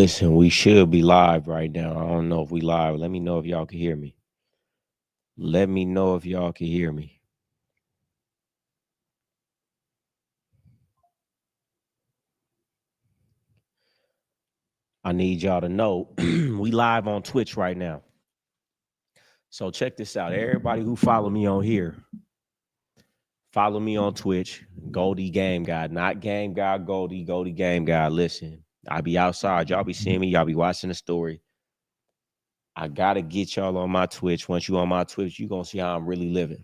Listen, we should be live right now. I don't know if we live. Let me know if y'all can hear me. Let me know if y'all can hear me. I need y'all to know we live on Twitch right now. So check this out. Everybody who follow me on here, follow me on Twitch, GoldieGameGod, not Game God Goldie, GoldieGameGod. Listen, I be outside. Y'all be seeing me. Y'all be watching the story. I got to get y'all on my Twitch. Once you on my Twitch, you going to see how I'm really living.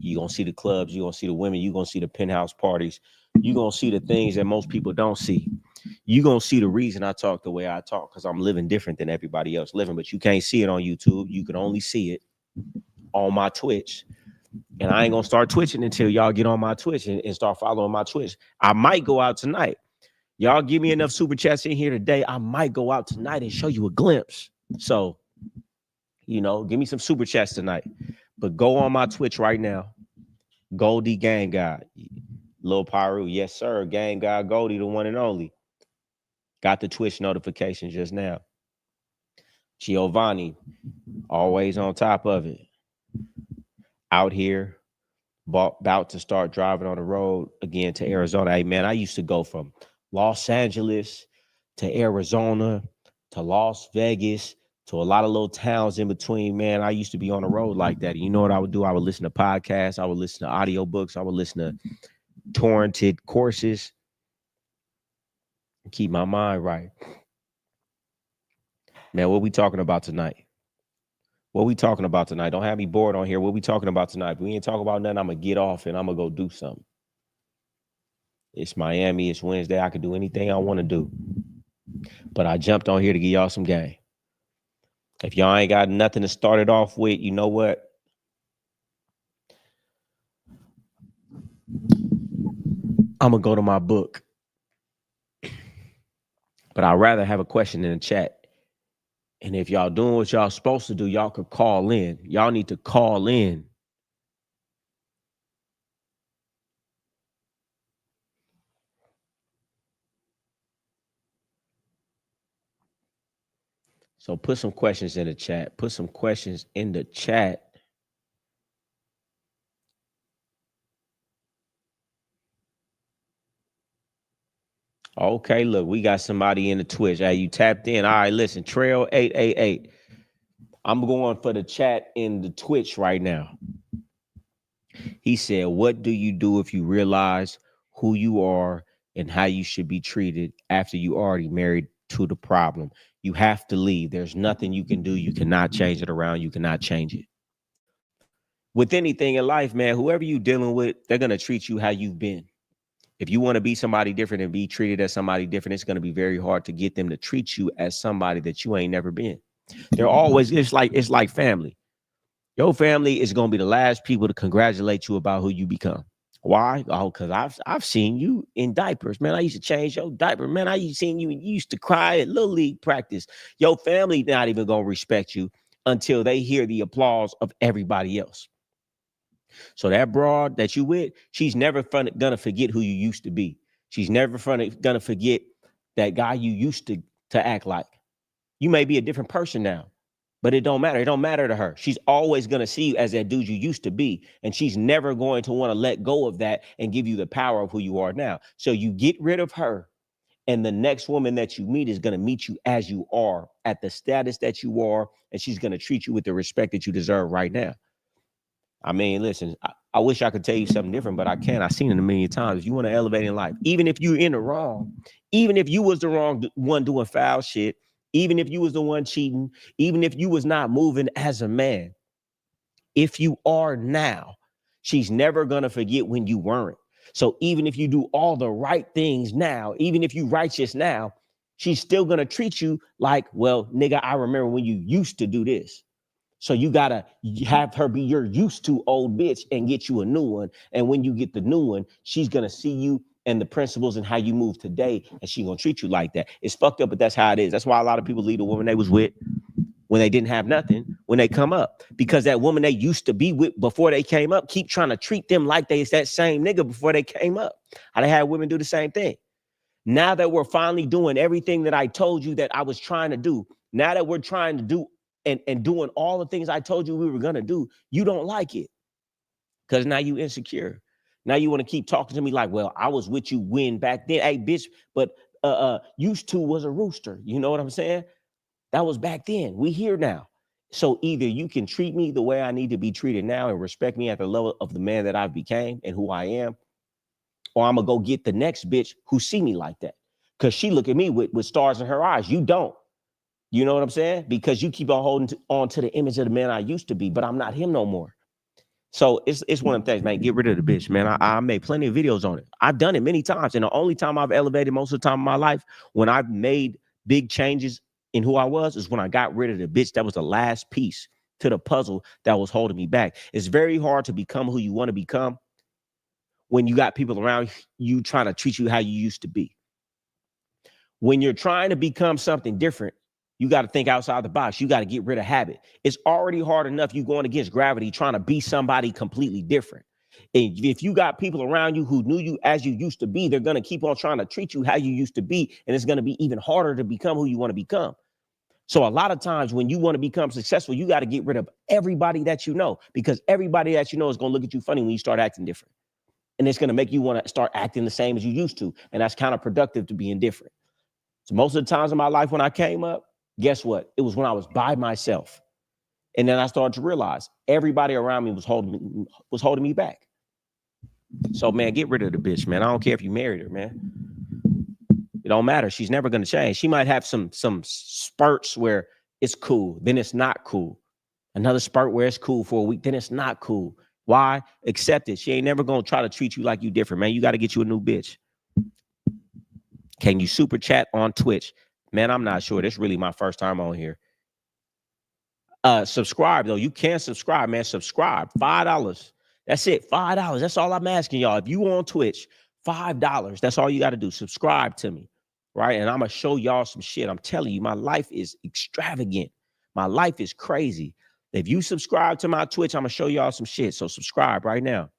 You going to see the clubs. You going to see the women. You going to see the penthouse parties. You going to see the things that most people don't see. You going to see the reason I talk the way I talk, because I'm living different than everybody else living. But you can't see it on YouTube. You can only see it on my Twitch. And I ain't going to start twitching until y'all get on my Twitch and start following my Twitch. I might go out tonight. Y'all give me enough super chats in here today. I might go out tonight and show you a glimpse. So, you know, give me some super chats tonight. But go on my Twitch right now. GoldieGameGod. Lil Pyru. Yes, sir. GameGod Goldie, the one and only. Got the Twitch notification just now. Giovanni, always on top of it. Out here, about to start driving on the road again to Arizona. Hey, man, I used to go from Los Angeles to Arizona to Las Vegas to a lot of little towns in between. Man, I used to be on the road like that. You know what I would do? I would listen to podcasts. I would listen to audiobooks. I would listen to torrented courses. Keep my mind right. Man, what we talking about tonight? What we talking about tonight? Don't have me bored on here. What we talking about tonight? If we ain't talking about nothing, I'm going to get off and I'm going to go do something. It's Miami. It's Wednesday. I can do anything I want to do. But I jumped on here to give y'all some game. If y'all ain't got nothing to start it off with, you know what? I'm going to go to my book. But I'd rather have a question in the chat. And if y'all doing what y'all supposed to do, y'all could call in. Y'all need to call in. So put some questions in the chat. Put some questions in the chat. Okay, look, we got somebody in the Twitch. Hey, you tapped in. All right, listen, Trail 888. I'm going for the chat in the Twitch right now. He said, what do you do if you realize who you are and how you should be treated after you already married to the problem? You have to leave. There's nothing you can do. You cannot change it around. You cannot change it. With anything in life, man, whoever you're dealing with, they're going to treat you how you've been. If you want to be somebody different and be treated as somebody different, it's going to be very hard to get them to treat you as somebody that you ain't never been. They're always, it's like family. Your family is going to be the last people to congratulate you about who you become. Why? Oh, because I've seen you in diapers, man. I used to change your diaper, man. I used to seen you used to cry at Little League practice. Your family not even going to respect you until they hear the applause of everybody else. So that broad that you with, she's never gonna forget who you used to be. She's never gonna forget that guy you used to act like. You may be a different person now, but it don't matter. It don't matter to her. She's always gonna see you as that dude you used to be, and she's never going to want to let go of that and give you the power of who you are now. So you get rid of her, and the next woman that you meet is gonna meet you as you are, at the status that you are, and she's gonna treat you with the respect that you deserve right now. I mean, listen, I wish I could tell you something different, but I can't. I've seen it a million times. If you want to elevate in life, even if you're in the wrong, even if you was the wrong one doing foul shit, even if you was the one cheating, even if you was not moving as a man, if you are now, she's never going to forget when you weren't. So even if you do all the right things now, even if you righteous now, she's still going to treat you like, well, nigga, I remember when you used to do this. So you got to have her be your used to old bitch and get you a new one. And when you get the new one, she's going to see you and the principles and how you move today. And she's going to treat you like that. It's fucked up, but that's how it is. That's why a lot of people leave the woman they was with when they didn't have nothing, when they come up. Because that woman they used to be with before they came up, keep trying to treat them like they is that same nigga before they came up. I done had women do the same thing. Now that we're finally doing everything that I told you that I was trying to do, now that we're trying to do and doing all the things I told you we were going to do, you don't like it because now you insecure. Now you want to keep talking to me like, well, I was with you when back then. Hey, bitch, but used to was a rooster. You know what I'm saying? That was back then. We here now. So either you can treat me the way I need to be treated now and respect me at the level of the man that I became and who I am, or I'm going to go get the next bitch who see me like that. Because she look at me with stars in her eyes. You don't. You know what I'm saying? Because you keep on holding on to the image of the man I used to be, but I'm not him no more. So it's one of them things, man. Get rid of the bitch, man. I made plenty of videos on it. I've done it many times. And the only time I've elevated most of the time in my life, when I've made big changes in who I was, is when I got rid of the bitch. That was the last piece to the puzzle that was holding me back. It's very hard to become who you want to become when you got people around you trying to treat you how you used to be. When you're trying to become something different, you got to think outside the box. You got to get rid of habit. It's already hard enough you going against gravity trying to be somebody completely different. And if you got people around you who knew you as you used to be, they're going to keep on trying to treat you how you used to be. And it's going to be even harder to become who you want to become. So a lot of times when you want to become successful, you got to get rid of everybody that you know, because everybody that you know is going to look at you funny when you start acting different. And it's going to make you want to start acting the same as you used to. And that's counterproductive to being different. So most of the times in my life when I came up, guess what? It was when I was by myself. And then I started to realize everybody around me was holding me back. So, man, get rid of the bitch, man. I don't care if you married her, man. It don't matter. She's never going to change. She might have some spurts where it's cool. Then it's not cool. Another spurt where it's cool for a week. Then it's not cool. Why? Accept it. She ain't never going to try to treat you like you different, man. You got to get you a new bitch. Can you super chat on Twitch? Man, I'm not sure. This is really my first time on here. Subscribe, though. You can subscribe, man. Subscribe. $5. That's it. $5. That's all I'm asking y'all. If you on Twitch, $5. That's all you got to do. Subscribe to me, right? And I'm going to show y'all some shit. I'm telling you, my life is extravagant. My life is crazy. If you subscribe to my Twitch, I'm going to show y'all some shit. So subscribe right now.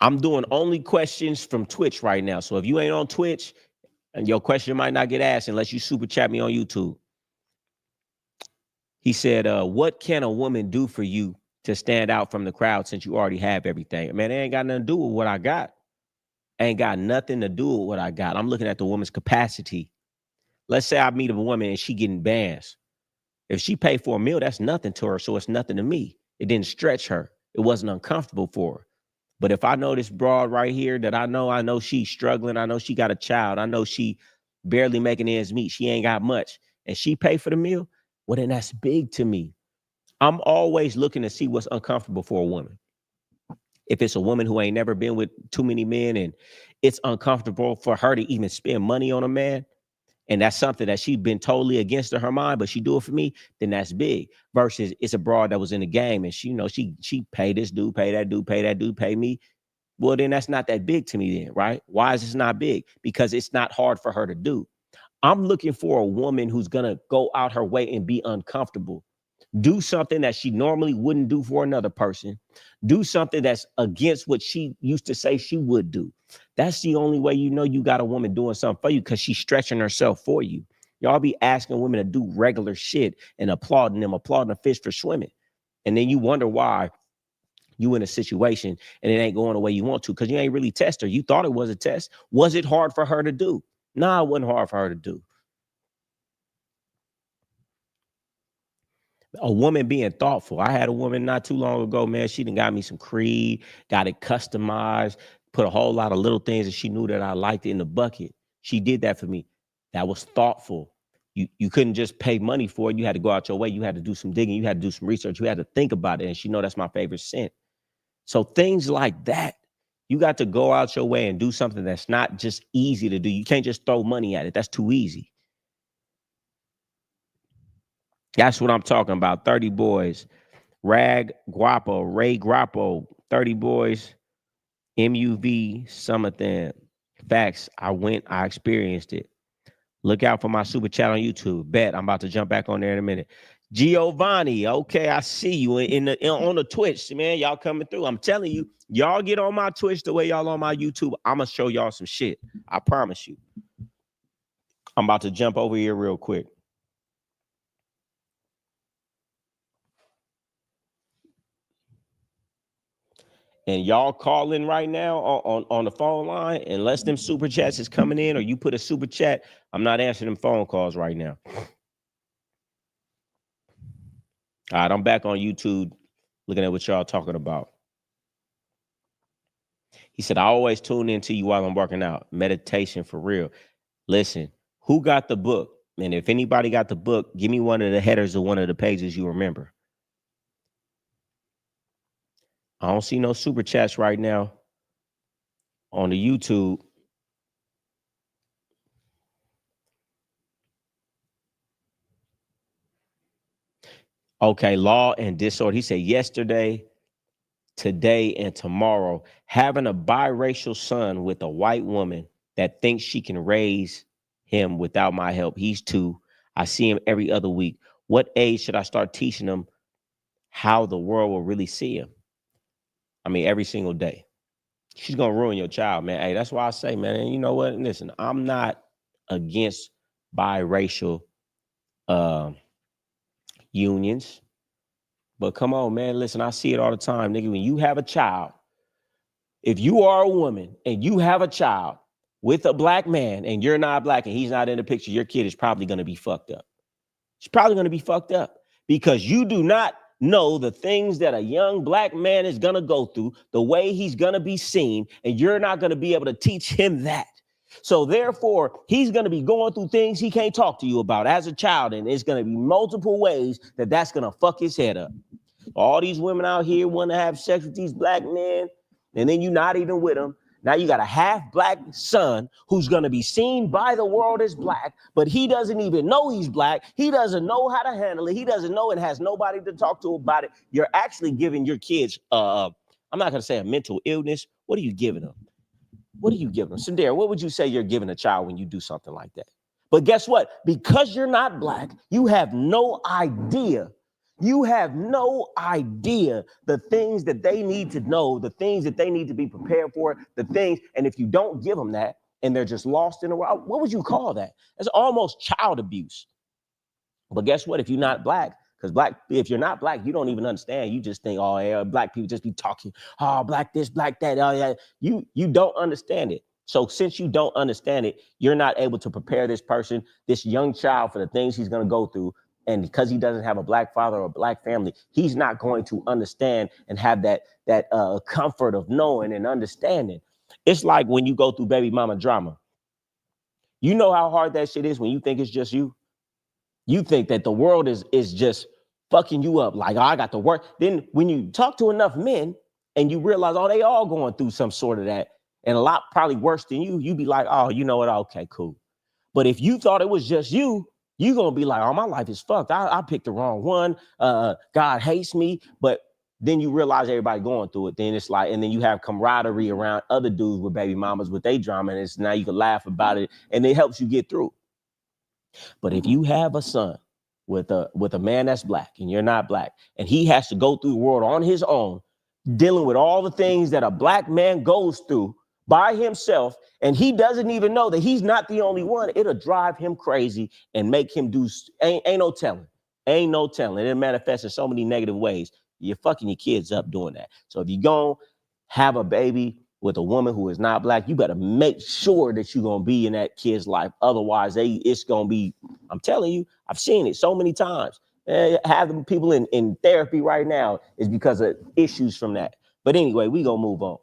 I'm doing only questions from Twitch right now. So if you ain't on Twitch, and your question might not get asked unless you super chat me on YouTube. He said, what can a woman do for you to stand out from the crowd since you already have everything? Man, it ain't got nothing to do with what I got. Ain't got nothing to do with what I got. I'm looking at the woman's capacity. Let's say I meet a woman and she getting bands. If she paid for a meal, that's nothing to her. So it's nothing to me. It didn't stretch her. It wasn't uncomfortable for her. But if I know this broad right here that I know she's struggling. I know she got a child. I know she barely making ends meet. She ain't got much. And she pay for the meal. Well, then that's big to me. I'm always looking to see what's uncomfortable for a woman. If it's a woman who ain't never been with too many men and it's uncomfortable for her to even spend money on a man, and that's something that she's been totally against in her mind, but she do it for me, then that's big. Versus it's a broad that was in the game and she, you know, she pay this dude, pay that dude, pay me. Well, then that's not that big to me then, right? Why is this not big? Because it's not hard for her to do. I'm looking for a woman who's going to go out her way and be uncomfortable. Do something that she normally wouldn't do for another person. Do something that's against what she used to say she would do. That's the only way you know you got a woman doing something for you, because she's stretching herself for you. Y'all be asking women to do regular shit and applauding a fish for swimming. And then you wonder why you in a situation and it ain't going the way you want to, because you ain't really test her. You thought it was a test. Was it hard for her to do? Nah, it wasn't hard for her to do. A woman being thoughtful. I had a woman not too long ago, man. She done got me some Creed, got it customized, put a whole lot of little things that she knew that I liked in the bucket. She did that for me. That was thoughtful. You couldn't just pay money for it. You had to go out your way. You had to do some digging. You had to do some research. You had to think about it. And she know that's my favorite scent. So things like that, you got to go out your way and do something that's not just easy to do. You can't just throw money at it. That's too easy. That's what I'm talking about. 30 boys. Ray Guapo, 30 boys, MUV, something. Facts. I experienced it. Look out for my super chat on YouTube. Bet I'm about to jump back on there in a minute. Giovanni, okay, I see you on the Twitch, man. Y'all coming through. I'm telling you, y'all get on my Twitch the way y'all on my YouTube. I'm gonna show y'all some shit. I promise you. I'm about to jump over here real quick. And y'all call in right now on the phone line, unless them super chats is coming in or you put a super chat. I'm not answering them phone calls right now. All right, I'm back on YouTube looking at what y'all talking about. He said, I always tune into you while I'm working out. Meditation for real. Listen, who got the book? And if anybody got the book, give me one of the headers of one of the pages you remember. I don't see no super chats right now on the YouTube. Okay, Law and Disorder. He said yesterday, today, and tomorrow, having a biracial son with a white woman that thinks she can raise him without my help. He's 2. I see him every other week. What age should I start teaching him how the world will really see him? I mean, every single day. She's gonna ruin your child, man. Hey, that's why I say, man, and you know what? Listen, I'm not against biracial unions. But come on, man. Listen, I see it all the time, nigga. When you have a child, if you are a woman and you have a child with a black man and you're not black and he's not in the picture, your kid is probably going to be fucked up. She's probably going to be fucked up because you do not know the things that a young black man is going to go through, the way he's going to be seen, and you're not going to be able to teach him that. So therefore, he's going to be going through things he can't talk to you about as a child, and it's going to be multiple ways that that's going to fuck his head up. All these women out here want to have sex with these black men, and then you're not even with them. Now you got a half black son who's going to be seen by the world as black, but he doesn't even know he's black. He doesn't know how to handle it. He doesn't know and has nobody to talk to about it. You're actually giving your kids, I'm not going to say a mental illness. What are you giving them? What are you giving them? Sandera, what would you say you're giving a child when you do something like that? But guess what? Because you're not black, you have no idea. You have no idea the things that they need to know, the things that they need to be prepared for, the things. And if you don't give them that and they're just lost in the world, what would you call that? That's almost child abuse. But guess what? If you're not black, because if you're not black, you don't even understand. You just think, oh, yeah, black people just be talking, oh, black this, black that. Oh, yeah. You don't understand it. So since you don't understand it, you're not able to prepare this person, this young child, for the things he's going to go through. And because he doesn't have a black father or a black family, he's not going to understand and have that comfort of knowing and understanding. It's like when you go through baby mama drama. You know how hard that shit is when you think it's just you. You think that the world is just fucking you up. Like, oh, I got to work. Then when you talk to enough men and you realize, oh, they all going through some sort of that, and a lot probably worse than you be like, oh, you know what? Okay, cool. But if you thought it was just you going to be like, oh, my life is fucked. I picked the wrong one. God hates me. But then you realize everybody going through it. Then it's like, and then you have camaraderie around other dudes with baby mamas with their drama. And it's now you can laugh about it and it helps you get through. But if you have a son with a man that's black and you're not black, and he has to go through the world on his own, dealing with all the things that a black man goes through by himself, and he doesn't even know that he's not the only one, it'll drive him crazy and make him do, ain't no telling. Ain't no telling. It manifests in so many negative ways. You're fucking your kids up doing that. So if you're going to have a baby with a woman who is not black, you better make sure that you're going to be in that kid's life. Otherwise, it's going to be, I'm telling you, I've seen it so many times. Having people in therapy right now is because of issues from that. But anyway, we going to move on.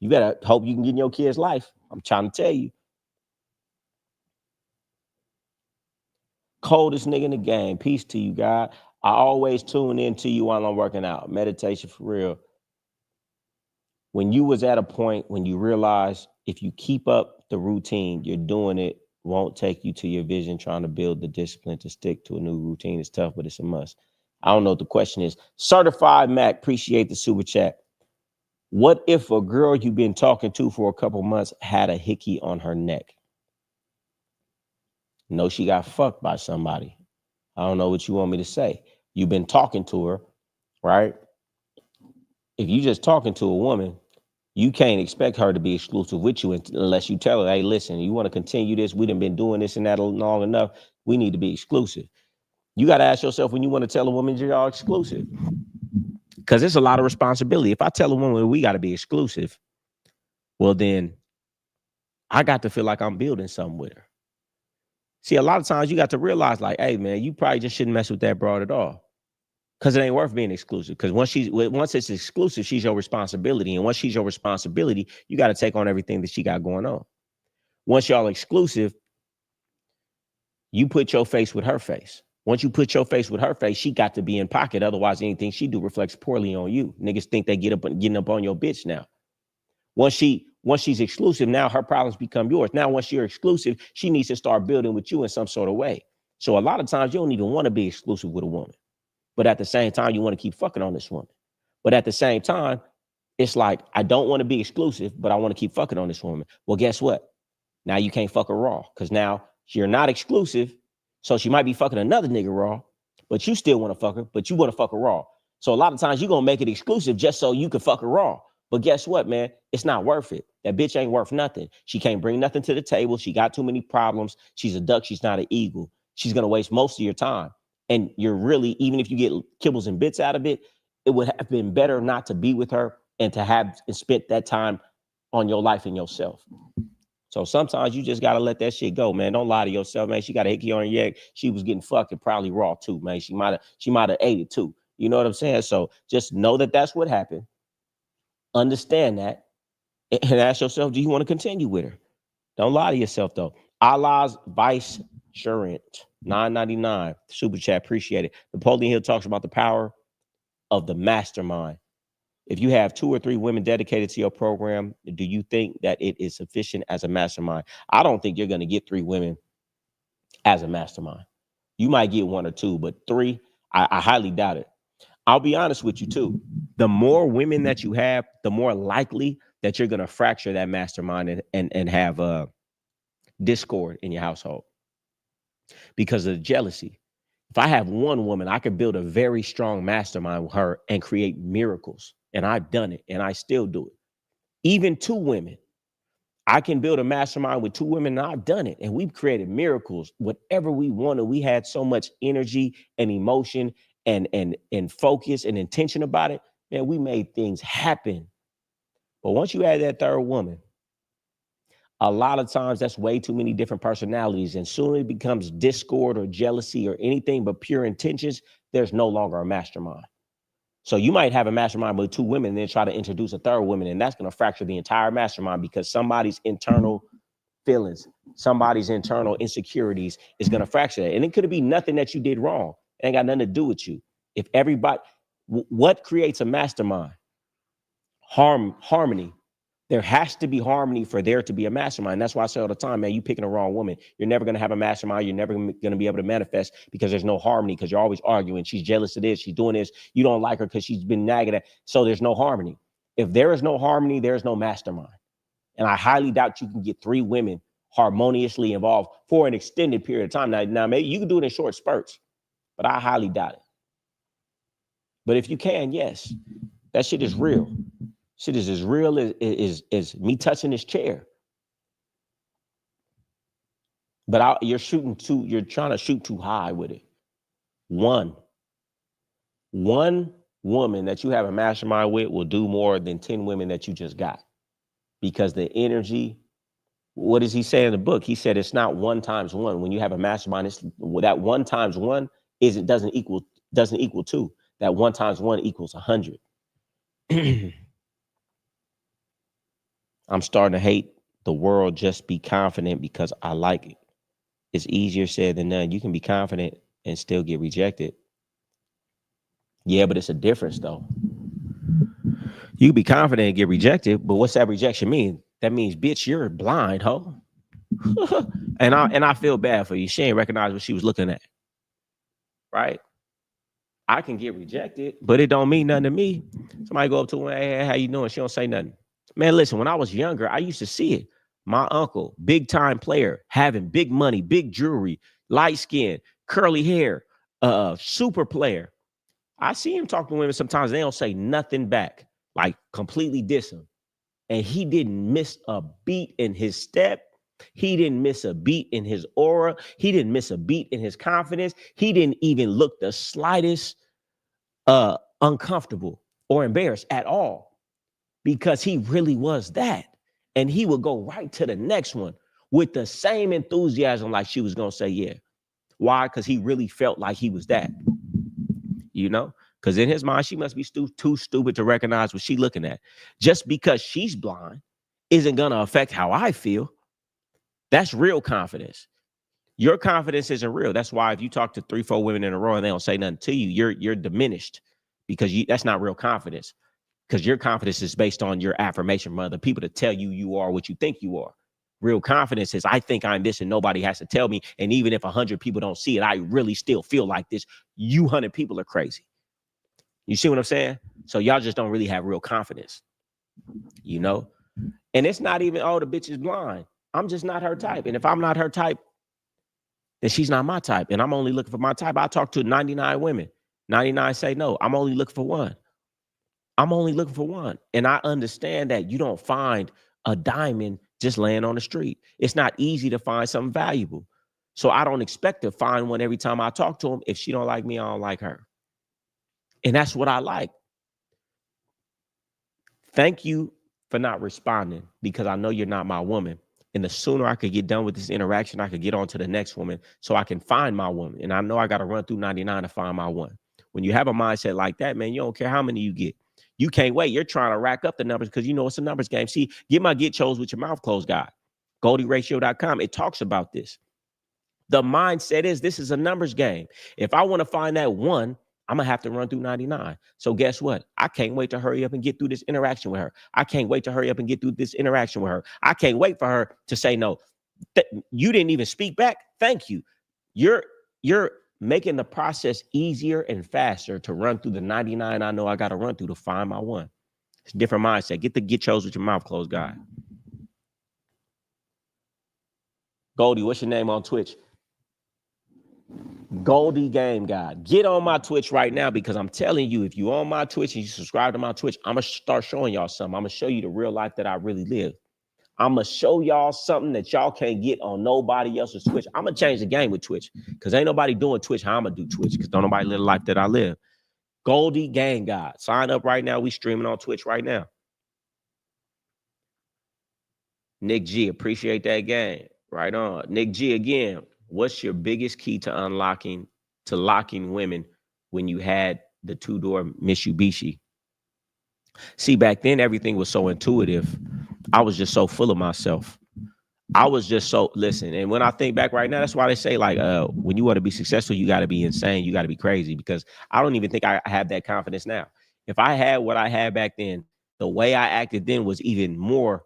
You better hope you can get in your kid's life. I'm trying to tell you. Coldest nigga in the game. Peace to you, God. I always tune in to you while I'm working out. Meditation for real. When you was at a point when you realize if you keep up the routine, you're doing it, won't take you to your vision. Trying to build the discipline to stick to a new routine is tough, but it's a must. I don't know what the question is. Certified Mac, appreciate the super chat. What if a girl you've been talking to for a couple months had a hickey on her neck? No, she got fucked by somebody. I don't know what you want me to say. You've been talking to her, right? If you just talking to a woman, you can't expect her to be exclusive with you unless you tell her, hey, listen, you want to continue this? We done been doing this and that long enough. We need to be exclusive. You got to ask yourself when you want to tell a woman you're exclusive, because it's a lot of responsibility. If I tell a woman we got to be exclusive, well, then I got to feel like I'm building something with her. See, a lot of times you got to realize like, hey, man, you probably just shouldn't mess with that broad at all. Because it ain't worth being exclusive. Because once it's exclusive, she's your responsibility. And once she's your responsibility, you got to take on everything that she got going on. Once y'all exclusive, you put your face with her face. Once you put your face with her face, she got to be in pocket. Otherwise, anything she do reflects poorly on you. Niggas think they getting up on your bitch now. Once she's exclusive, now her problems become yours. Now, once you're exclusive, she needs to start building with you in some sort of way. So a lot of times you don't even want to be exclusive with a woman. But at the same time, you want to keep fucking on this woman. But at the same time, it's like, I don't want to be exclusive, but I want to keep fucking on this woman. Well, guess what? Now you can't fuck her raw, because now you're not exclusive. So she might be fucking another nigga raw, but you still want to fuck her, but you want to fuck her raw. So a lot of times you're going to make it exclusive just so you can fuck her raw. But guess what, man? It's not worth it. That bitch ain't worth nothing. She can't bring nothing to the table. She got too many problems. She's a duck. She's not an eagle. She's going to waste most of your time. And you're really, even if you get kibbles and bits out of it, it would have been better not to be with her and to have spent that time on your life and yourself. So sometimes you just got to let that shit go, man. Don't lie to yourself, man. She got a hickey on her neck. She was getting fucking probably raw too, man. She might have ate it too. You know what I'm saying? So just know that that's what happened. Understand that and ask yourself, do you want to continue with her? Don't lie to yourself, though. Allah's Vice Surant, $9.99 super chat, appreciate it. Napoleon Hill talks about the power of the mastermind. If you have 2 or 3 women dedicated to your program, do you think that it is sufficient as a mastermind? I don't think you're going to get 3 women as a mastermind. You might get 1 or 2, but 3, I highly doubt it. I'll be honest with you too. The more women that you have, the more likely that you're going to fracture that mastermind and have discord in your household because of the jealousy. If I have 1 woman, I could build a very strong mastermind with her and create miracles. And I've done it and I still do it. Even 2 women, I can build a mastermind with 2 women and I've done it. And we've created miracles, whatever we wanted. We had so much energy and emotion and focus and intention about it. Man, we made things happen. But once you add that 3rd woman, a lot of times that's way too many different personalities. And soon it becomes discord or jealousy or anything but pure intentions. There's no longer a mastermind. So you might have a mastermind with 2 women and then try to introduce a 3rd woman. And that's going to fracture the entire mastermind because somebody's internal feelings, somebody's internal insecurities is going to fracture that. And it could be nothing that you did wrong. It ain't got nothing to do with you. If everybody, what creates a mastermind? Harmony. There has to be harmony for there to be a mastermind. That's why I say all the time, man, you picking the wrong woman. You're never going to have a mastermind. You're never going to be able to manifest because there's no harmony, because you're always arguing. She's jealous of this. She's doing this. You don't like her because she's been nagging at. So there's no harmony. If there is no harmony, there's no mastermind. And I highly doubt you can get 3 women harmoniously involved for an extended period of time. Now maybe you can do it in short spurts, but I highly doubt it. But if you can, yes, that shit is real. Shit is as real as me touching this chair. But you're trying to shoot too high with it. One woman that you have a mastermind with will do more than 10 women that you just got. Because the energy, what does he say in the book? He said it's not 1 times 1. When you have a mastermind, it's that 1 times 1 doesn't equal 2. That 1 times 1 equals 100. I'm starting to hate the world. Just be confident because I like it. It's easier said than done. You can be confident and still get rejected. Yeah, but it's a difference though. You can be confident and get rejected, but what's that rejection mean? That means, bitch, you're blind, ho. and I feel bad for you. She ain't recognize what she was looking at. Right? I can get rejected, but it don't mean nothing to me. Somebody go up to her, hey, how you doing? She don't say nothing. Man, listen, when I was younger, I used to see it. My uncle, big time player, having big money, big jewelry, light skin, curly hair, super player. I see him talk to women sometimes. They don't say nothing back, like completely diss him. And he didn't miss a beat in his step. He didn't miss a beat in his aura. He didn't miss a beat in his confidence. He didn't even look the slightest uncomfortable or embarrassed at all, because he really was that. And he would go right to the next one with the same enthusiasm, like she was going to say, yeah. Why? Because he really felt like he was that, you know, because in his mind, she must be too stupid to recognize what she's looking at. Just because she's blind isn't going to affect how I feel. That's real confidence. Your confidence isn't real. That's why if you talk to 3-4 women in a row and they don't say nothing to you, you're diminished, because that's not real confidence. Because your confidence is based on your affirmation from other people to tell you you are what you think you are. Real confidence is, I think I'm this and nobody has to tell me. And even if 100 people don't see it, I really still feel like this. You 100 people are crazy. You see what I'm saying? So y'all just don't really have real confidence, you know? And it's not even, oh, the bitch is blind. I'm just not her type. And if I'm not her type, then she's not my type. And I'm only looking for my type. I talk to 99 women. 99 say no. I'm only looking for one. I'm only looking for one. And I understand that you don't find a diamond just laying on the street. It's not easy to find something valuable. So I don't expect to find one every time I talk to him. If she don't like me, I don't like her. And that's what I like. Thank you for not responding, because I know you're not my woman. And the sooner I could get done with this interaction, I could get on to the next woman so I can find my woman. And I know I got to run through 99 to find my one. When you have a mindset like that, man, you don't care how many you get. You can't wait. You're trying to rack up the numbers because you know it's a numbers game. See, get my Get Chose with Your Mouth Closed guide, GoldieRatio.com. It talks about this. The mindset is, this is a numbers game. If I want to find that one, I'm going to have to run through 99. So guess what? I can't wait to hurry up and get through this interaction with her. I can't wait to hurry up and get through this interaction with her. I can't wait for her to say no. You didn't even speak back. Thank you. You're making the process easier and faster to run through the 99 I know I got to run through to find my one. It's a different mindset. Get the Get Chose with Your Mouth Closed guy. Goldie, what's your name on Twitch? GoldieGameGod. Get on my Twitch right now, because I'm telling you, if you're on my Twitch and you subscribe to my Twitch, I'm going to start showing y'all something. I'm going to show you the real life that I really live. I'm going to show y'all something that y'all can't get on nobody else's Twitch. I'm going to change the game with Twitch, because ain't nobody doing Twitch how I'm going to do Twitch, because don't nobody live the life that I live. GoldieGameGod. Sign up right now. We streaming on Twitch right now. Nick G, appreciate that game. Right on. Nick G again. What's your biggest key to locking women when you had the 2-door Mitsubishi? See, back then, everything was so intuitive. I was just so full of myself. I was just so, listen, and when I think back right now, that's why they say, like, when you want to be successful, you got to be insane. You got to be crazy, because I don't even think I have that confidence now. If I had what I had back then, the way I acted then was even more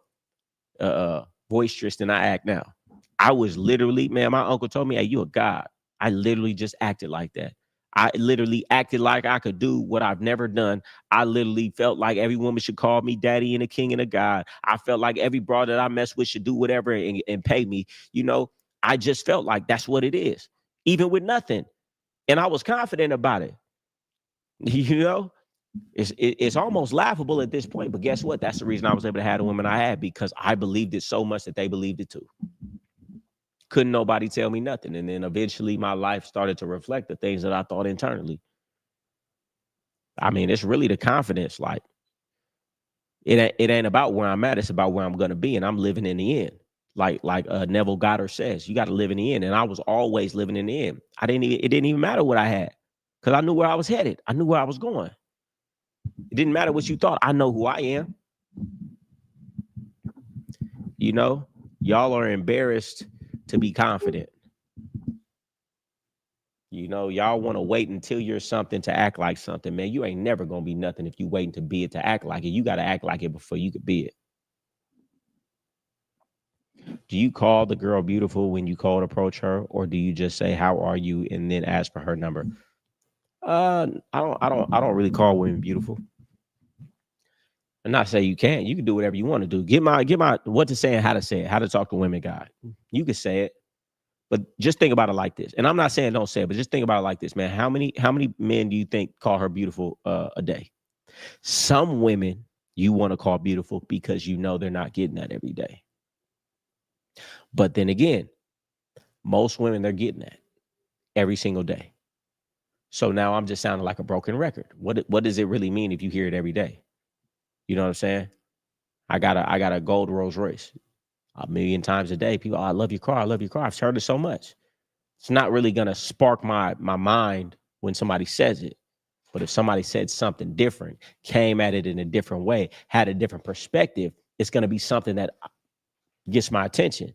boisterous than I act now. I was literally, man, my uncle told me, hey, you a god. I literally just acted like that. I literally acted like I could do what I've never done. I literally felt like every woman should call me daddy and a king and a god. I felt like every broad that I mess with should do whatever and pay me. You know, I just felt like that's what it is, even with nothing. And I was confident about it. You know, it's almost laughable at this point. But guess what? That's the reason I was able to have the women I had, because I believed it so much that they believed it too. Couldn't nobody tell me nothing. And then eventually my life started to reflect the things that I thought internally. I mean, it's really the confidence. Like, it ain't about where I'm at. It's about where I'm going to be. And I'm living in the end. Like Neville Goddard says, you got to live in the end. And I was always living in the end. It didn't even matter what I had, because I knew where I was headed. I knew where I was going. It didn't matter what you thought. I know who I am. You know, y'all are embarrassed to be confident. You know, y'all want to wait until you're something to act like something. Man, you ain't never going to be nothing if you waiting to be it to act like it. You got to act like it before you could be it. Do you call the girl beautiful when you cold approach her, or do you just say, how are you, and then ask for her number? I don't really call women beautiful. And not say you can't. You can do whatever you want to do. Get my what to say and how to say it, how to talk to women guide. You can say it. But just think about it like this. And I'm not saying don't say it, but just think about it like this, man. How many men do you think call her beautiful a day? Some women you want to call beautiful because you know they're not getting that every day. But then again, most women, they're getting that every single day. So now I'm just sounding like a broken record. What does it really mean if you hear it every day? You know what I'm saying? I got a gold Rolls Royce 1,000,000 times a day. People, oh, I love your car. I love your car. I've heard it so much. It's not really gonna spark my mind when somebody says it. But if somebody said something different, came at it in a different way, had a different perspective, it's gonna be something that gets my attention.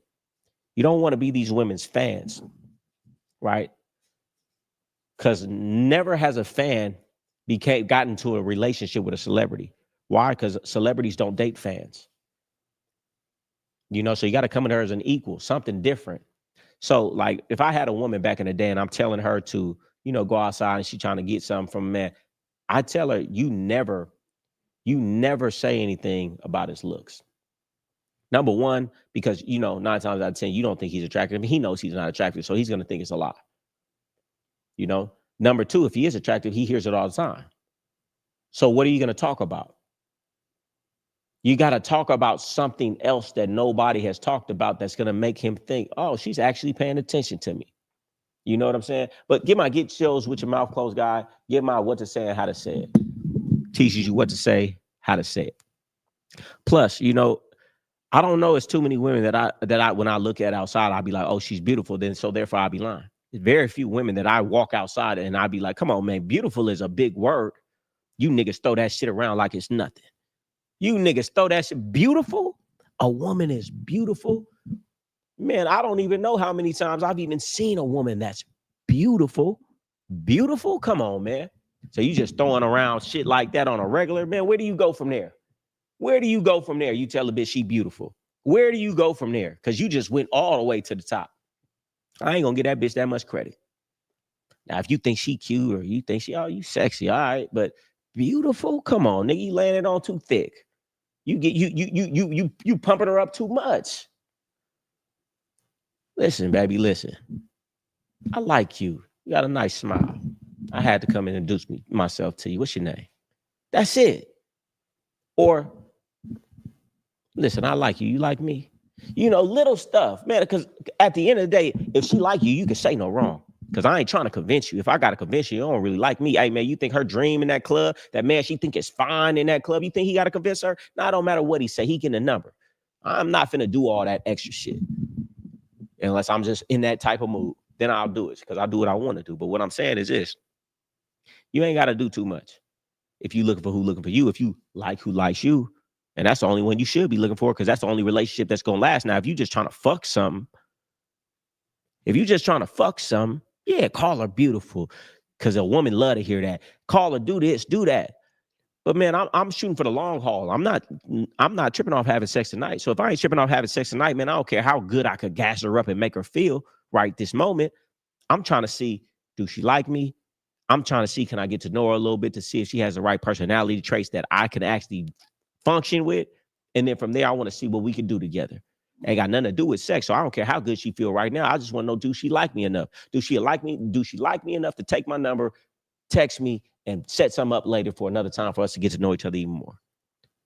You don't want to be these women's fans, right? Because never has a fan gotten into a relationship with a celebrity. Why? Because celebrities don't date fans. You know, so you got to come at her as an equal, something different. So, like, if I had a woman back in the day and I'm telling her to, you know, go outside and she's trying to get something from a man, I tell her, you never say anything about his looks. Number one, because, you know, 9 times out of 10, you don't think he's attractive. I mean, he knows he's not attractive, so he's going to think it's a lie. You know, number two, if he is attractive, he hears it all the time. So what are you going to talk about? You got to talk about something else that nobody has talked about that's going to make him think, oh, she's actually paying attention to me. You know what I'm saying? But get shows with your mouth closed, guy. Get my what to say and how to say it. Teaches you what to say, how to say it. Plus, you know, I don't know. It's too many women that I when I look at outside, I'll be like, oh, she's beautiful. Then so therefore I'll be lying. There's very few women that I walk outside and I'll be like, come on, man, beautiful is a big word. You niggas throw that shit around like it's nothing. You niggas throw that shit. Beautiful? A woman is beautiful. Man, I don't even know how many times I've even seen a woman that's beautiful. Beautiful? Come on, man. So you just throwing around shit like that on a regular, man, where do you go from there? Where do you go from there? You tell a bitch she beautiful. Where do you go from there? Because you just went all the way to the top. I ain't gonna give that bitch that much credit. Now, if you think she cute or you think you sexy, all right, but beautiful? Come on, nigga, you laying it on too thick. You pumping her up too much. Listen, baby, listen. I like you. You got a nice smile. I had to come and introduce myself to you. What's your name? That's it. Or, listen, I like you. You like me? You know, little stuff, man, because at the end of the day, if she like you, you can say no wrong. Because I ain't trying to convince you. If I got to convince you, you don't really like me. Hey, man, you think her dream in that club, that man she think is fine in that club, you think he got to convince her? No, it don't matter what he say. He getting a number. I'm not finna do all that extra shit. Unless I'm just in that type of mood. Then I'll do it because I do what I want to do. But what I'm saying is this. You ain't got to do too much. If you looking for who looking for you, if you like who likes you, and that's the only one you should be looking for because that's the only relationship that's going to last. Now, if you just trying to fuck something, yeah, call her beautiful because a woman love to hear that. Call her, do this, do that. But man, I'm shooting for the long haul. I'm not tripping off having sex tonight. So if I ain't tripping off having sex tonight, man, I don't care how good I could gas her up and make her feel right this moment. I'm trying to see, do she like me? I'm trying to see, can I get to know her a little bit to see if she has the right personality traits that I can actually function with? And then from there, I want to see what we can do together. Ain't got nothing to do with sex. So I don't care how good she feel right now. I just want to know, do she like me enough? Do she like me? Do she like me enough to take my number, text me, and set something up later for another time for us to get to know each other even more?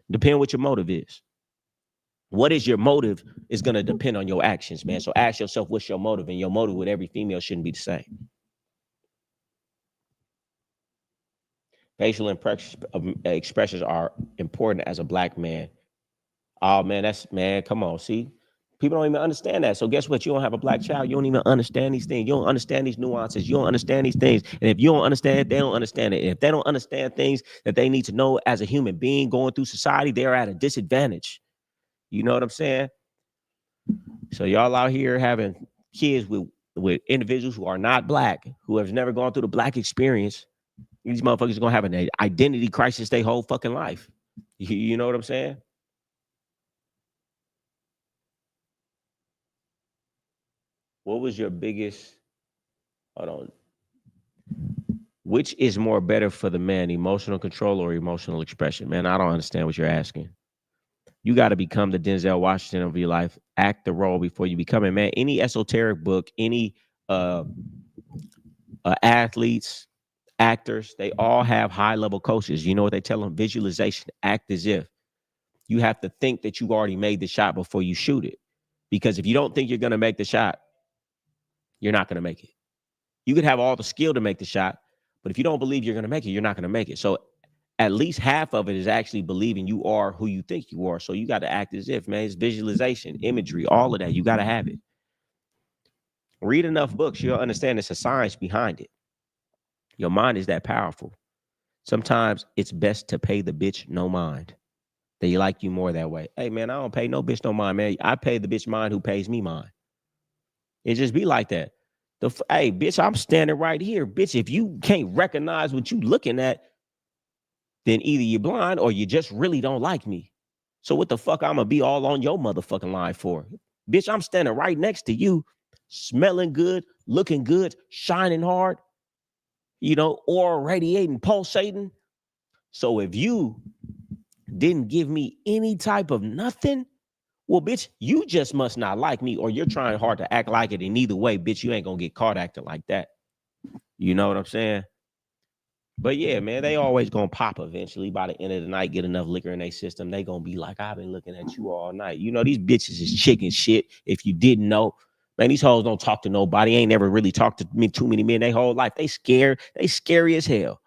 Depending what your motive is. What is your motive is going to depend on your actions, man. So ask yourself, what's your motive? And your motive with every female shouldn't be the same. Facial expressions are important as a black man. Oh, man, come on. See, people don't even understand that. So guess what? You don't have a black child. You don't even understand these things. You don't understand these nuances. You don't understand these things. And if you don't understand it, they don't understand it. And if they don't understand things that they need to know as a human being going through society, they're at a disadvantage. You know what I'm saying? So y'all out here having kids with individuals who are not black, who have never gone through the black experience. These motherfuckers are going to have an identity crisis their whole fucking life. You know what I'm saying? What was your biggest, hold on. Which is more better for the man, emotional control or emotional expression? Man, I don't understand what you're asking. You got to become the Denzel Washington of your life. Act the role before you become it, man. Any esoteric book, any athletes, actors, they all have high-level coaches. You know what they tell them? Visualization. Act as if. You have to think that you already made the shot before you shoot it. Because if you don't think you're going to make the shot, you're not going to make it. You could have all the skill to make the shot, but if you don't believe you're going to make it, you're not going to make it. So at least half of it is actually believing you are who you think you are. So you got to act as if, man. It's visualization, imagery, all of that. You got to have it. Read enough books, you'll understand there's a science behind it. Your mind is that powerful. Sometimes it's best to pay the bitch no mind. They like you more that way. Hey, man, I don't pay no bitch no mind, man. I pay the bitch mind who pays me mind. It just be like that. Hey, bitch, I'm standing right here. Bitch, if you can't recognize what you looking at, then either you're blind or you just really don't like me. So what the fuck I'm going to be all on your motherfucking line for? Bitch, I'm standing right next to you, smelling good, looking good, shining hard, or radiating, pulsating. So if you didn't give me any type of nothing, well, bitch, you just must not like me, or you're trying hard to act like it. And either way, bitch, you ain't going to get caught acting like that. You know what I'm saying? But yeah, man, they always going to pop eventually. By the end of the night, get enough liquor in their system. They going to be like, I've been looking at you all night. These bitches is chicken shit. If you didn't know, man, these hoes don't talk to nobody. Ain't never really talked to me, too many men their whole life. They scared. They scary as hell.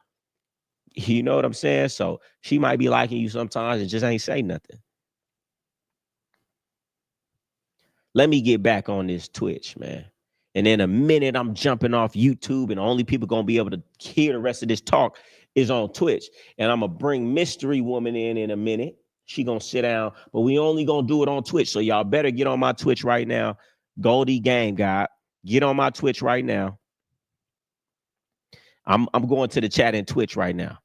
You know what I'm saying? So she might be liking you sometimes and just ain't say nothing. Let me get back on this Twitch, man. And in a minute, I'm jumping off YouTube, and the only people going to be able to hear the rest of this talk is on Twitch. And I'm going to bring Mystery Woman in a minute. She going to sit down, but we only going to do it on Twitch. So y'all better get on my Twitch right now. GoldieGameGod. Get on my Twitch right now. I'm going to the chat in Twitch right now.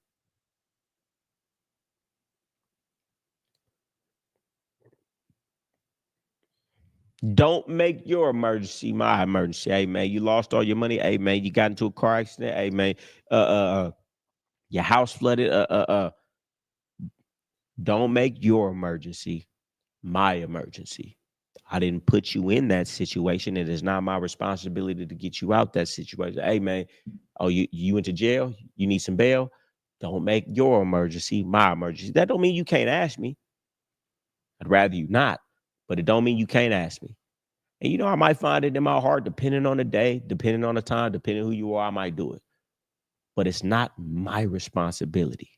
Don't make your emergency my emergency. Hey, man, you lost all your money. Hey, man, you got into a car accident. Hey, man, your house flooded. Don't make your emergency my emergency. I didn't put you in that situation. It is not my responsibility to get you out that situation. Hey, man, you went to jail? You need some bail? Don't make your emergency my emergency. That don't mean you can't ask me. I'd rather you not, but it don't mean you can't ask me. And I might find it in my heart, depending on the day, depending on the time, depending on who you are, I might do it. But it's not my responsibility.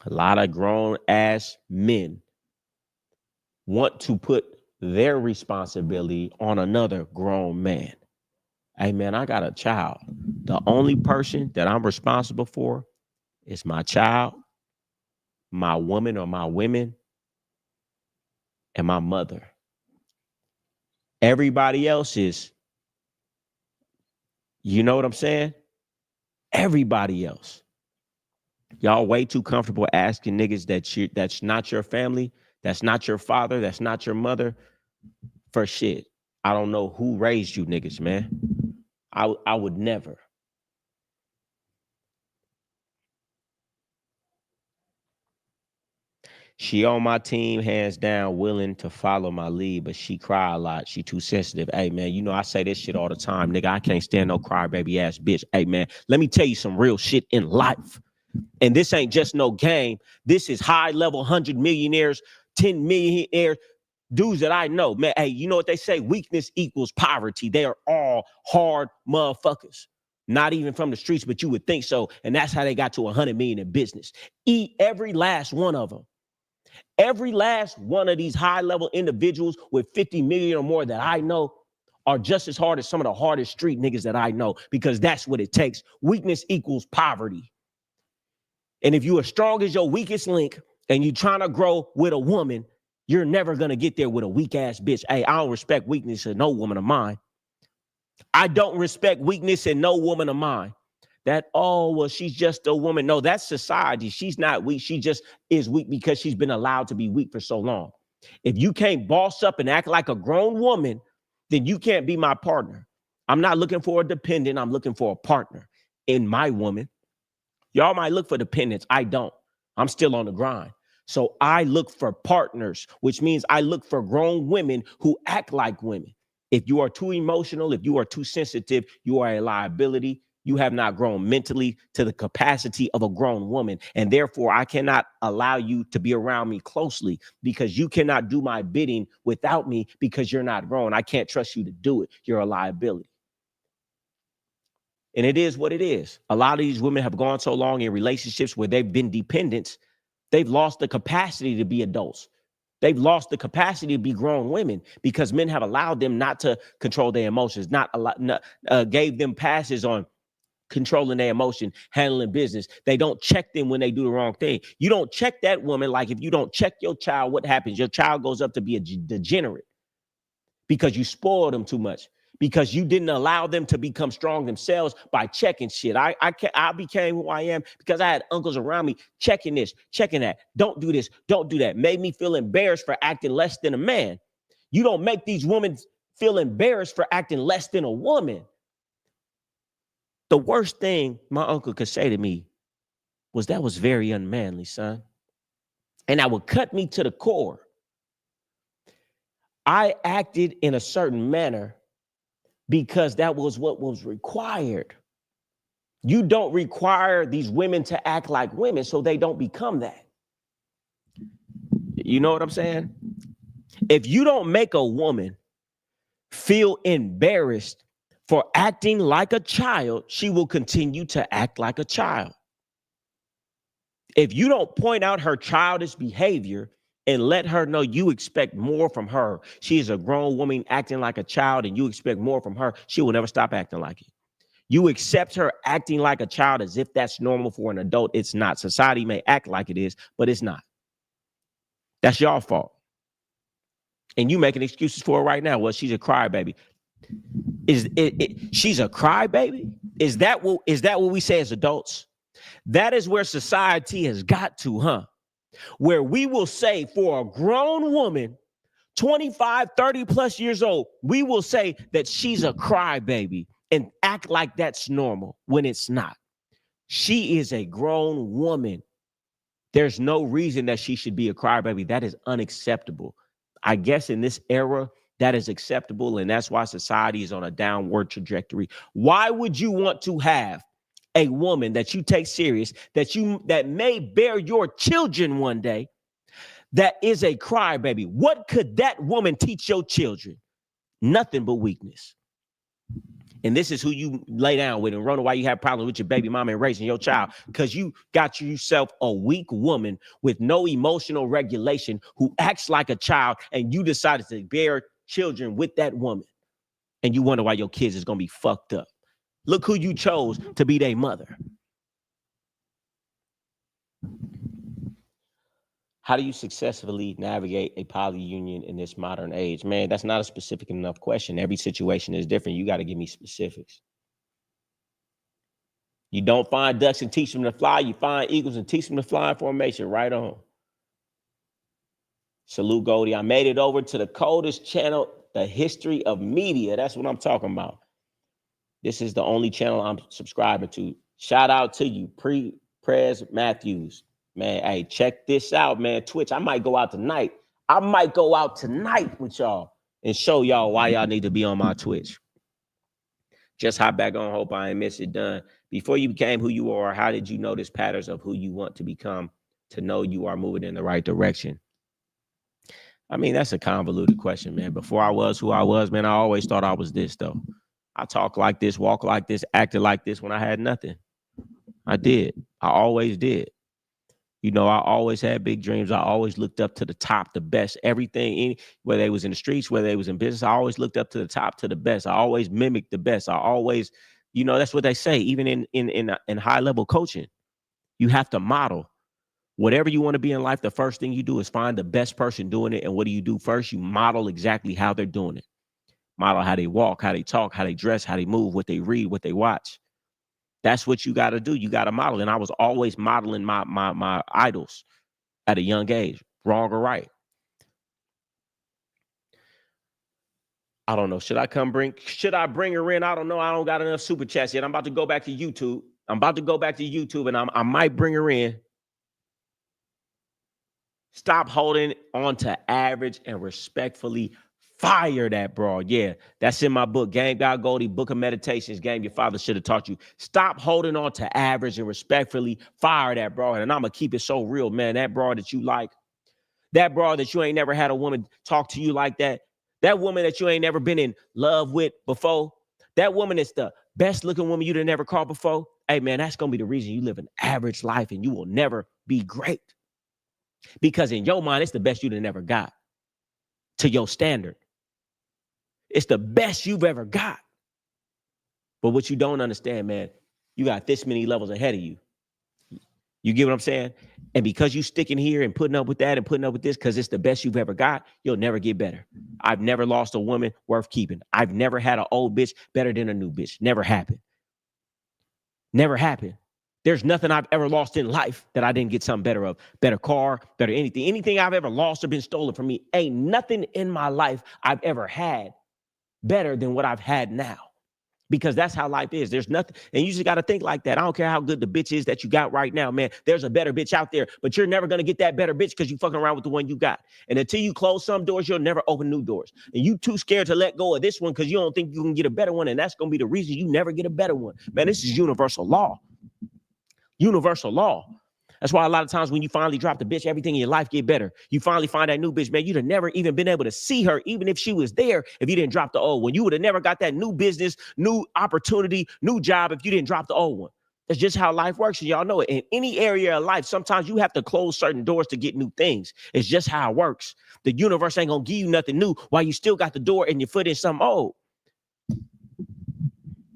A lot of grown ass men want to put their responsibility on another grown man. Hey, man, I got a child. The only person that I'm responsible for is my child, my woman or my women, and my mother. Everybody else is, you know what I'm saying? Everybody else. Y'all way too comfortable asking niggas that's not your family, that's not your father, that's not your mother for shit. I don't know who raised you niggas, man. I would never. She on my team, hands down, willing to follow my lead, but she cry a lot. She too sensitive. Hey, man, I say this shit all the time. Nigga, I can't stand no crybaby ass bitch. Hey, man, let me tell you some real shit in life. And this ain't just no game. This is high level 100 millionaires, 10 millionaires, dudes that I know. Man, hey, you know what they say? Weakness equals poverty. They are all hard motherfuckers. Not even from the streets, but you would think so. And that's how they got to 100 million in business. Every last one of them. Every last one of these high-level individuals with 50 million or more that I know are just as hard as some of the hardest street niggas that I know, because that's what it takes. Weakness equals poverty. And if you are strong as your weakest link and you trying to grow with a woman, you're never going to get there with a weak-ass bitch. Hey, I don't respect weakness in no woman of mine. I don't respect weakness in no woman of mine. Well, she's just a woman. No, that's society. She's not weak. She just is weak because she's been allowed to be weak for so long. If you can't boss up and act like a grown woman, then you can't be my partner. I'm not looking for a dependent. I'm looking for a partner in my woman. Y'all might look for dependents. I don't. I'm still on the grind. So I look for partners, which means I look for grown women who act like women. If you are too emotional, if you are too sensitive, you are a liability. You have not grown mentally to the capacity of a grown woman. And therefore, I cannot allow you to be around me closely because you cannot do my bidding without me because you're not grown. I can't trust you to do it. You're a liability. And it is what it is. A lot of these women have gone so long in relationships where they've been dependents. They've lost the capacity to be adults. They've lost the capacity to be grown women because men have allowed them not to control their emotions, gave them passes on controlling their emotion, handling business. They don't check them when they do the wrong thing. You don't check that woman. Like if you don't check your child, what happens? Your child goes up to be a degenerate because you spoiled them too much, because you didn't allow them to become strong themselves by checking shit. I became who I am because I had uncles around me checking this, checking that. Don't do this, don't do that. Made me feel embarrassed for acting less than a man. You don't make these women feel embarrassed for acting less than a woman. The worst thing my uncle could say to me was, "That was very unmanly, son." And that would cut me to the core. I acted in a certain manner because that was what was required. You don't require these women to act like women so they don't become that. You know what I'm saying? If you don't make a woman feel embarrassed for acting like a child, she will continue to act like a child. If you don't point out her childish behavior and let her know you expect more from her, she is a grown woman acting like a child and you expect more from her, she will never stop acting like it. You accept her acting like a child as if that's normal for an adult. It's not. Society may act like it is, but it's not. That's your fault. And you making excuses for her right now. Well, she's a crybaby. She's a crybaby? Is that what we say as adults? That is where society has got to, huh? Where we will say for a grown woman, 25, 30 plus years old, we will say that she's a crybaby and act like that's normal when it's not. She is a grown woman. There's no reason that she should be a crybaby. That is unacceptable. I guess in this era, that is acceptable, and that's why society is on a downward trajectory. Why would you want to have a woman that you take serious, that may bear your children one day, that is a crybaby? What could that woman teach your children? Nothing but weakness. And this is who you lay down with and wonder why you have problems with your baby mama and raising your child, because you got yourself a weak woman with no emotional regulation who acts like a child, and you decided to bear children with that woman. And you wonder why your kids is going to be fucked up. Look who you chose to be their mother. How do you successfully navigate a polyunion in this modern age? Man, that's not a specific enough question. Every situation is different. You got to give me specifics. You don't find ducks and teach them to fly. You find eagles and teach them to fly in formation. Right on. Salute, Goldie. I made it over to the coldest channel, the history of media. That's what I'm talking about. This is the only channel I'm subscribing to. Shout out to you, Prez Matthews. Man, hey, check this out, man. Twitch, I might go out tonight. With y'all and show y'all why y'all need to be on my Twitch. Just hop back on. Hope I ain't miss it done. Before you became who you are, how did you notice patterns of who you want to become to know you are moving in the right direction? I mean, that's a convoluted question, man. Before I was who I was, man, I always thought I was this, though. I talk like this, walk like this, acted like this when I had nothing. I did. I always did. You know, I always had big dreams. I always looked up to the top, the best, everything, whether they was in the streets, whether they was in business, I always looked up to the top, to the best. I always mimicked the best. I always, you know, that's what they say, even in high level coaching, you have to model. Whatever you want to be in life, the first thing you do is find the best person doing it. And what do you do first? You model exactly how they're doing it. Model how they walk, how they talk, how they dress, how they move, what they read, what they watch. That's what you got to do. You got to model. And I was always modeling my idols at a young age, wrong or right. I don't know. Should I bring her in? I don't know. I don't got enough super chats yet. I'm about to go back to YouTube. And I might bring her in. Stop holding on to average and respectfully fire that broad. Yeah, that's in my book, Game God Goldie, Book of Meditations, Game Your Father Should Have Taught You. Stop holding on to average and respectfully fire that broad. And I'm going to keep it so real, man. That broad that you like, that broad that you ain't never had a woman talk to you like that, that woman that you ain't never been in love with before, that woman that's the best looking woman you'd have never called before. Hey, man, that's going to be the reason you live an average life and you will never be great. Because in your mind, it's the best you'd have never got to your standard. It's the best you've ever got. But what you don't understand, man, you got this many levels ahead of you. You get what I'm saying? And because you sticking here and putting up with that and putting up with this because it's the best you've ever got, you'll never get better. I've never lost a woman worth keeping. I've never had an old bitch better than a new bitch. Never happened. Never happened. There's nothing I've ever lost in life that I didn't get something better of. Better car, better anything. Anything I've ever lost or been stolen from me, ain't nothing in my life I've ever had better than what I've had now. Because that's how life is. There's nothing. And you just got to think like that. I don't care how good the bitch is that you got right now, man. There's a better bitch out there, but you're never going to get that better bitch because you fucking around with the one you got. And until you close some doors, you'll never open new doors. And you too scared to let go of this one because you don't think you can get a better one. And that's going to be the reason you never get a better one. Man, this is universal law. Universal law. That's why a lot of times when you finally drop the bitch, everything in your life get better. You finally find that new bitch, man. You'd have never even been able to see her, even if she was there, if you didn't drop the old one. You would have never got that new business, new opportunity, new job if you didn't drop the old one. That's just how life works. And y'all know it. In any area of life, sometimes you have to close certain doors to get new things. It's just how it works. The universe ain't going to give you nothing new while you still got the door and your foot in something old.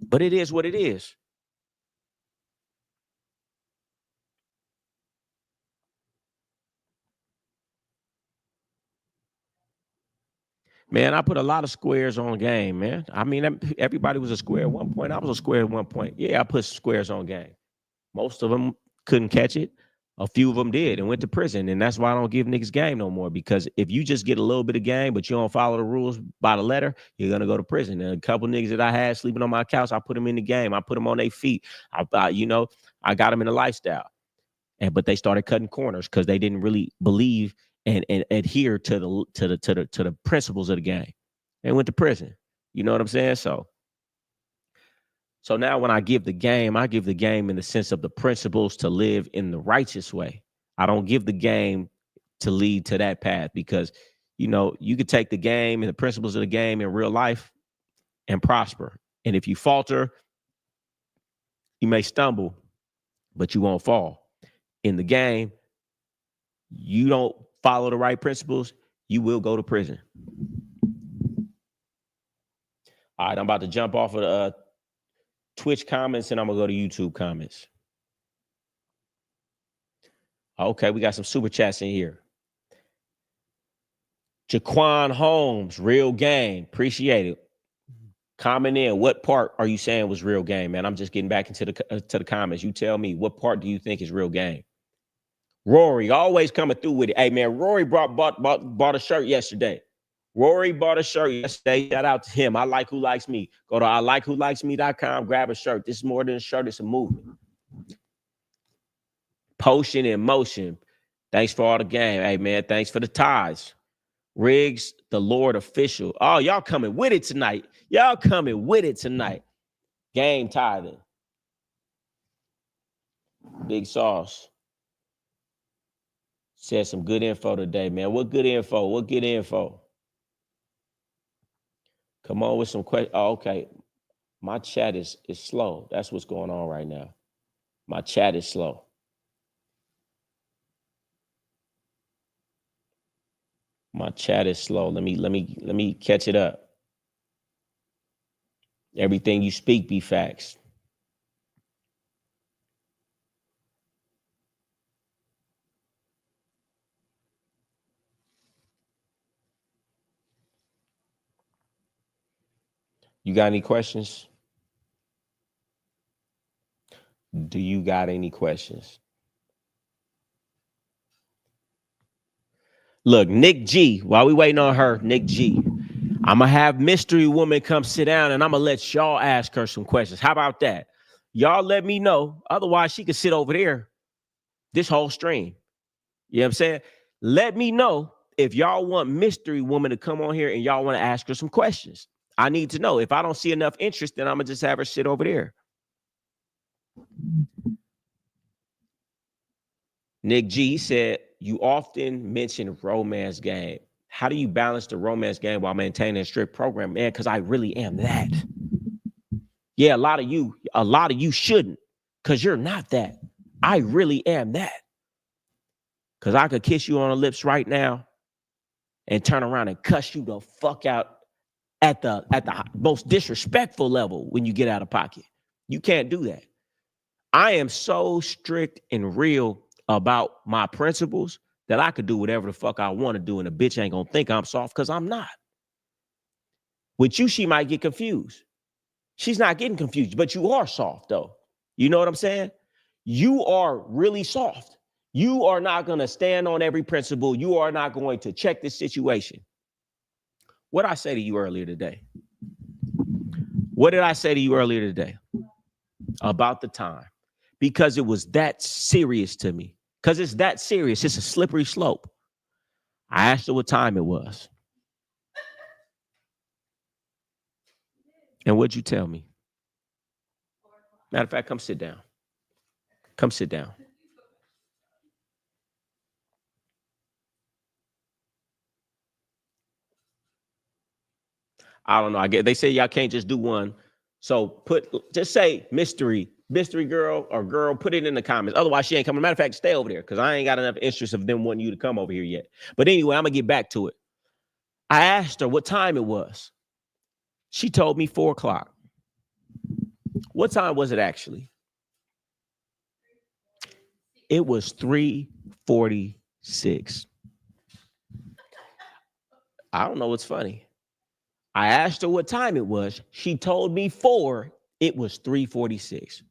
But it is what it is. Man, I put a lot of squares on game, man. I mean, everybody was a square at one point. I was a square at one point. Yeah, I put squares on game. Most of them couldn't catch it. A few of them did and went to prison. And that's why I don't give niggas game no more. Because if you just get a little bit of game, but you don't follow the rules by the letter, you're going to go to prison. And a couple niggas that I had sleeping on my couch, I put them in the game. I put them on their feet. I got them in the lifestyle. But they started cutting corners because they didn't really believe and adhere to the principles of the game. They went to prison. You know what I'm saying? So now when I give the game in the sense of the principles to live in the righteous way. I don't give the game to lead to that path because, you could take the game and the principles of the game in real life and prosper. And if you falter, you may stumble, but you won't fall. In the game, you don't follow the right principles, you will go to prison. All right, I'm about to jump off of the Twitch comments and I'm going to go to YouTube comments. Okay, we got some super chats in here. Jaquan Holmes, real game. Appreciate it. Comment in. What part are you saying was real game, man? I'm just getting back into the comments. You tell me, what part do you think is real game? Rory, always coming through with it. Hey, man, Rory bought a shirt yesterday. Rory bought a shirt yesterday. Shout out to him. I Like Who Likes Me. Go to ILikeWhoLikesMe.com. Grab a shirt. This is more than a shirt. It's a movement. Potion in motion. Thanks for all the game. Hey, man, thanks for the ties. Riggs, the Lord official. Oh, y'all coming with it tonight. Y'all coming with it tonight. Game tithing. Big Sauce. Said some good info today, man. What good info? What good info? Come on with some questions. Oh, okay. My chat is slow. That's what's going on right now. My chat is slow. My chat is slow. Let me catch it up. Everything you speak be facts. You got any questions? Do you got any questions? Look, Nick G, while we waiting on her, Nick G, I'm going to have Mystery Woman come sit down and I'm going to let y'all ask her some questions. How about that? Y'all let me know. Otherwise, she could sit over there this whole stream. You know what I'm saying? Let me know if y'all want Mystery Woman to come on here and y'all want to ask her some questions. I need to know. If I don't see enough interest, then I'm going to just have her sit over there. Nick G said, you often mention romance game. How do you balance the romance game while maintaining a strict program? Man, because I really am that. Yeah, a lot of you shouldn't, because you're not that. I really am that. Because I could kiss you on the lips right now and turn around and cuss you the fuck out at the most disrespectful level when you get out of pocket. You can't do that. I am so strict and real about my principles that I could do whatever the fuck I want to do, and a bitch ain't gonna think I'm soft, because I'm not. With you, she might get confused. She's not getting confused, but you are soft, though. You know what I'm saying? You are really soft. You are not going to stand on every principle. You are not going to check this situation. What did I say to you earlier today? What did I say to you earlier today about the time? Because it was that serious to me. Because it's that serious. It's a slippery slope. I asked her what time it was. And what'd you tell me? Matter of fact, come sit down. Come sit down. I don't know. I get, they say y'all can't just do one. So just say mystery girl or girl, put it in the comments. Otherwise, she ain't coming. Matter of fact, stay over there, because I ain't got enough interest of them wanting you to come over here yet. But anyway, I'm gonna get back to it. I asked her what time it was. She told me 4 o'clock. What time was it actually? It was 3:46. I don't know what's funny. I asked her what time it was. She told me 4. It was 3:46.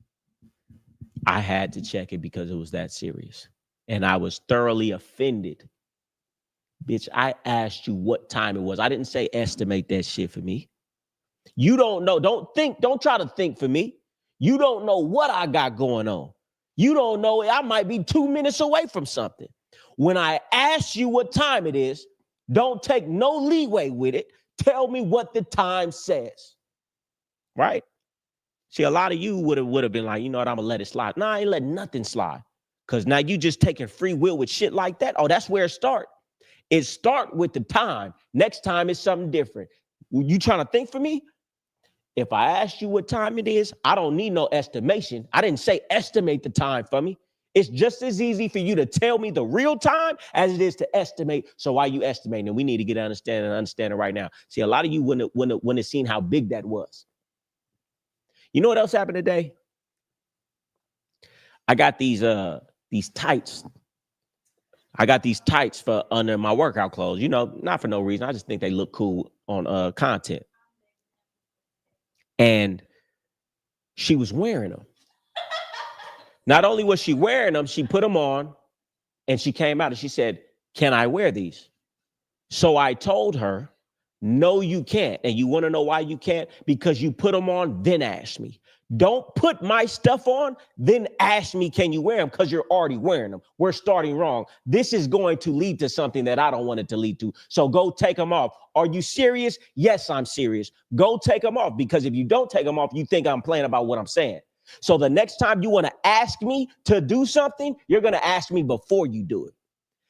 I had to check it because it was that serious. And I was thoroughly offended. Bitch, I asked you what time it was. I didn't say estimate that shit for me. You don't know. Don't try to think for me. You don't know what I got going on. You don't know. I might be 2 minutes away from something. When I ask you what time it is, don't take no leeway with it. Tell me what the time says. Right? See, a lot of you would have been like, you know what, I'm gonna let it slide. Nah, I ain't letting nothing slide. Because now you just taking free will with shit like that. Oh, that's where it start. It start with the time. Next time it's something different. You trying to think for me? If I ask you what time it is, I don't need no estimation. I didn't say estimate the time for me. It's just as easy for you to tell me the real time as it is to estimate. So why you estimating? And we need to get understanding right now. See, a lot of you wouldn't have seen how big that was. You know what else happened today? I got these tights. I got these tights for under my workout clothes. You know, not for no reason. I just think they look cool on content. And she was wearing them. Not only was she wearing them, she put them on and she came out and she said, "Can I wear these?" So I told her, "No, you can't." And you want to know why you can't? Because you put them on, then ask me. Don't put my stuff on, then ask me, can you wear them? Because you're already wearing them. We're starting wrong. This is going to lead to something that I don't want it to lead to. So go take them off. Are you serious? Yes, I'm serious. Go take them off, because if you don't take them off, you think I'm playing about what I'm saying. So the next time you want to ask me to do something, you're going to ask me before you do it.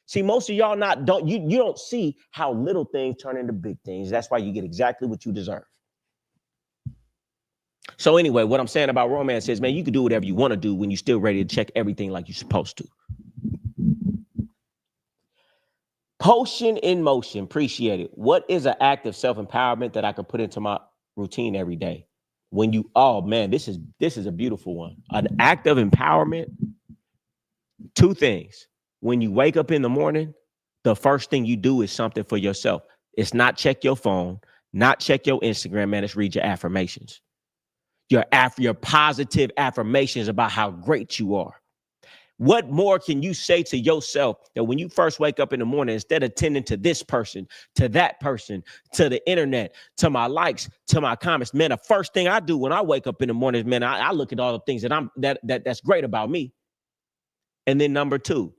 See, most of y'all you don't see how little things turn into big things. That's why you get exactly what you deserve. So anyway, what I'm saying about romance is, man, you can do whatever you want to do when you're still ready to check everything like you're supposed to. Potion in motion. Appreciate it. What is an act of self-empowerment that I could put into my routine every day? When you, oh man, this is a beautiful one. An act of empowerment. 2 things. When you wake up in the morning, the first thing you do is something for yourself. It's not check your phone, not check your Instagram, man. It's read your affirmations. Your positive affirmations about how great you are. What more can you say to yourself that when you first wake up in the morning, instead of tending to this person, to that person, to the internet, to my likes, to my comments, man, the first thing I do when I wake up in the morning, man, I look at all the things that's great about me. And then number 2,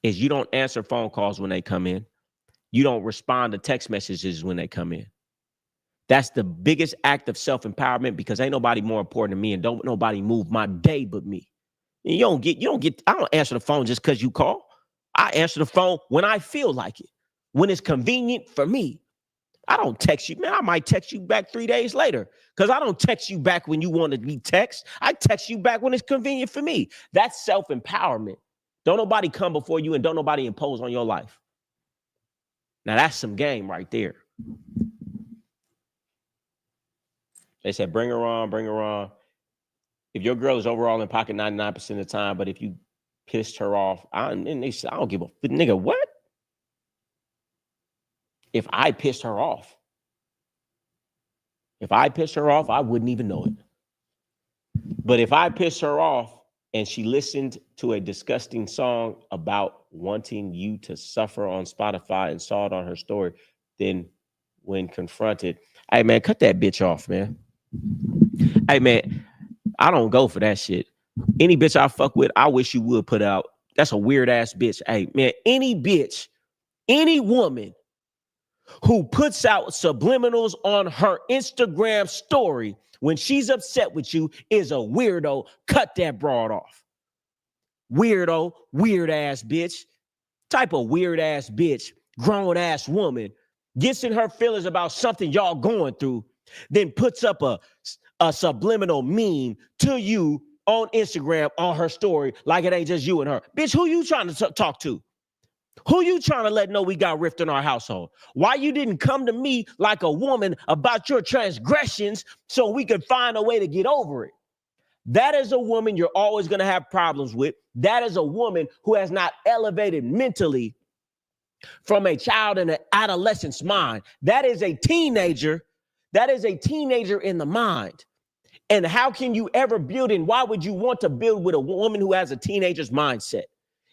is you don't answer phone calls when they come in. You don't respond to text messages when they come in. That's the biggest act of self-empowerment, because ain't nobody more important than me, and don't nobody move my day but me. I don't answer the phone just because you call. I answer the phone when I feel like it, when it's convenient for me. I don't text you, man. I might text you back 3 days later, because I don't text you back when you want to be text. I text you back when it's convenient for me. That's self-empowerment. Don't nobody come before you, and don't nobody impose on your life. Now that's some game right there. They said, bring her on, bring her on. If your girl is overall in pocket 99% of the time, but if you pissed her off, and they said, I don't give a nigga, what? If I pissed her off, I wouldn't even know it. But if I pissed her off and she listened to a disgusting song about wanting you to suffer on Spotify and saw it on her story, then when confronted, hey, man, cut that bitch off, man. Hey, man, I don't go for that shit. Any bitch I fuck with, I wish you would put out. That's a weird ass bitch. Hey, man, any bitch, any woman who puts out subliminals on her Instagram story when she's upset with you is a weirdo. Cut that broad off. Weirdo, weird ass bitch. Type of weird ass bitch, grown ass woman gets in her feelings about something y'all going through, then puts up a subliminal meme to you on Instagram on her story like it ain't just you and her. Bitch, who you trying to talk to? Who you trying to let know we got rift in our household? Why you didn't come to me like a woman about your transgressions so we could find a way to get over it? That is a woman you're always going to have problems with. That is a woman who has not elevated mentally from a child and an adolescent's mind. That is a teenager. That is a teenager in the mind. And how can you ever build, and why would you want to build with a woman who has a teenager's mindset?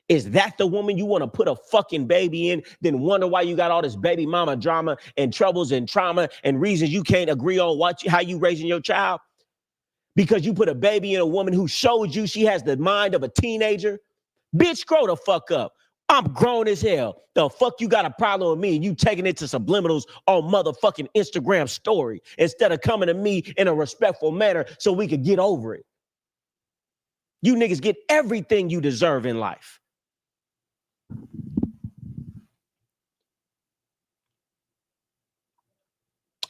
Is that the woman you want to put a fucking baby in, then wonder why you got all this baby mama drama and troubles and trauma and reasons you can't agree on how you raising your child? Because you put a baby in a woman who showed you she has the mind of a teenager? Bitch, grow the fuck up. I'm grown as hell. The fuck you got a problem with me and you taking it to subliminals on motherfucking Instagram story instead of coming to me in a respectful manner so we could get over it? You niggas get everything you deserve in life.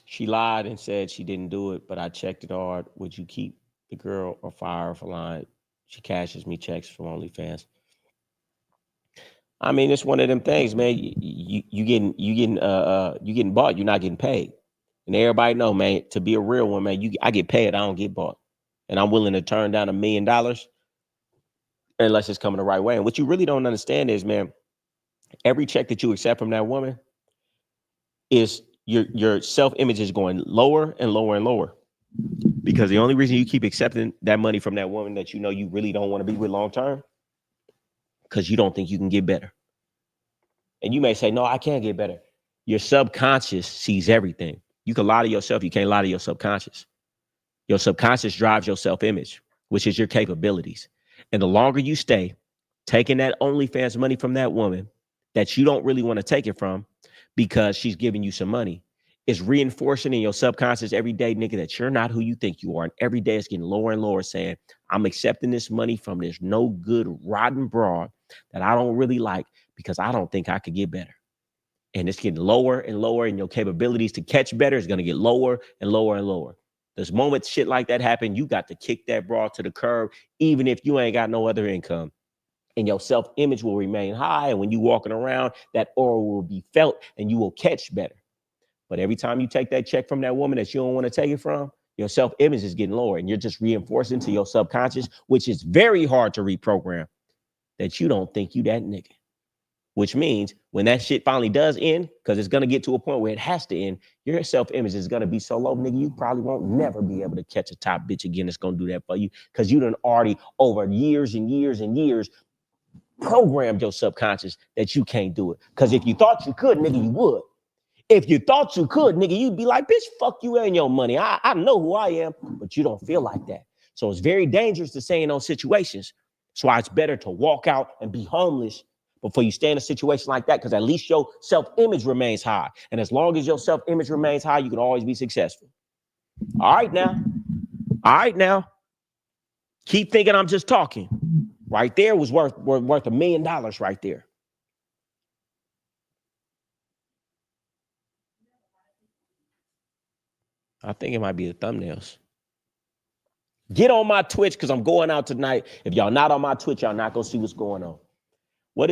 She lied and said she didn't do it, but I checked it hard. Would you keep the girl or fire her for lying? She cashes me checks from OnlyFans. I mean, it's one of them things, man. You getting bought. You're not getting paid, and everybody know, man. To be a real one, man, I get paid. I don't get bought, and I'm willing to turn down $1 million unless it's coming the right way. And what you really don't understand is, man, every check that you accept from that woman is your self-image is going lower and lower and lower, because the only reason you keep accepting that money from that woman that you know you really don't want to be with long term, because you don't think you can get better. And you may say, no, I can't get better. Your subconscious sees everything. You can lie to yourself. You can't lie to your subconscious. Your subconscious drives your self-image, which is your capabilities. And the longer you stay taking that OnlyFans money from that woman that you don't really want to take it from because she's giving you some money, is reinforcing in your subconscious every day, nigga, that you're not who you think you are. And every day it's getting lower and lower, saying, I'm accepting this money from this no good, rotten broad that I don't really like because I don't think I could get better. And it's getting lower and lower, and your capabilities to catch better is going to get lower and lower and lower. This moment shit like that happen, you got to kick that broad to the curb, even if you ain't got no other income. And your self-image will remain high. And when you walking around, that aura will be felt and you will catch better. But every time you take that check from that woman that you don't want to take it from, your self-image is getting lower, and you're just reinforcing to your subconscious, which is very hard to reprogram, that you don't think you that nigga. Which means when that shit finally does end, because it's going to get to a point where it has to end, your self-image is going to be so low, nigga, you probably won't never be able to catch a top bitch again that's going to do that for you, because you done already over years and years and years programmed your subconscious that you can't do it. Because if you thought you could, nigga, you would. If you thought you could, nigga, you'd be like, bitch, fuck you and your money. I know who I am, but you don't feel like that. So it's very dangerous to stay in those situations. That's why it's better to walk out and be homeless before you stay in a situation like that, because at least your self-image remains high. And as long as your self-image remains high, you can always be successful. All right now. All right now. Keep thinking I'm just talking. Right there was worth $1 million right there. I think it might be the thumbnails. Get on my Twitch because I'm going out tonight. If y'all not on my Twitch, y'all not gonna see what's going on. What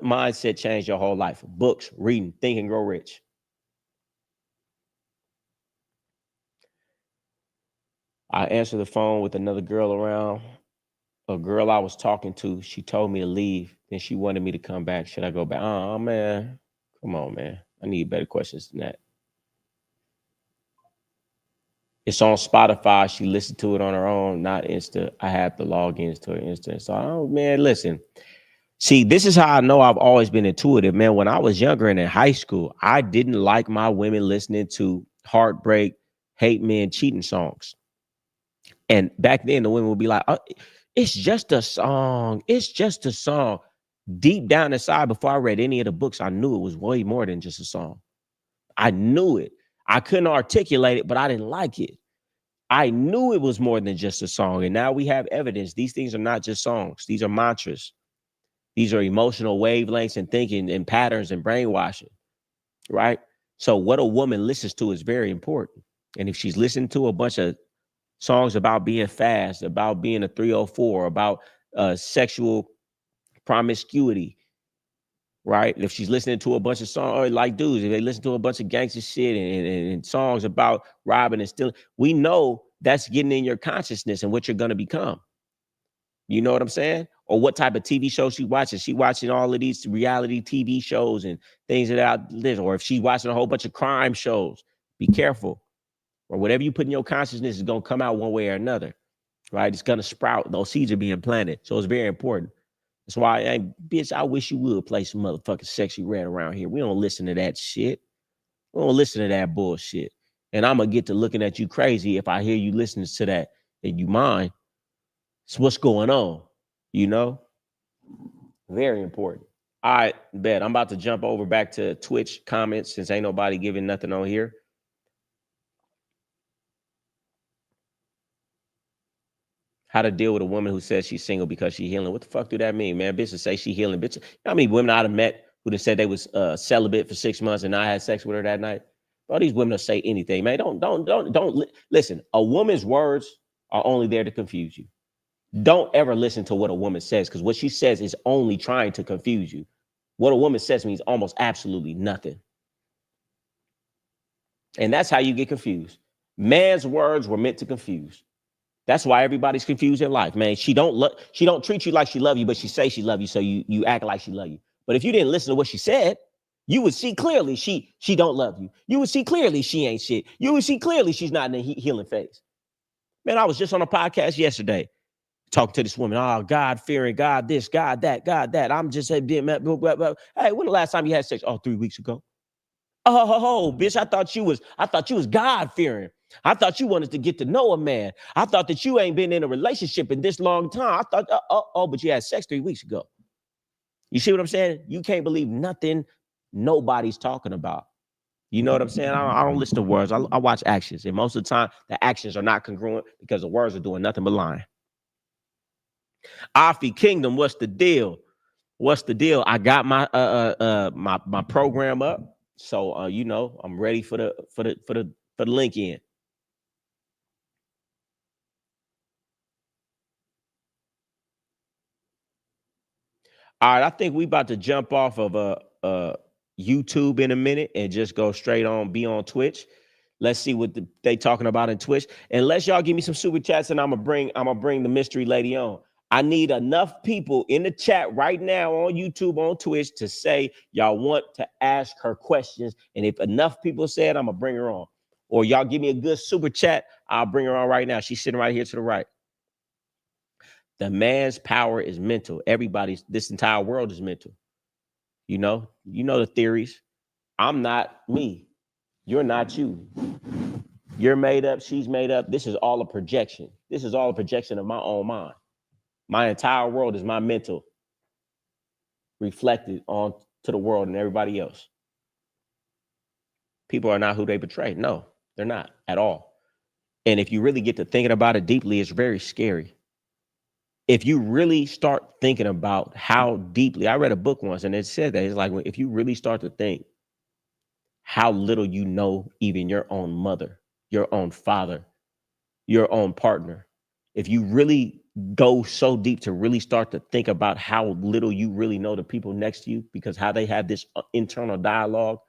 mindset changed your whole life? Books, reading, Think and Grow Rich. I answered the phone with another girl around. A girl I was talking to, she told me to leave. Then she wanted me to come back. Should I go back? Oh, man. Come on, man. I need better questions than that. It's on Spotify. She listened to it on her own, not Insta. I had to log into her Insta. So, oh, man, listen. See, this is how I know I've always been intuitive, man. When I was younger and in high school, I didn't like my women listening to heartbreak, hate men, cheating songs. And back then, the women would be like, oh, it's just a song. It's just a song. Deep down inside, before I read any of the books, I knew it was way more than just a song. I knew it. I couldn't articulate it, but I didn't like it. I knew it was more than just a song. And now we have evidence. These things are not just songs. These are mantras. These are emotional wavelengths and thinking and patterns and brainwashing, right? So what a woman listens to is very important. And if she's listening to a bunch of songs about being fast, about being a 304, about sexual promiscuity, right? If she's listening to a bunch of songs, like dudes, if they listen to a bunch of gangster shit and songs about robbing and stealing, we know that's getting in your consciousness and what you're going to become. You know what I'm saying? Or what type of TV show she watching. She watching all of these reality TV shows and things that out there. Or if she's watching a whole bunch of crime shows, be careful. Or whatever you put in your consciousness is going to come out one way or another, right? It's going to sprout. Those seeds are being planted. So it's very important. That's why, hey, bitch, I wish you would play some motherfucking sexy red around here. We don't listen to that shit. We don't listen to that bullshit. And I'm going to get to looking at you crazy if I hear you listening to that and you mind. So what's going on? You know? Very important. All right, bet. I'm about to jump over back to Twitch comments since ain't nobody giving nothing on here. How to deal with a woman who says she's single because she's healing. What the fuck do that mean, man? Bitches say she healing. Bitch, you know how many women I'd have met who have said they was celibate for 6 months and I had sex with her that night? All these women will say anything, man. Don't listen. A woman's words are only there to confuse you. Don't ever listen to what a woman says, because what she says is only trying to confuse you. What a woman says means almost absolutely nothing. And that's how you get confused. Man's words were meant to confuse. That's why everybody's confused in life, man. She don't treat you like she love you, but she say she love you, so you act like she love you. But if you didn't listen to what she said, you would see clearly she don't love you. You would see clearly she ain't shit. You would see clearly she's not in the healing phase. Man, I was just on a podcast yesterday talking to this woman. Oh, God fearing, God this, God that, God that. I'm just hey, when the last time you had sex? Oh, 3 weeks ago. Oh, bitch, I thought you was God fearing. I thought you wanted to get to know a man. I thought that you ain't been in a relationship in this long time. I thought, but you had sex 3 weeks ago. You see what I'm saying? You can't believe nothing nobody's talking about. You know what I'm saying? I don't listen to words. I watch actions. And most of the time, the actions are not congruent because the words are doing nothing but lying. Afi Kingdom, what's the deal? What's the deal? I got my my program up. So you know, I'm ready for the link in. All right, I think we about to jump off of YouTube in a minute and just go straight on, be on Twitch. Let's see what they talking about in Twitch. Unless y'all give me some super chats, and I'm gonna bring the mystery lady on. I need enough people in the chat right now on YouTube, on Twitch, to say y'all want to ask her questions. And if enough people said, I'm gonna bring her on. Or y'all give me a good super chat, I'll bring her on right now. She's sitting right here to the right. The man's power is mental. This entire world is mental. You know the theories. I'm not me. You're not you. You're made up. She's made up. This is all a projection. This is all a projection of my own mind. My entire world is my mental reflected on to the world and everybody else. People are not who they portray. No, they're not at all. And if you really get to thinking about it deeply, it's very scary. If you really start thinking about how deeply, I read a book once and it said that it's like, if you really start to think how little you know, even your own mother, your own father, your own partner, if you really go so deep to really start to think about how little you really know the people next to you, because how they have this internal dialogue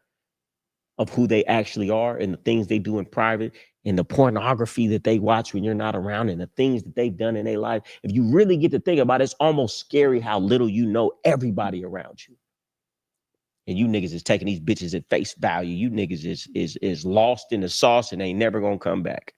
of who they actually are and the things they do in private and the pornography that they watch when you're not around and the things that they've done in their life. If you really get to think about it, it's almost scary how little you know everybody around you. And you niggas is taking these bitches at face value. You niggas is lost in the sauce and ain't never gonna come back.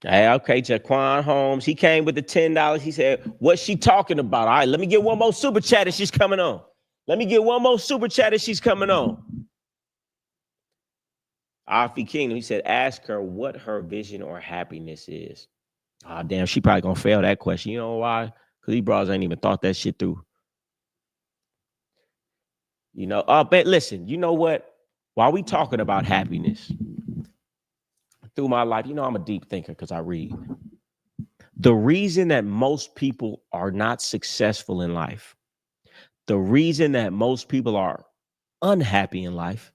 Hey, okay, Jaquan Holmes. He came with the $10. He said, what's she talking about? All right, let me get one more super chat and she's coming on. Let me get one more super chat and she's coming on. Alfie Kingdom, he said, ask her what her vision or happiness is. Oh, damn, she probably gonna fail that question. You know why? Because these bros ain't even thought that shit through. You know, but listen, you know what? While we talking about happiness, through my life, you know, I'm a deep thinker because I read. The reason that most people are not successful in life, the reason that most people are unhappy in life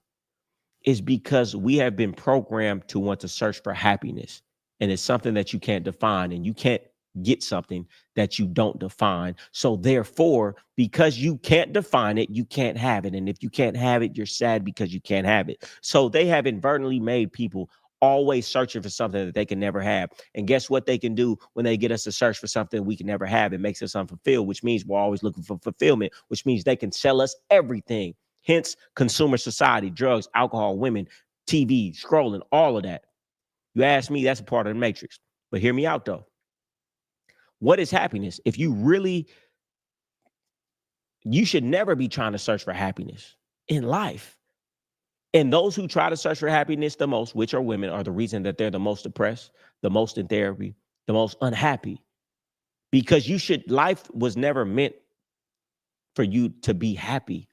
is because we have been programmed to want to search for happiness. And it's something that you can't define, and you can't get something that you don't define. So therefore, because you can't define it, you can't have it. And if you can't have it, you're sad because you can't have it. So they have inadvertently made people always searching for something that they can never have. And guess what they can do when they get us to search for something we can never have? It makes us unfulfilled, which means we're always looking for fulfillment, which means they can sell us everything. Hence, consumer society, drugs, alcohol, women, TV, scrolling, all of that. You ask me, that's a part of the matrix. But hear me out, though. What is happiness? If you really, you should never be trying to search for happiness in life. And those who try to search for happiness the most, which are women, are the reason that they're the most depressed, the most in therapy, the most unhappy. Because life was never meant for you to be happy.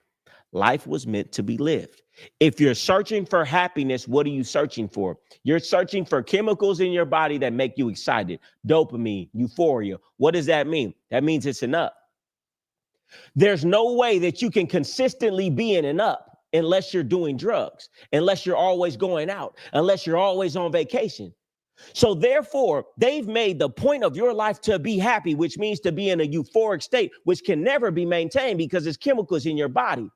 Life was meant to be lived. If you're searching for happiness, what are you searching for? You're searching for chemicals in your body that make you excited. Dopamine, euphoria. What does that mean? That means it's an up. There's no way that you can consistently be in an up unless you're doing drugs, unless you're always going out, unless you're always on vacation. So therefore, they've made the point of your life to be happy, which means to be in a euphoric state, which can never be maintained because it's chemicals in your body.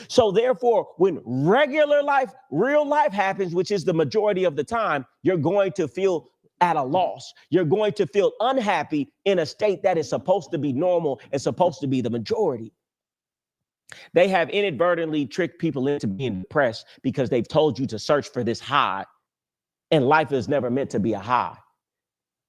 So therefore, when regular life, real life happens, which is the majority of the time, you're going to feel at a loss. You're going to feel unhappy in a state that is supposed to be normal and supposed to be the majority. They have inadvertently tricked people into being depressed because they've told you to search for this high, and life is never meant to be a high.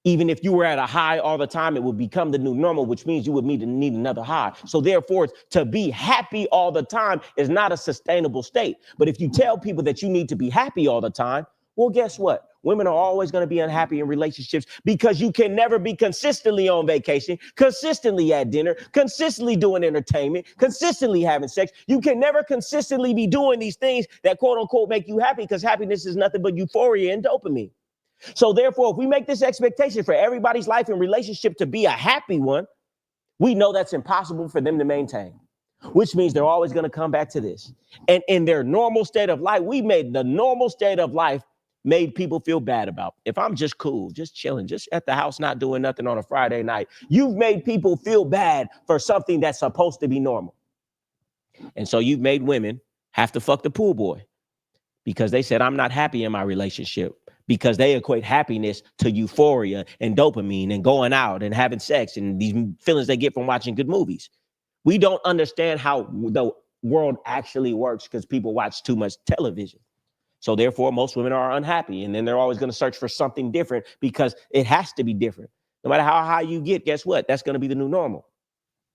Even if you were at a high all the time, it would become the new normal, which means you would need another high. So therefore, to be happy all the time is not a sustainable state. But if you tell people that you need to be happy all the time, well, guess what? Women are always going to be unhappy in relationships because you can never be consistently on vacation, consistently at dinner, consistently doing entertainment, consistently having sex. You can never consistently be doing these things that quote unquote make you happy, because happiness is nothing but euphoria and dopamine. So therefore, if we make this expectation for everybody's life and relationship to be a happy one, we know that's impossible for them to maintain, which means they're always going to come back to this. And in their normal state of life, we made the normal state of life made people feel bad about. If I'm just cool, just chilling, just at the house, not doing nothing on a Friday night, you've made people feel bad for something that's supposed to be normal. And so you've made women have to fuck the pool boy because they said, I'm not happy in my relationship, because they equate happiness to euphoria and dopamine and going out and having sex and these feelings they get from watching good movies. We don't understand how the world actually works because people watch too much television. So therefore, most women are unhappy. And then they're always going to search for something different because it has to be different. No matter how high you get, guess what? That's going to be the new normal.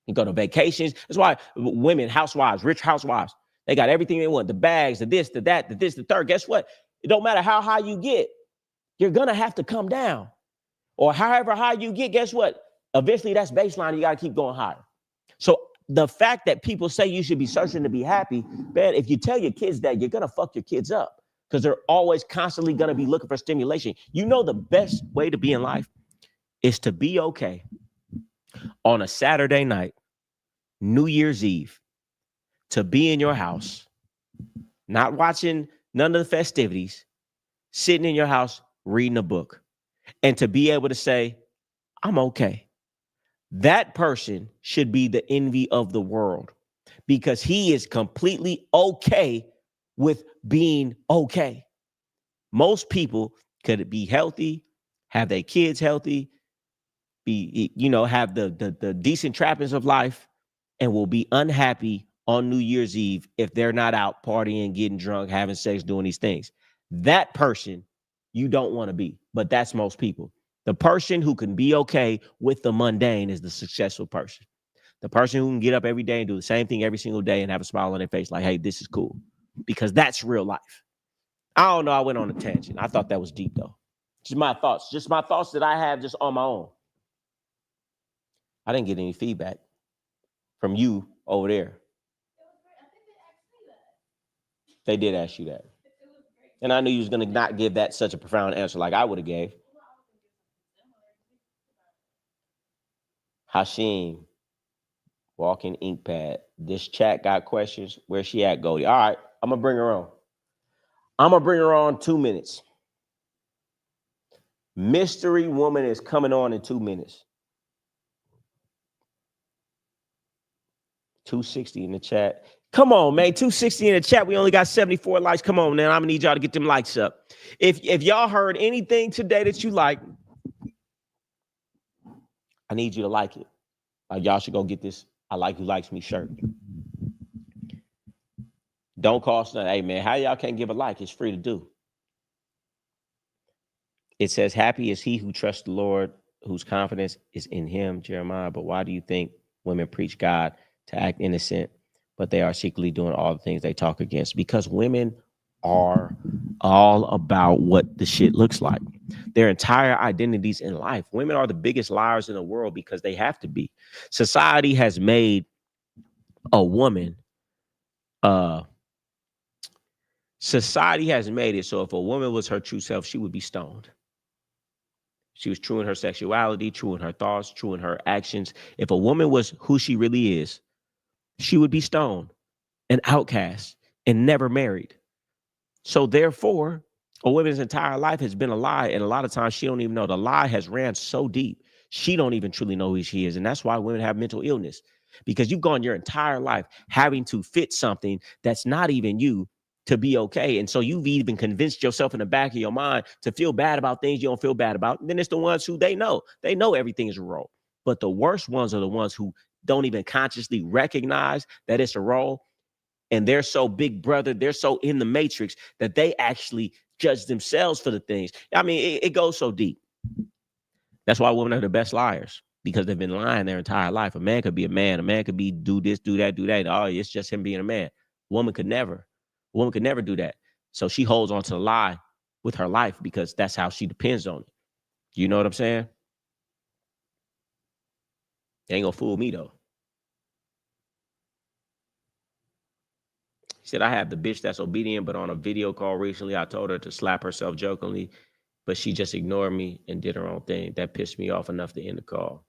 You go to vacations. That's why women, housewives, rich housewives, they got everything they want. The bags, the this, the that, the this, the third. Guess what? It don't matter how high you get. You're going to have to come down. Or however high you get, guess what? Eventually, that's baseline. You got to keep going higher. So the fact that people say you should be searching to be happy, man, if you tell your kids that, you're going to fuck your kids up because they're always constantly going to be looking for stimulation. You know, the best way to be in life is to be okay on a Saturday night, New Year's Eve, to be in your house, not watching none of the festivities, sitting in your house, reading a book, and to be able to say, I'm okay. That person should be the envy of the world because he is completely okay with being okay. Most people could be healthy, have their kids healthy, be, have the decent trappings of life, and will be unhappy on New Year's Eve if they're not out partying, getting drunk, having sex, doing these things. That person you don't want to be, but that's most people. The person who can be okay with the mundane is the successful person. The person who can get up every day and do the same thing every single day and have a smile on their face like, hey, this is cool, because that's real life. I don't know. I went on a tangent. I thought that was deep, though. Just my thoughts that I have just on my own. I didn't get any feedback from you over there. They did ask you that. And I knew you was going to not give that such a profound answer like I would have gave. Hashim, walking ink pad. This chat got questions. Where's she at, Goldie? All right, I'm going to bring her on. I'm going to bring her on 2 minutes. Mystery woman is coming on in 2 minutes. 260 in the chat. Come on, man. 260 in the chat. We only got 74 likes. Come on, man. I'm going to need y'all to get them likes up. If y'all heard anything today that you like, I need you to like it. Like, y'all should go get this I Like Who Likes Me shirt. Don't cost nothing. Hey, man, how y'all can't give a like? It's free to do. It says, happy is he who trusts the Lord, whose confidence is in him, Jeremiah. But why do you think women preach God to act innocent, but they are secretly doing all the things they talk against? Because women are all about what the shit looks like. Their entire identities in life. Women are the biggest liars in the world because they have to be. Society has made a woman, society has made it so if a woman was her true self, she would be stoned. She was true in her sexuality, true in her thoughts, true in her actions. If a woman was who she really is, she would be stoned, an outcast, and never married. So therefore, a woman's entire life has been a lie. And a lot of times she don't even know. The lie has ran so deep, she don't even truly know who she is. And that's why women have mental illness, because you've gone your entire life having to fit something that's not even you to be okay. And so you've even convinced yourself in the back of your mind to feel bad about things you don't feel bad about. And then it's the ones who they know everything is a role. But the worst ones are the ones who don't even consciously recognize that it's a role. And they're so big brother, they're so in the matrix that they actually judge themselves for the things. I mean, it goes so deep. That's why women are the best liars, because they've been lying their entire life. A man could be a man. A man could be do this, do that, do that. Oh, it's just him being a man. Woman could never. A woman could never do that. So she holds on to the lie with her life because that's how she depends on it. You know what I'm saying? They ain't gonna fool me though. He said, I have the bitch that's obedient, but on a video call recently, I told her to slap herself jokingly, but she just ignored me and did her own thing. That pissed me off enough to end the call.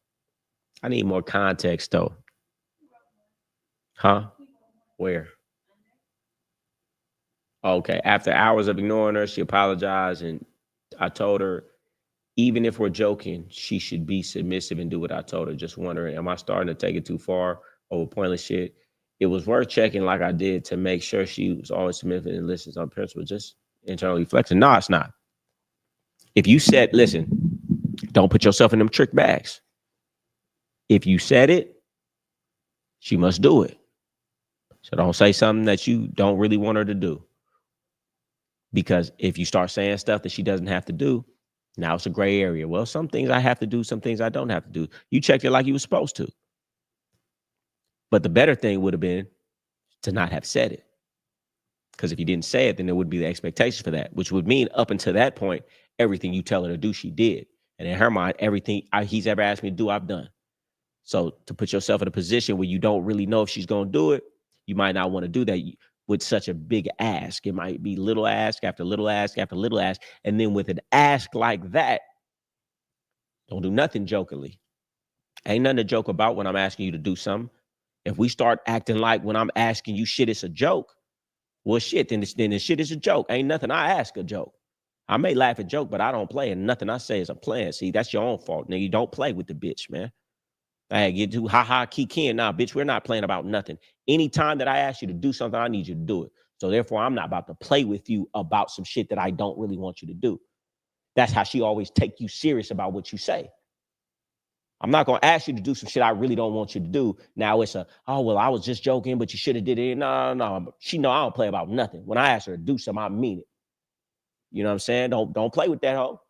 I need more context though. Huh? Where? Okay. After hours of ignoring her, she apologized, and I told her, even if we're joking, she should be submissive and do what I told her. Just wondering, am I starting to take it too far over pointless shit? It was worth checking like I did to make sure she was always submissive and listens on principle, just internally flexing. No, it's not. If you said, listen, don't put yourself in them trick bags. If you said it, she must do it. So don't say something that you don't really want her to do. Because if you start saying stuff that she doesn't have to do, now it's a gray area. Well, some things I have to do, some things I don't have to do. You checked it like you were supposed to. But the better thing would have been to not have said it. Because if you didn't say it, then there would be the expectation for that, which would mean up until that point, everything you tell her to do, she did. And in her mind, everything he's ever asked me to do, I've done. So to put yourself in a position where you don't really know if she's going to do it, you might not want to do that with such a big ask. It might be little ask after little ask after little ask. And then with an ask like that, don't do nothing jokingly. Ain't nothing to joke about when I'm asking you to do something. If we start acting like when I'm asking you shit, it's a joke, well, shit, then the shit is a joke. Ain't nothing I ask a joke. I may laugh at joke, but I don't play, and nothing I say is a plan. See, that's your own fault. Nigga, you don't play with the bitch, man. Hey, get to ha kiki. Nah, bitch, we're not playing about nothing. Anytime that I ask you to do something, I need you to do it. So therefore, I'm not about to play with you about some shit that I don't really want you to do. That's how she always take you serious about what you say. I'm not going to ask you to do some shit I really don't want you to do. Now it's oh, well, I was just joking, but you should have did it. No. She know I don't play about nothing. When I ask her to do something, I mean it. You know what I'm saying? Don't play with that hoe.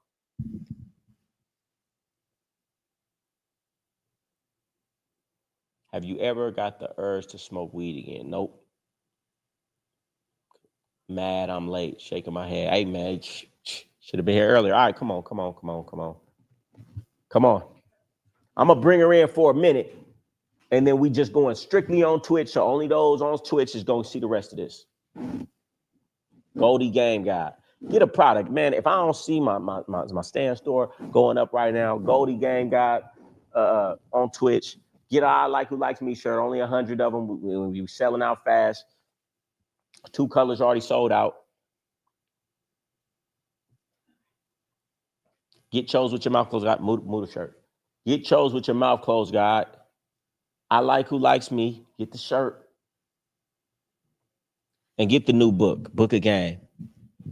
Have you ever got the urge to smoke weed again? Nope. Mad I'm late. Shaking my head. Hey, man, should have been here earlier. All right, come on. I'm going to bring her in for a minute, and then we just going strictly on Twitch, so only those on Twitch is going to see the rest of this. GoldieGameGod. Get a product, man. If I don't see my stand store going up right now, GoldieGameGod on Twitch. Get I Like Who Likes Me shirt. Only 100 of them. We'll be selling out fast. 2 colors already sold out. Get chose with your mouth closed, God. Move the shirt. Get chose with your mouth closed, God. I Like Who Likes Me. Get the shirt. And get the new book, Book of Game.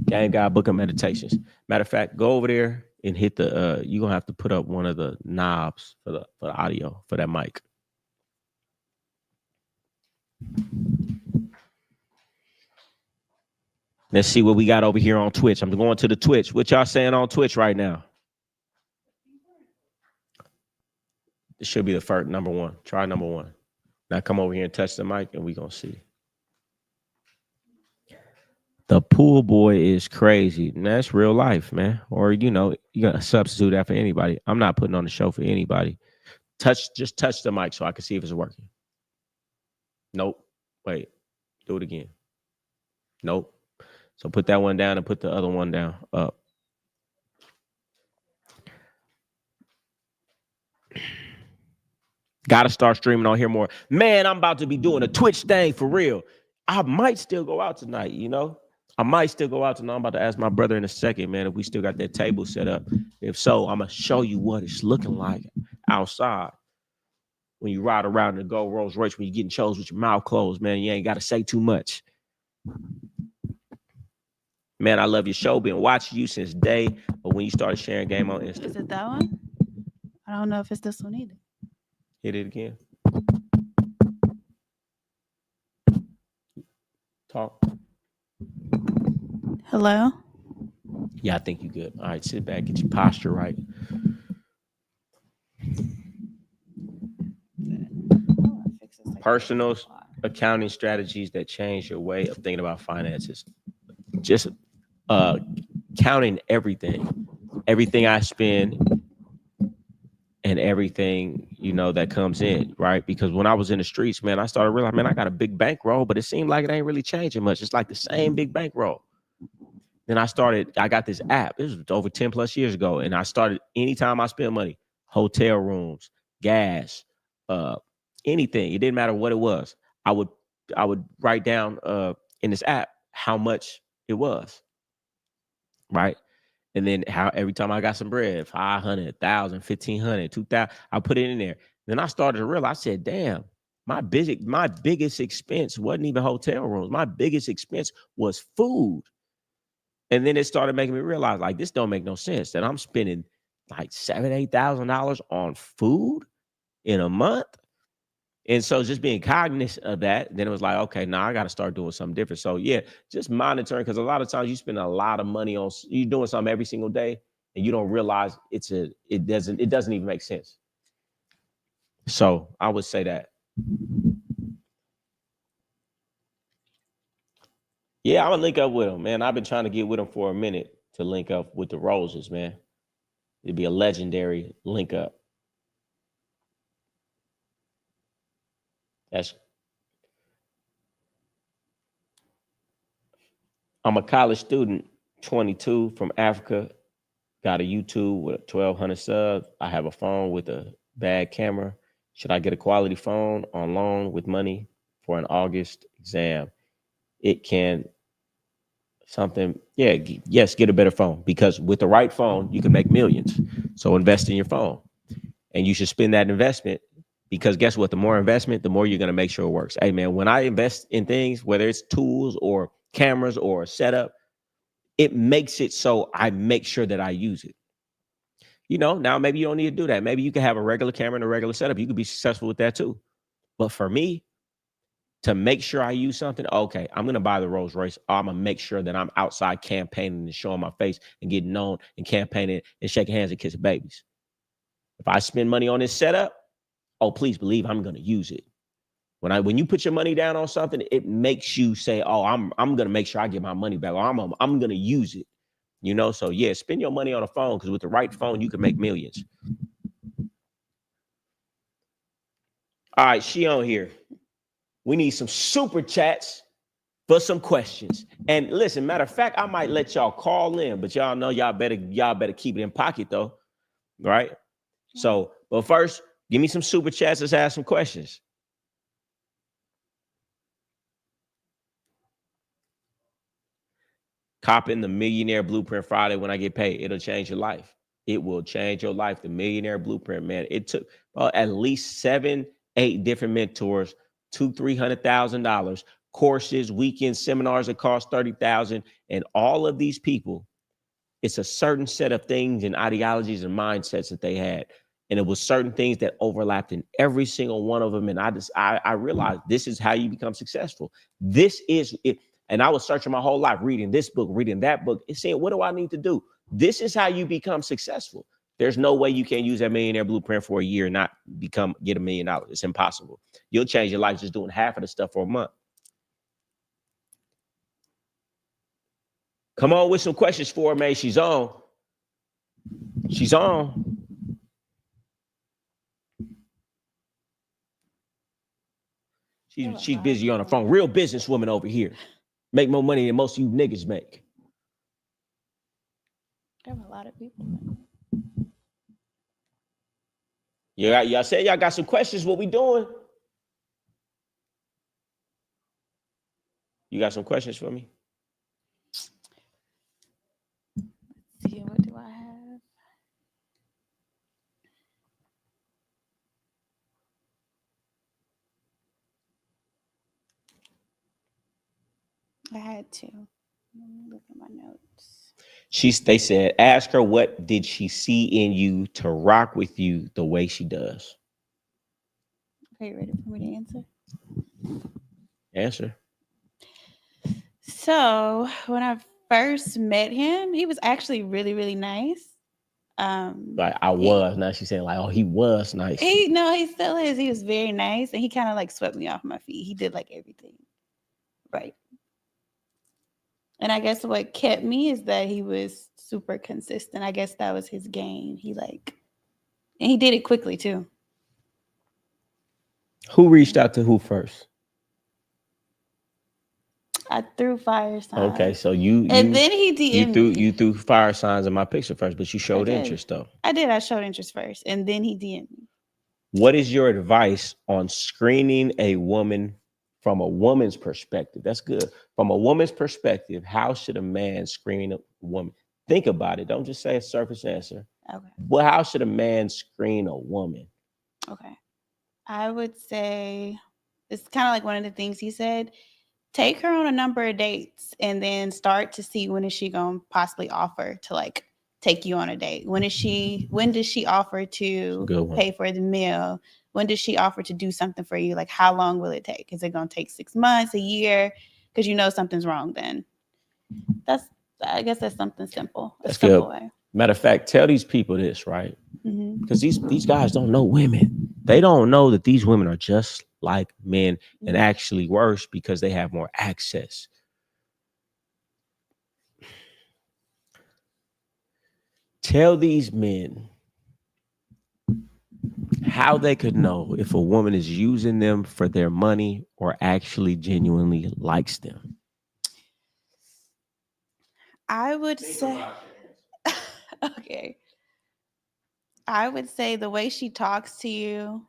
Game God, Book of Meditations. Matter of fact, go over there and hit the, you're going to have to put up one of the knobs for the audio, for that mic. Let's see what we got over here on Twitch. I'm going to the Twitch. What y'all saying on Twitch right now? This should be the first, number one. Try number one. Now come over here and touch the mic and we going to see. The pool boy is crazy. And that's real life, man. Or, you know, you got to substitute that for anybody. I'm not putting on the show for anybody. Just touch the mic so I can see if it's working. Nope. Wait. Do it again. Nope. So put that one down and put the other one down up. Got to start streaming on here more. Man, I'm about to be doing a Twitch thing for real. I might still go out tonight, you know? I'm about to ask my brother in a second, man, if we still got that table set up. If so, I'm going to show you what it's looking like outside. When you ride around in the gold Rolls Royce, when you're getting chose with your mouth closed, man, you ain't got to say too much. Man, I love your show. Been watching you since day, but when you started sharing game on Instagram. Is it that one? I don't know if it's this one either. Hit it again. Talk. Hello? Yeah, I think you're good. All right, sit back, get your posture right. Personal accounting strategies that change your way of thinking about finances. Just counting everything I spend and everything, you know, that comes in, right? Because when I was in the streets, man, I started realizing, man, I got a big bankroll, but it seemed like it ain't really changing much. It's like the same big bankroll. Then I got this app. This was over 10 plus years ago. And I started, anytime I spend money, hotel rooms, gas, anything, it didn't matter what it was. I would write down in this app how much it was, right? And then how every time I got some bread, 500, 1,000, 1,500, 2,000, I put it in there. Then I started to realize, I said, damn, my biggest expense wasn't even hotel rooms. My biggest expense was food. And then it started making me realize, like, this don't make no sense that I'm spending like $7,000, $8,000 on food in a month. And so just being cognizant of that, then it was like, okay, now I got to start doing something different. So yeah, just monitoring, because a lot of times you spend a lot of money on you doing something every single day, and you don't realize it doesn't even make sense. So I would say that. Yeah, I'm gonna link up with him, man. I've been trying to get with him for a minute to link up with the Roses, man. It'd be a legendary link up. That's I'm a college student, 22 from Africa. Got a YouTube with 1,200 subs. I have a phone with a bad camera. Should I get a quality phone on loan with money for an August exam? It can something. Yeah, yes, get a better phone, because with the right phone, you can make millions. So invest in your phone, and you should spend that investment, because guess what? The more investment, the more you're going to make sure it works. Hey, man, when I invest in things, whether it's tools or cameras or a setup, it makes it so I make sure that I use it. Now maybe you don't need to do that. Maybe you can have a regular camera and a regular setup. You could be successful with that too. But for me, to make sure I use something, okay, I'm going to buy the Rolls Royce. I'm going to make sure that I'm outside campaigning and showing my face and getting known and campaigning and shaking hands and kissing babies. If I spend money on this setup, oh, please believe I'm going to use it. When you put your money down on something, it makes you say, oh, I'm going to make sure I get my money back, or I'm going to use it. So yeah, spend your money on a phone, because with the right phone, you can make millions. All right, she on here. We need some super chats for some questions. And listen, matter of fact, I might let y'all call in, but y'all know y'all better keep it in pocket though, right? So, but first, give me some super chats. Let's ask some questions. Copping the Millionaire Blueprint Friday when I get paid. It'll change your life. It will change your life. The Millionaire Blueprint, man. It took at least 7-8 different mentors, $200,000-$300,000, courses, weekend seminars that cost $30,000, and all of these people. It's a certain set of things and ideologies and mindsets that they had, and it was certain things that overlapped in every single one of them. And I realized this is how you become successful. This is it. And I was searching my whole life, reading this book, reading that book, and saying, what do I need to do? This is how you become successful. There's no way you can use that Millionaire Blueprint for a year and not get $1 million. It's impossible. You'll change your life just doing half of the stuff for a month. Come on with some questions for her, man. She's on. She's on. She's busy on the phone. Real businesswoman over here. Make more money than most of you niggas make. There are a lot of people. Yeah, y'all said y'all got some questions. What we doing? You got some questions for me? Let's see, what do I have? I had to. Let me look at my notes. They said, ask her, what did she see in you to rock with you the way she does? Are you ready for me to answer? Answer. So when I first met him, he was actually really, really nice. Like now she's saying like, oh, he was nice. He still is. He was very nice, and he kind of like swept me off my feet. He did like everything right. And I guess what kept me is that he was super consistent. I guess that was his game. And he did it quickly too. Who reached out to who first? I threw fire signs. Okay, so then he DM'd me. You threw fire signs in my picture first, but you showed interest though. I did. I showed interest first, and then he DM'd me. What is your advice on screening a woman from a woman's perspective? That's good. From a woman's perspective, how should a man screen a woman? Think about it. Don't just say a surface answer. Okay. Well, how should a man screen a woman? Okay. I would say it's kind of like one of the things he said. Take her on a number of dates and then start to see when is she going to possibly offer to like take you on a date? When does she offer to Good one. pay for the meal? When does she offer to do something for you? Like, how long will it take? Is it going to take 6 months, a year? Because you know something's wrong then. I guess that's something simple. That's a simple good. way. Matter of fact, tell these people this, right? Mm-hmm. Because these guys don't know women. They don't know that these women are just like men, and actually worse because they have more access. Tell these men how they could know if a woman is using them for their money or actually genuinely likes them. I would say, okay. I would say the way she talks to you,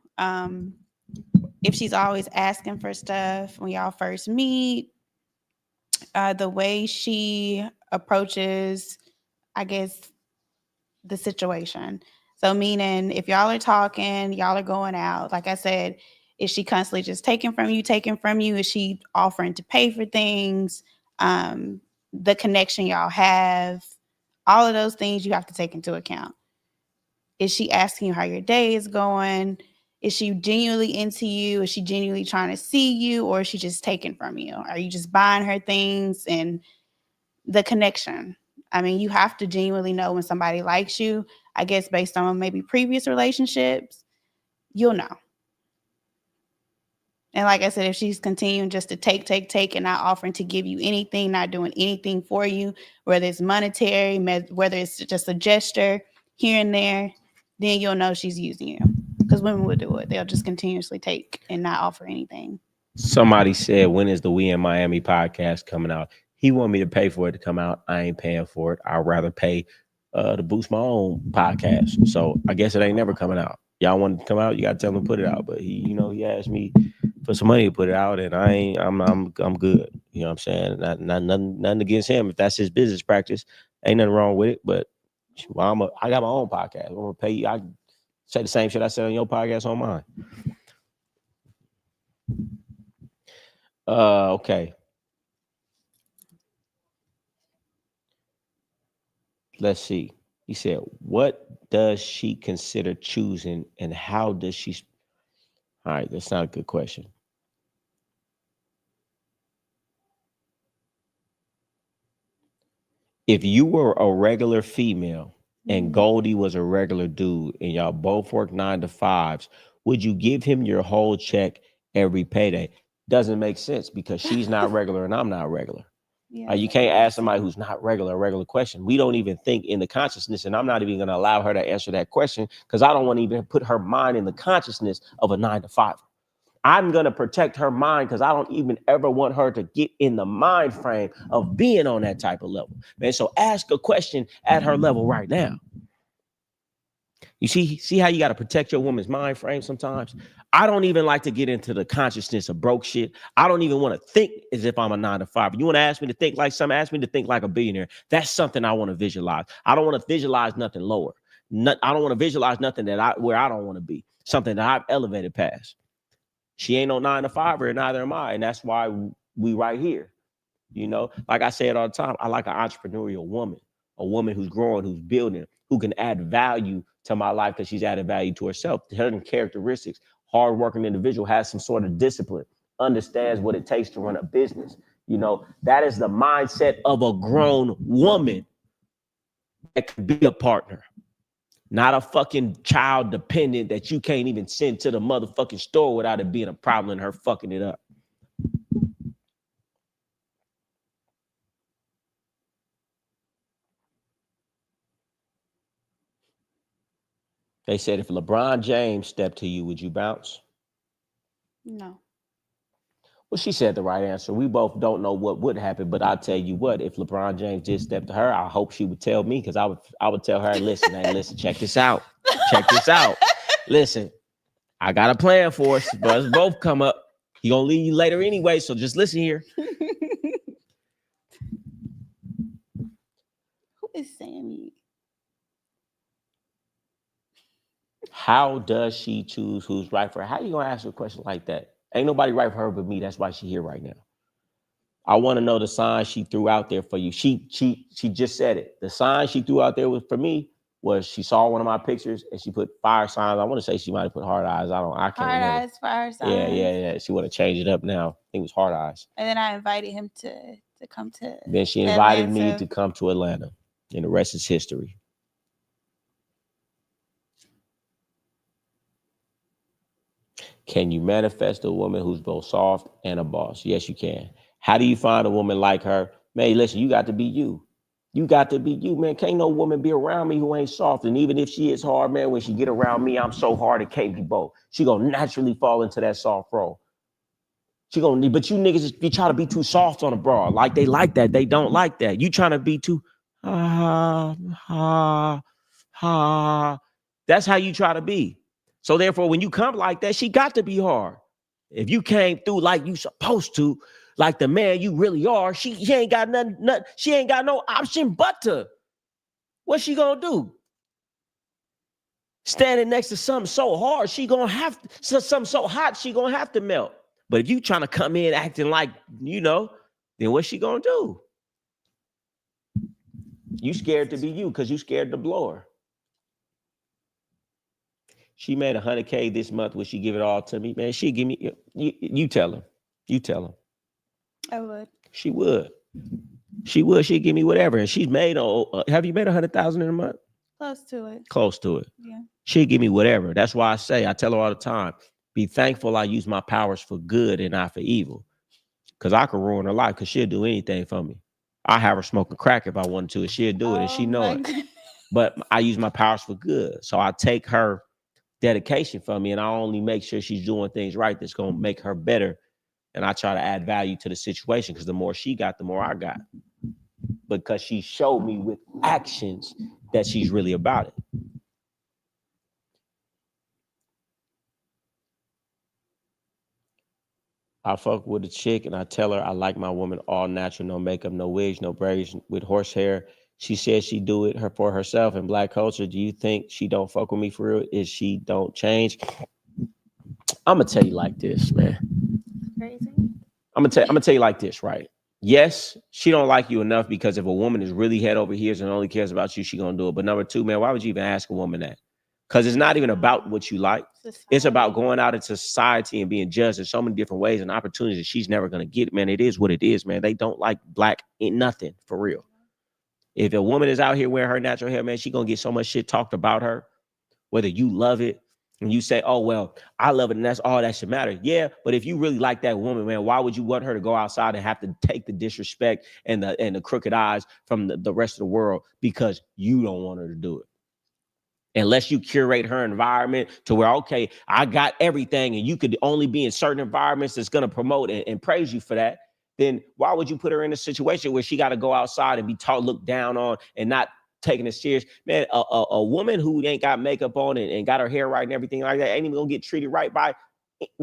if she's always asking for stuff when y'all first meet, the way she approaches, I guess, the situation. So, meaning if y'all are talking, y'all are going out, like I said, is she constantly just taking from you, taking from you? Is she offering to pay for things? The connection y'all have, all of those things you have to take into account. Is she asking you how your day is going? Is she genuinely into you? Is she genuinely trying to see you? Or is she just taking from you? Are you just buying her things? And the connection. I mean, you have to genuinely know when somebody likes you. I guess based on maybe previous relationships, you'll know. And like I said, if she's continuing just to take, and not offering to give you anything, not doing anything for you, whether it's monetary, whether it's just a gesture here and there, then you'll know she's using you. Because women will do it. They'll just continuously take and not offer anything. Somebody said, when is the We in Miami podcast coming out? He want me to pay for it to come out. I ain't paying for it. I'd rather pay to boost my own podcast. So I guess it ain't never coming out. Y'all want it to come out, you got to tell him to put it out. But he asked me for some money to put it out, and I'm good. You know what I'm saying? Nothing against him. If that's his business practice, ain't nothing wrong with it. But I got my own podcast. I'm gonna pay you. I say the same shit I said on your podcast on mine. Okay. Let's see. He said, what does she consider choosing, and how does she? All right, that's not a good question. If you were a regular female and Goldie was a regular dude and y'all both work 9 to 5s, would you give him your whole check every payday? Doesn't make sense because she's not regular and I'm not regular. Yeah, you can't ask somebody who's not regular a regular question. We don't even think in the consciousness, and I'm not even going to allow her to answer that question because I don't want to even put her mind in the consciousness of a 9 to 5. I'm going to protect her mind because I don't even ever want her to get in the mind frame of being on that type of level. Man, so ask a question at her level right now. You see how you got to protect your woman's mind frame sometimes? I don't even like to get into the consciousness of broke shit. I don't even want to think as if I'm a 9 to 5. You want to ask me to think like something, ask me to think like a billionaire. That's something I want to visualize. I don't want to visualize nothing lower. I don't want to visualize nothing where I don't want to be, something that I've elevated past. She ain't no 9 to 5, and neither am I. And that's why we right here. You know, like I say it all the time, I like an entrepreneurial woman, a woman who's growing, who's building, who can add value to my life because she's added value to herself. Certain characteristics, hardworking individual, has some sort of discipline, understands what it takes to run a business. You know, that is the mindset of a grown woman that could be a partner. Not a fucking child dependent that you can't even send to the motherfucking store without it being a problem and her fucking it up. They said if LeBron James stepped to you, would you bounce? No. Well, she said the right answer. We both don't know what would happen, but I'll tell you what, if LeBron James did step to her, I hope she would tell me, because I would tell her, listen, check this out. Check this out. Listen, I got a plan for us, but us both come up. He gonna leave you later anyway, so just listen here. Who is Sammy? How does she choose who's right for her? How you gonna ask her a question like that? Ain't nobody right for her but me. That's why she's here right now. I want to know the sign she threw out there for you. She just said it. The sign she threw out there was for me was she saw one of my pictures and she put fire signs. I want to say she might have put heart eyes. I can't Hard remember. eyes, fire signs. Yeah. She want to change it up now. I think it was heart eyes. And then I invited him to come to. Then she invited me Atlanta. to come to Atlanta, and the rest is history. Can you manifest a woman who's both soft and a boss? Yes, you can. How do you find a woman like her? Man, listen, you got to be you. You got to be you, man. Can't no woman be around me who ain't soft. And even if she is hard, man, when she get around me, I'm so hard it can't be both. She gonna naturally fall into that soft role. But you niggas be trying to be too soft on a broad. Like they like that. They don't like that. You trying to be too ha. That's how you try to be. So therefore, when you come like that, she got to be hard. If you came through like you supposed to, like the man you really are, she ain't got nothing, she ain't got no option but to. What's she gonna do? Standing next to something so hard, she gonna have to, something so hot, she gonna have to melt. But if you trying to come in acting like, then what's she gonna do? You scared to be you because you scared to blow her. She made $100K this month. Would she give it all to me? Man, she'd give me, you tell her. You tell her. I would. She would. She'd give me whatever. And she's made, have you made 100,000 in a month? Close to it. Close to it. Yeah. She'd give me whatever. That's why I tell her all the time, be thankful I use my powers for good and not for evil. Because I could ruin her life because she'll do anything for me. I have her smoking crack if I wanted to, and she'll do it, and she know it. But I use my powers for good. So I take her dedication from me, and I only make sure she's doing things right that's going to make her better. And I try to add value to the situation because the more she got, the more I got. Because she showed me with actions that she's really about it. I fuck with a chick and I tell her I like my woman all natural, no makeup, no wigs, no braids, with horsehair. She says she do it for herself in Black culture. Do you think she don't fuck with me for real? Is she don't change? I'm gonna tell you like this, man. Crazy. I'm gonna tell you like this, right? Yes, she don't like you enough because if a woman is really head over heels and only cares about you, she gonna do it. But number two, man, why would you even ask a woman that? Because it's not even about what you like. It's about going out into society and being judged in so many different ways and opportunities that she's never going to get, man. It is what it is, man. They don't like black in nothing, for real. If a woman is out here wearing her natural hair, man, she going to get so much shit talked about her, whether you love it and you say, oh, well, I love it and that's all that should matter. Yeah, but if you really like that woman, man, why would you want her to go outside and have to take the disrespect and the crooked eyes from the rest of the world because you don't want her to do it? Unless you curate her environment to where, okay, I got everything and you could only be in certain environments that's going to promote and praise you for that, then why would you put her in a situation where she got to go outside and be looked down on and not taking it serious? Man, a woman who ain't got makeup on and got her hair right and everything like that ain't even going to get treated right by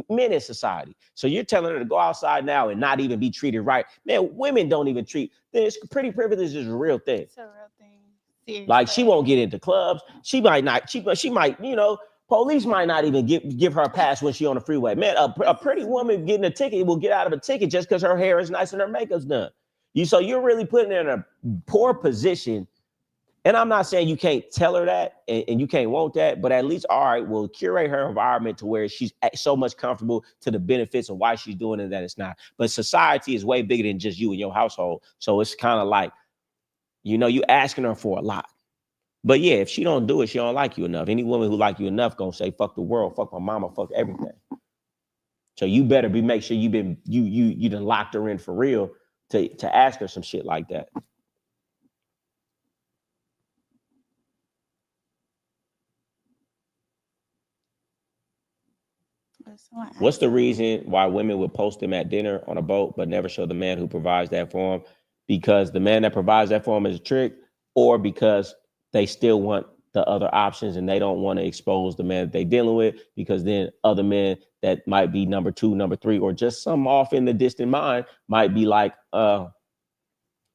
men in society. So you're telling her to go outside now and not even be treated right. Man, women don't even treat. This pretty privilege is a real thing. It's a real thing. Seriously. Like she won't get into clubs. She might not. She might. Police might not even give her a pass when she on the freeway. Man, a pretty woman getting a ticket will get out of a ticket just because her hair is nice and her makeup's done. So you're really putting her in a poor position. And I'm not saying you can't tell her that and you can't want that, but at least, all right, we'll curate her environment to where she's so much comfortable to the benefits of why she's doing it that it's not. But society is way bigger than just you and your household. So it's kind of like, you asking her for a lot. But yeah, if she don't do it, she don't like you enough. Any woman who like you enough gonna say, fuck the world, fuck my mama, fuck everything. So you better make sure you done locked her in for real to ask her some shit like that. What's the reason why women would post them at dinner on a boat but never show the man who provides that for them? Because the man that provides that for them is a trick, or because they still want the other options and they don't want to expose the man that they're dealing with, because then other men that might be number two, number three, or just some off in the distant mind might be like, oh,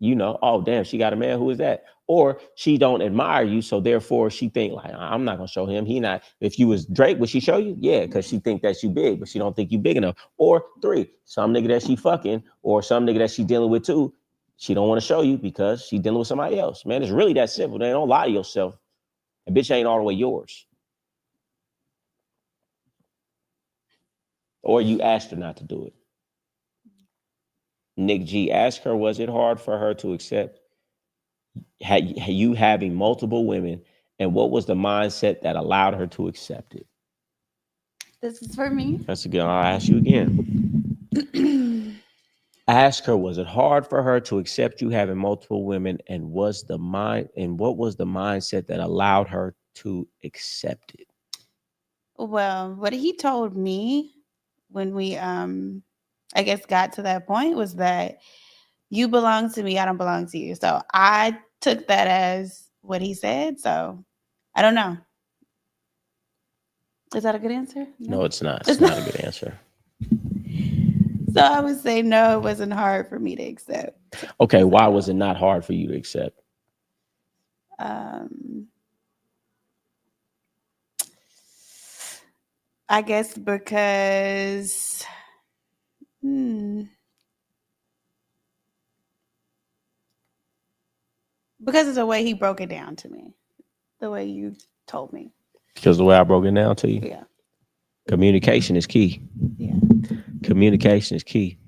damn, she got a man. Who is that? Or she don't admire you, so therefore she think like, I'm not gonna show him. He not. If you was Drake, would she show you? Yeah, because she think that you big, but she don't think you big enough. Or three, some nigga that she fucking, or some nigga that she dealing with too, she don't want to show you because she dealing with somebody else. Man, it's really that simple. They don't lie to yourself. A bitch ain't all the way yours. Or you asked her not to do it. Nick G, asked her, was it hard for her to accept you having multiple women, and what was the mindset that allowed her to accept it? This is for me. That's again. I'll ask you again. Ask her, was it hard for her to accept you having multiple women, and what was the mindset that allowed her to accept it? Well, what he told me when we I guess got to that point was that you belong to me, I don't belong to you. So I took that as what he said. So I don't know. Is that a good answer? No, it's not. It's not a good answer. So I would say no, it wasn't hard for me to accept. Okay, why was it not hard for you to accept? I guess because because of the way he broke it down to me, the way you told me. Because the way I broke it down to you? Yeah. Communication is key. Yeah. Communication is key.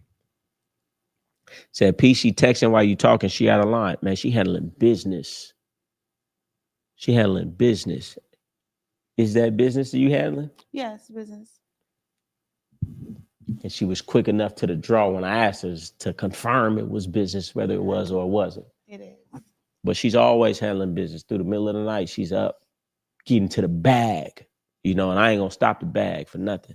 Said, P, she texting while you talking, she out of line. Man, she handling business. She handling business. Is that business that you handling? Yes, business. And she was quick enough to the draw when I asked her to confirm it was business, whether it was or it wasn't. It is. But she's always handling business. Through the middle of the night, she's up, getting to the bag, and I ain't gonna stop the bag for nothing.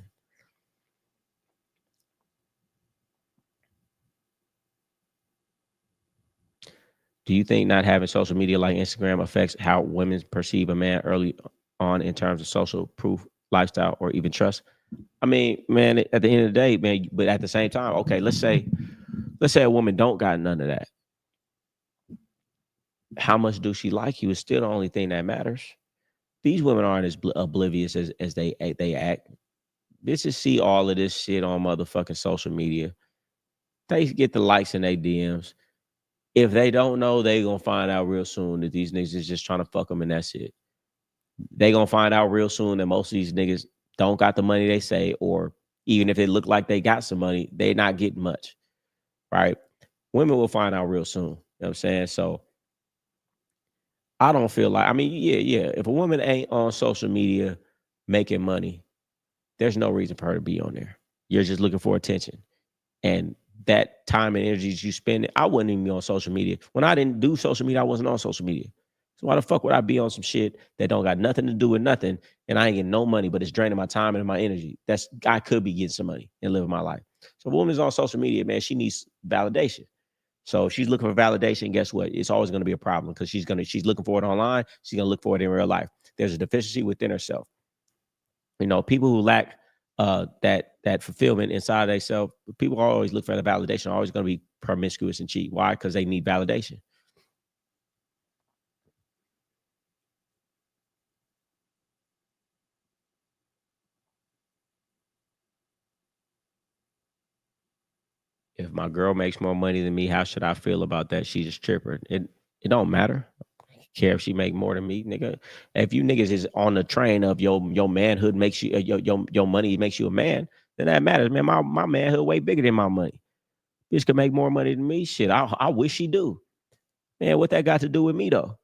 Do you think not having social media like Instagram affects how women perceive a man early on in terms of social proof, lifestyle, or even trust? I mean, man, at the end of the day, man, but at the same time, okay, let's say a woman don't got none of that. How much do she like you is still the only thing that matters. These women aren't as oblivious as they act. Bitches see all of this shit on motherfucking social media. They get the likes in their DMs. If they don't know, they gonna find out real soon that these niggas is just trying to fuck them, and that's it. They gonna find out real soon that most of these niggas don't got the money they say, or even if they look like they got some money, they not getting much, right? Women will find out real soon. You know what I'm saying? So I don't feel like, yeah. If a woman ain't on social media making money, there's no reason for her to be on there. You're just looking for attention. And that time and energy you spend, I wouldn't even be on social media. When I didn't do social media, I wasn't on social media. So why the fuck would I be on some shit that don't got nothing to do with nothing, and I ain't getting no money, but it's draining my time and my energy? I could be getting some money and living my life. So if a woman's on social media, man, she needs validation. So if she's looking for validation, guess what? It's always going to be a problem, because she's looking for it online. She's going to look for it in real life. There's a deficiency within herself. People who lack that fulfillment inside themselves, people always look for the validation, are always going to be promiscuous and cheat. Why? Because they need validation. If my girl makes more money than me, how should I feel about that? She's a stripper. It don't matter. I don't care if she make more than me, nigga. If you niggas is on the train of your manhood makes you your money makes you a man, then that matters, man. My manhood way bigger than my money. Bitch could make more money than me. Shit, I wish she do. Man, what that got to do with me though?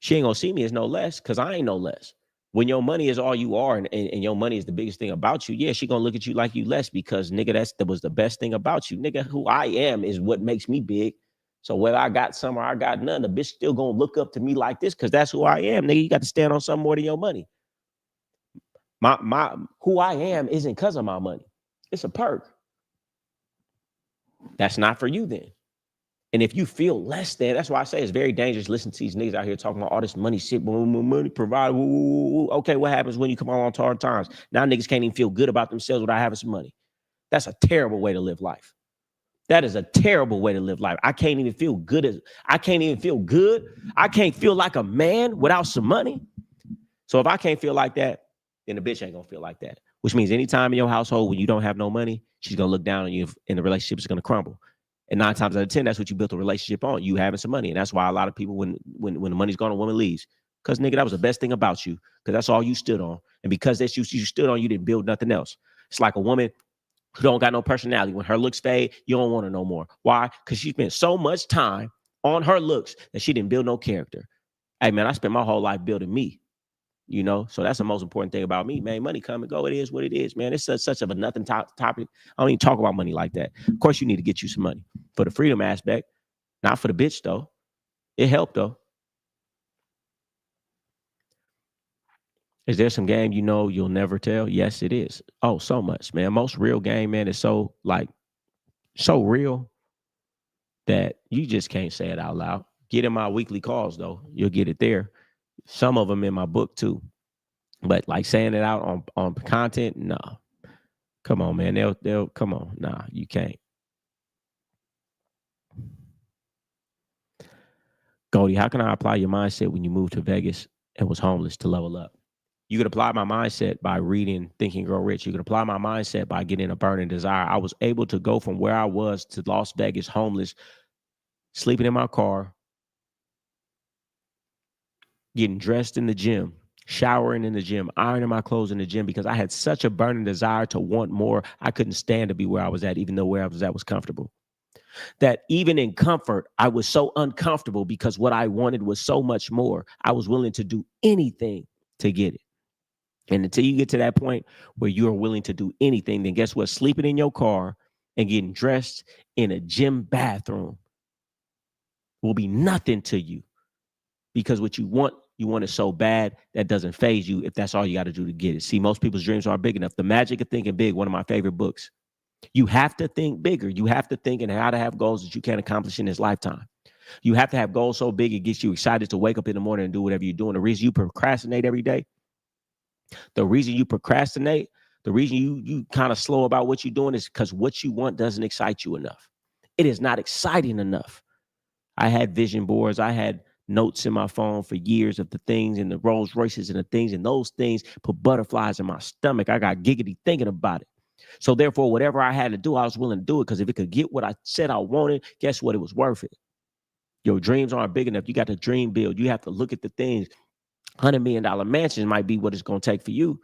She ain't gonna see me as no less, because I ain't no less. When your money is all you are, and your money is the biggest thing about you, yeah, she gonna look at you like you less, because nigga, that was the best thing about you. Nigga, who I am is what makes me big. So whether I got some or I got none, the bitch still gonna look up to me like this, because that's who I am. Nigga, you got to stand on something more than your money. My who I am isn't because of my money. It's a perk. That's not for you then. And if you feel less than, that's why I say it's very dangerous listening to these niggas out here talking about all this money shit, money provided. Okay, what happens when you come on to hard times? Now niggas can't even feel good about themselves without having some money. That's a terrible way to live life. That is a terrible way to live life. I can't even feel good. I can't even feel good. I can't feel like a man without some money. So if I can't feel like that, then the bitch ain't gonna feel like that. Which means anytime in your household when you don't have no money, she's gonna look down on you and the relationship is gonna crumble. And 9 times out of 10, that's what you built a relationship on. You having some money. And that's why a lot of people, when the money's gone, a woman leaves. Because nigga, that was the best thing about you. Because that's all you stood on. And because that's you stood on, you didn't build nothing else. It's like a woman who don't got no personality. When her looks fade, you don't want her no more. Why? Because she spent so much time on her looks that she didn't build no character. Hey man, I spent my whole life building me. You know, so that's the most important thing about me, man. Money come and go. It is what it is, man. It's such of a nothing topic. I don't even talk about money like that. Of course, you need to get you some money for the freedom aspect, not for the bitch though. It helped though. Is there some game you know you'll never tell? Yes, it is. Oh, so much, man. Most real game, man, is so real that you just can't say it out loud. Get in my weekly calls though. You'll get it there. Some of them in my book too. But like saying it out on content, no. Come on, man. They'll come on. Nah, you can't. Goldie, how can I apply your mindset when you moved to Vegas and was homeless to level up? You could apply my mindset by reading Think and Grow Rich. You could apply my mindset by getting a burning desire. I was able to go from where I was to Las Vegas, homeless, sleeping in my car, getting dressed in the gym, showering in the gym, ironing my clothes in the gym because I had such a burning desire to want more. I couldn't stand to be where I was at, even though where I was at was comfortable. That even in comfort, I was so uncomfortable because what I wanted was so much more. I was willing to do anything to get it. And until you get to that point where you are willing to do anything, then guess what? Sleeping in your car and getting dressed in a gym bathroom will be nothing to you because what you want it so bad that doesn't faze you if that's all you got to do to get it. See, most people's dreams aren't big enough. The Magic of Thinking Big, one of my favorite books. You have to think bigger. You have to think and how to have goals that you can't accomplish in this lifetime. You have to have goals so big it gets you excited to wake up in the morning and do whatever you're doing. The reason you procrastinate every day, the reason you kind of slow about what you're doing is because what you want doesn't excite you enough. It is not exciting enough. I had vision boards. I had notes in my phone for years of the things and the Rolls Royces and the things, and those things put butterflies in my stomach. I got giggity thinking about it. So therefore, whatever I had to do, I was willing to do it because if it could get what I said I wanted, guess what? It was worth it. Your dreams aren't big enough. You got to dream build. You have to look at the things. $100 million mansion might be what it's going to take for you.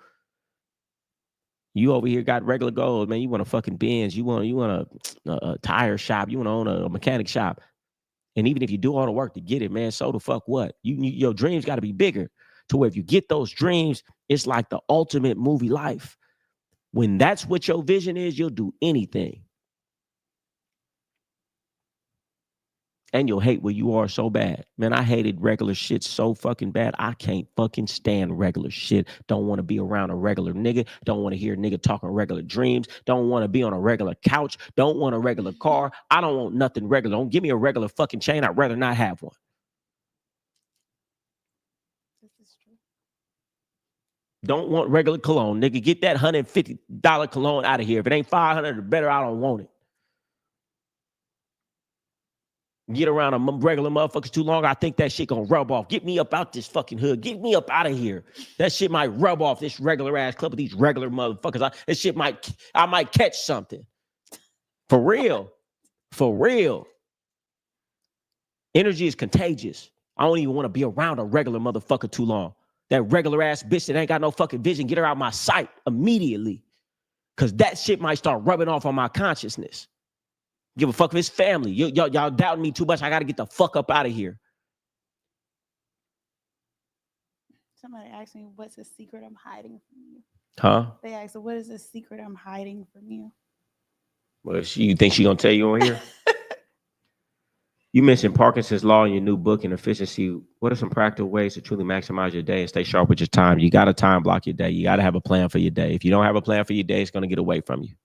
You over here got regular goals, man. You want a fucking Benz. You want a tire shop. You want to own a mechanic shop. And even if you do all the work to get it, man, so the fuck what? Your dreams got to be bigger to where if you get those dreams, it's like the ultimate movie life. When that's what your vision is, you'll do anything. And you'll hate where you are so bad. Man, I hated regular shit so fucking bad. I can't fucking stand regular shit. Don't want to be around a regular nigga. Don't want to hear a nigga talking regular dreams. Don't want to be on a regular couch. Don't want a regular car. I don't want nothing regular. Don't give me a regular fucking chain. I'd rather not have one. This is true. Don't want regular cologne. Nigga, get that $150 cologne out of here. If it ain't $500 or better, I don't want it. Get around a regular motherfuckers too long, I think that shit gonna rub off. Get me up out this fucking hood. Get me up out of here. That shit might rub off this regular ass club with these regular motherfuckers. I might catch something. For real. For real. Energy is contagious. I don't even want to be around a regular motherfucker too long. That regular ass bitch that ain't got no fucking vision, get her out my sight immediately. Cause that shit might start rubbing off on my consciousness. Give a fuck of his family. Y'all doubting me too much. I got to get the fuck up out of here. Somebody asked me, what's the secret I'm hiding from you? Huh? They asked, what is the secret I'm hiding from you? Well, you think she going to tell you on here? You mentioned Parkinson's Law in your new book and efficiency. What are some practical ways to truly maximize your day and stay sharp with your time? You got to time block your day. You got to have a plan for your day. If you don't have a plan for your day, it's going to get away from you.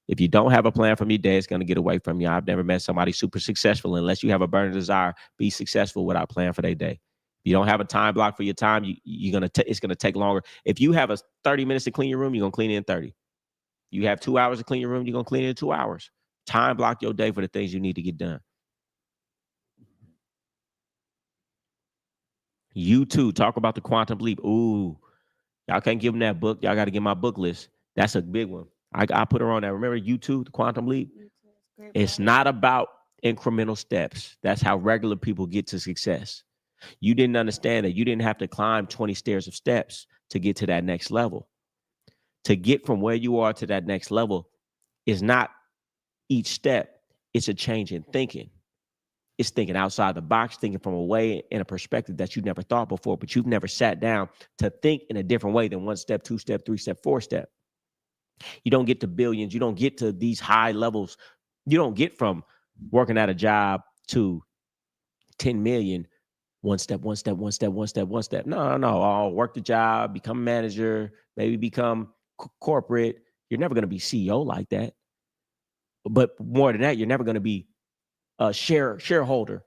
If you don't have a plan for your day, it's going to get away from you. I've never met somebody super successful unless you have a burning desire, be successful without a plan for their day. If you don't have a time block for your time, it's going to take longer. If you have 30 minutes to clean your room, you're going to clean it in 30. You have 2 hours to clean your room, you're going to clean it in 2 hours. Time block your day for the things you need to get done. You too. Talk about the quantum leap. Ooh, y'all can't give them that book. Y'all got to get my book list. That's a big one. I put her on that. Remember you too, the quantum leap? It's not about incremental steps. That's how regular people get to success. You didn't understand that you didn't have to climb 20 stairs of steps to get to that next level. To get from where you are to that next level is not each step. It's a change in thinking. It's thinking outside the box, thinking from a way and a perspective that you've never thought before, but you've never sat down to think in a different way than 1 step, 2 step, 3 step, 4 step. You don't get to billions. You don't get to these high levels. You don't get from working at a job to 10 million, 1 step, 1 step, 1 step, 1 step, 1 step. No. I'll work the job, become a manager, maybe become corporate. You're never going to be CEO like that. But more than that, you're never going to be a shareholder,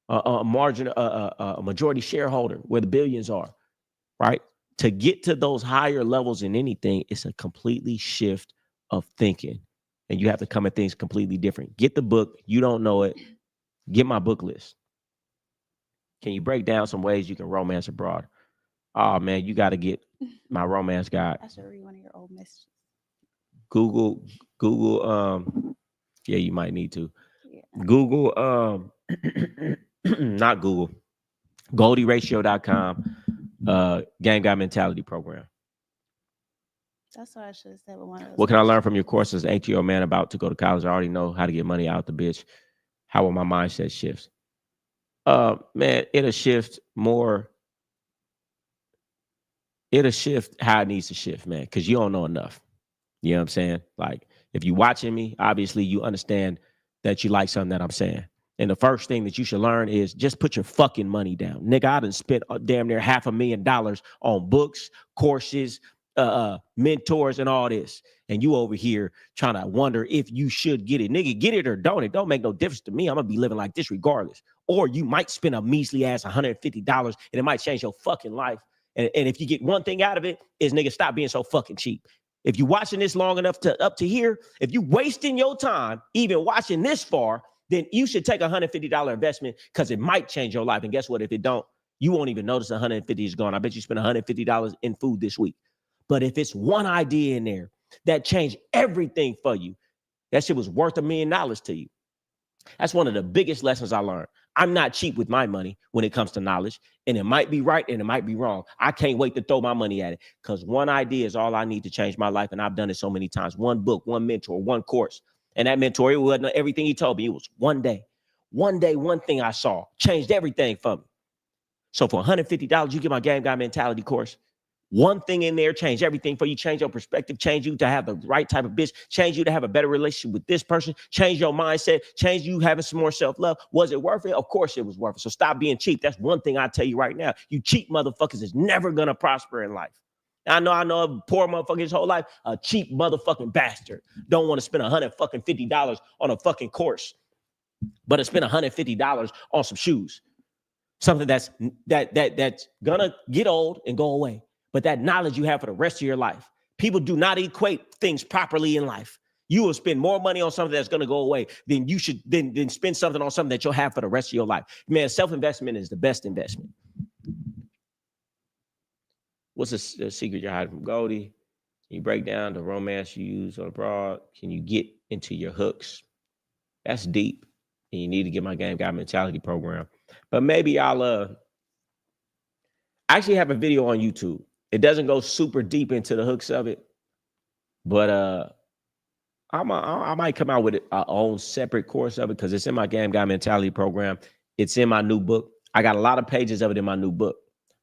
a majority shareholder where the billions are, right? To get to those higher levels in anything, it's a completely shift of thinking. And you have to come at things completely different. Get the book. You don't know it. Get my book list. Can you break down some ways you can romance abroad? Oh, man, you got to get my romance guide. I should read one of your old messages. Google, yeah, you might need to. Yeah. Google, not Google, GoldieRatio.com, GameGod Mentality Program. That's what I should have said with one of those. What can I learn from your courses? Ain't you a man about to go to college? I already know how to get money out the bitch. How will my mindset shifts? Man, it'll shift more. It'll shift how it needs to shift, man, because you don't know enough. You know what I'm saying? Like, if you're watching me, obviously you understand that you like something that I'm saying. And the first thing that you should learn is just put your fucking money down. Nigga, I done spent damn near $500,000 on books, courses, mentors, and all this. And you over here trying to wonder if you should get it. Nigga, get it or don't. It don't make no difference to me. I'm going to be living like this regardless. Or you might spend a measly ass $150 and it might change your fucking life. And if you get one thing out of it is, nigga, stop being so fucking cheap. If you're watching this long enough to up to here, if you wasting your time even watching this far, then you should take a $150 investment because it might change your life. And guess what? If it don't, you won't even notice $150 is gone. I bet you spent $150 in food this week. But if it's one idea in there that changed everything for you, that shit was worth $1 million to you. That's one of the biggest lessons I learned. I'm not cheap with my money when it comes to knowledge, and it might be right and it might be wrong. I can't wait to throw my money at it because one idea is all I need to change my life, and I've done it so many times. One book, one mentor, one course, and that mentor, it wasn't everything he told me. It was one day, one thing I saw changed everything for me. So for $150, you get my GameGod Mentality course. One thing in there changed everything for you, change your perspective, change you to have the right type of bitch, change you to have a better relationship with this person, change your mindset, change you having some more self-love. Was it worth it? Of course it was worth it. So stop being cheap. That's one thing I tell you right now. You cheap motherfuckers is never going to prosper in life. I know a poor motherfucker his whole life, a cheap motherfucking bastard. Don't want to spend $150 on a fucking course, but to spend $150 on some shoes. Something that's gonna get old and go away. But that knowledge you have for the rest of your life. People do not equate things properly in life. You will spend more money on something that's going to go away than you should then spend something on something that you'll have for the rest of your life. Man, self-investment is the best investment. What's the secret you're hiding from Goldie? Can you break down the romance you use on abroad? Can you get into your hooks? That's deep. And you need to get my GameGod Mentality program. But maybe I'll actually have a video on YouTube. It doesn't go super deep into the hooks of it, but I might come out with our own separate course of it because it's in my GameGod Mentality program. It's in my new book. I got a lot of pages of it in my new book,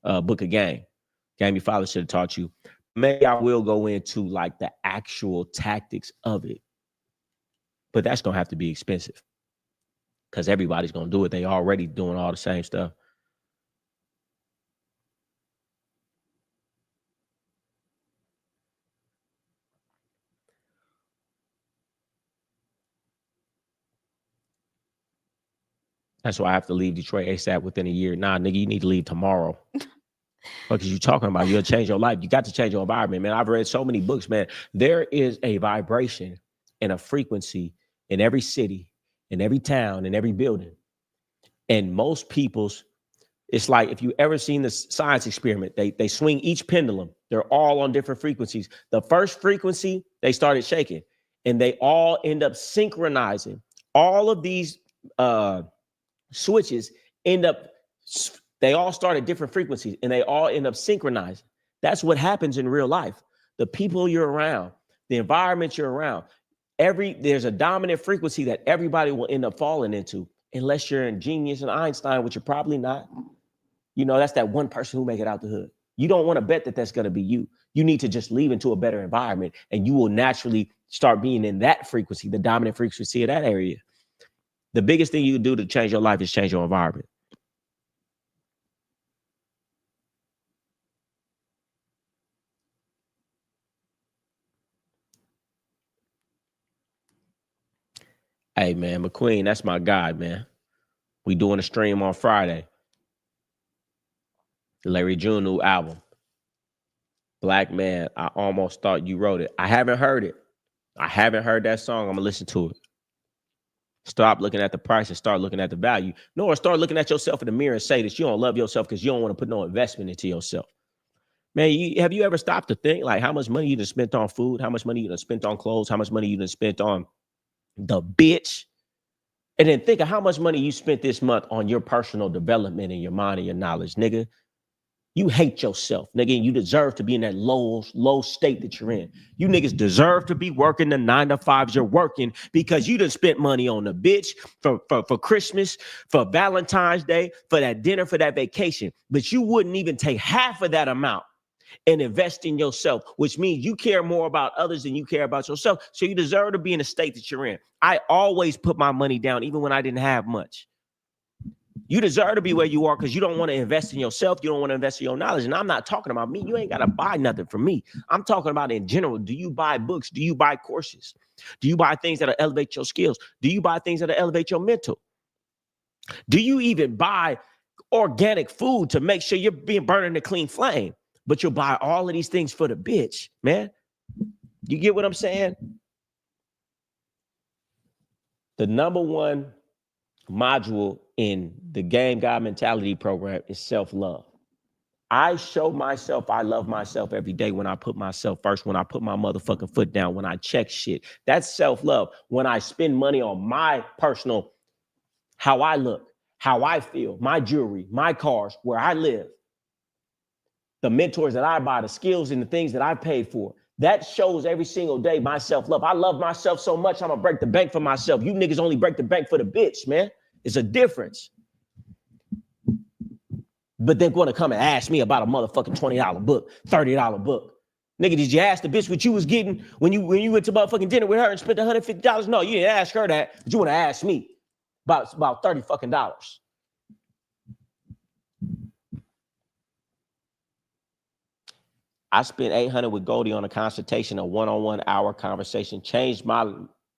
Book of Game. Game your father should have taught you. Maybe I will go into like the actual tactics of it, but that's gonna have to be expensive because everybody's gonna do it. They already doing all the same stuff. That's why I have to leave Detroit ASAP within a year. Nah, nigga, you need to leave tomorrow. What are you talking about? You'll change your life. You got to change your environment, man. I've read so many books, man. There is a vibration and a frequency in every city, in every town, in every building. And most people's, it's like if you ever seen the science experiment, they swing each pendulum. They're all on different frequencies. The first frequency, they started shaking, and they all end up synchronizing. All of these switches end up, they all start at different frequencies, and they all end up synchronizing. That's what happens in real life. The people you're around, the environment you're around, there's a dominant frequency that everybody will end up falling into, unless you're a genius and Einstein, which you're probably not. You know, that's that one person who make it out the hood. You don't want to bet that that's going to be you. You need to just leave into a better environment, and you will naturally start being in that frequency, the dominant frequency of that area. The biggest thing you can do to change your life is change your environment. Hey, man, McQueen, that's my guy, man. We doing a stream on Friday. Larry June new album. Black Man, I Almost Thought You Wrote It. I haven't heard it. I haven't heard that song. I'm going to listen to it. Stop looking at the price and start looking at the value. No, or start looking at yourself in the mirror and say that you don't love yourself because you don't want to put no investment into yourself. Man, have you ever stopped to think like how much money you done spent on food, how much money you done spent on clothes, how much money you done spent on the bitch? And then think of how much money you spent this month on your personal development and your mind and your knowledge, nigga. You hate yourself, nigga, and you deserve to be in that low state that you're in. You niggas deserve to be working the 9 to 5s you're working because you done spent money on the bitch for Christmas, for Valentine's Day, for that dinner, for that vacation. But you wouldn't even take half of that amount and invest in yourself, which means you care more about others than you care about yourself. So you deserve to be in the state that you're in. I always put my money down, even when I didn't have much. You deserve to be where you are because you don't want to invest in yourself. You don't want to invest in your knowledge. And I'm not talking about me. You ain't got to buy nothing from me. I'm talking about in general. Do you buy books? Do you buy courses? Do you buy things that'll elevate your skills? Do you buy things that'll elevate your mental? Do you even buy organic food to make sure you're being burning a clean flame? But you'll buy all of these things for the bitch, man. You get what I'm saying? The number one module in the Game God Mentality program is self-love. I show myself I love myself every day when I put myself first, when I put my motherfucking foot down, when I check shit. That's self-love. When I spend money on my personal, how I look, how I feel, my jewelry, my cars, where I live, the mentors that I buy, the skills and the things that I paid for. That shows every single day my self-love. I love myself so much, I'm going to break the bank for myself. You niggas only break the bank for the bitch, man. It's a difference. But they're going to come and ask me about a motherfucking $20 book, $30 book. Nigga, did you ask the bitch what you was getting when you went to motherfucking dinner with her and spent $150? No, you didn't ask her that, but you want to ask me about $30 fucking dollars. I spent $800 with Goldie on a consultation, a one-on-one hour conversation, changed my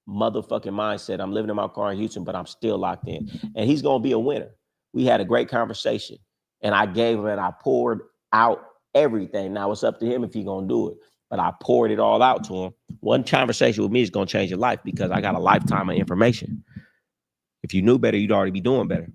motherfucking mindset. I'm living in my car in Houston, but I'm still locked in. And he's going to be a winner. We had a great conversation, and I gave him and I poured out everything. Now it's up to him if he's going to do it, but I poured it all out to him. One conversation with me is going to change your life because I got a lifetime of information. If you knew better, you'd already be doing better.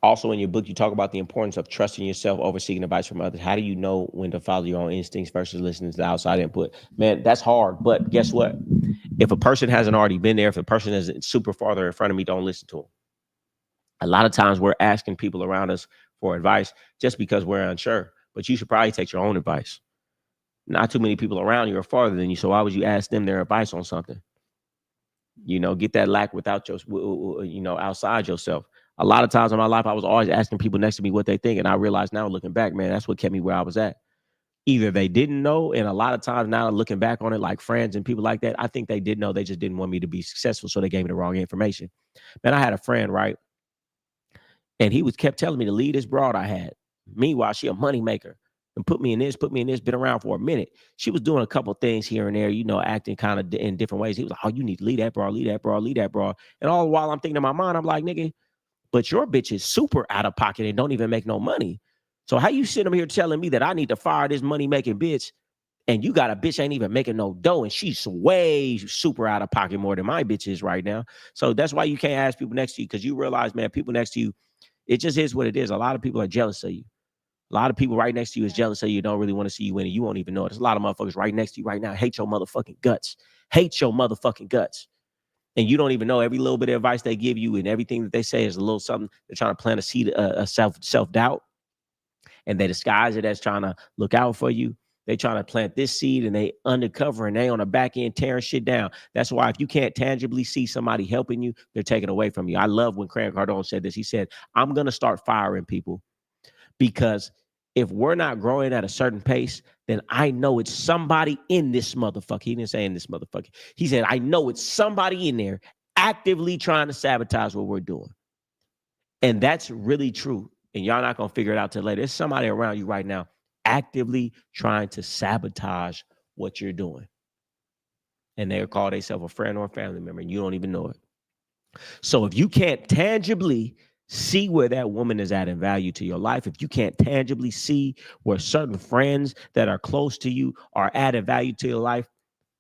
Also, in your book, you talk about the importance of trusting yourself over seeking advice from others. How do you know when to follow your own instincts versus listening to the outside input? Man, that's hard. But guess what? If a person hasn't already been there, if a person is super farther in front of me, don't listen to them. A lot of times we're asking people around us for advice just because we're unsure. But you should probably take your own advice. Not too many people around you are farther than you. So why would you ask them their advice on something? You know, get that lack without your, outside yourself. A lot of times in my life, I was always asking people next to me what they think. And I realize now looking back, man, that's what kept me where I was at. Either they didn't know. And a lot of times now looking back on it, like friends and people like that, I think they did know. They just didn't want me to be successful. So they gave me the wrong information. Man, I had a friend, right? And he kept telling me to leave this broad I had. Meanwhile, she a money maker. And put me in this, been around for a minute. She was doing a couple things here and there, acting kind of in different ways. He was like, oh, you need to leave that broad, leave that broad, leave that broad. And all the while I'm thinking in my mind, I'm like, nigga, but your bitch is super out of pocket and don't even make no money. So how you sitting here telling me that I need to fire this money making bitch And you got a bitch ain't even making no dough, and she's way super out of pocket more than my bitch is right now. So that's why you can't ask people next to you, because you realize, man, people next to you, it just is what it is. A lot of people are jealous of you. A lot of people right next to you is jealous of you, don't really want to see you win, and you won't even know it. There's a lot of motherfuckers right next to you right now hate your motherfucking guts. Hate your motherfucking guts. And you don't even know every little bit of advice they give you and everything that they say is a little something. They're trying to plant a seed of self-doubt. And they disguise it as trying to look out for you. They trying to plant this seed and they undercover and they on the back end tearing shit down. That's why if you can't tangibly see somebody helping you, they're taking away from you. I love when Grant Cardone said this. He said, I'm going to start firing people, because if we're not growing at a certain pace, then I know it's somebody in this motherfucker. He didn't say in this motherfucker. He said, I know it's somebody in there actively trying to sabotage what we're doing. And that's really true. And y'all not going to figure it out till later. There's somebody around you right now actively trying to sabotage what you're doing. And they'll call themselves a friend or a family member, and you don't even know it. So if you can't tangibly see where that woman is adding value to your life, if you can't tangibly see where certain friends that are close to you are adding value to your life,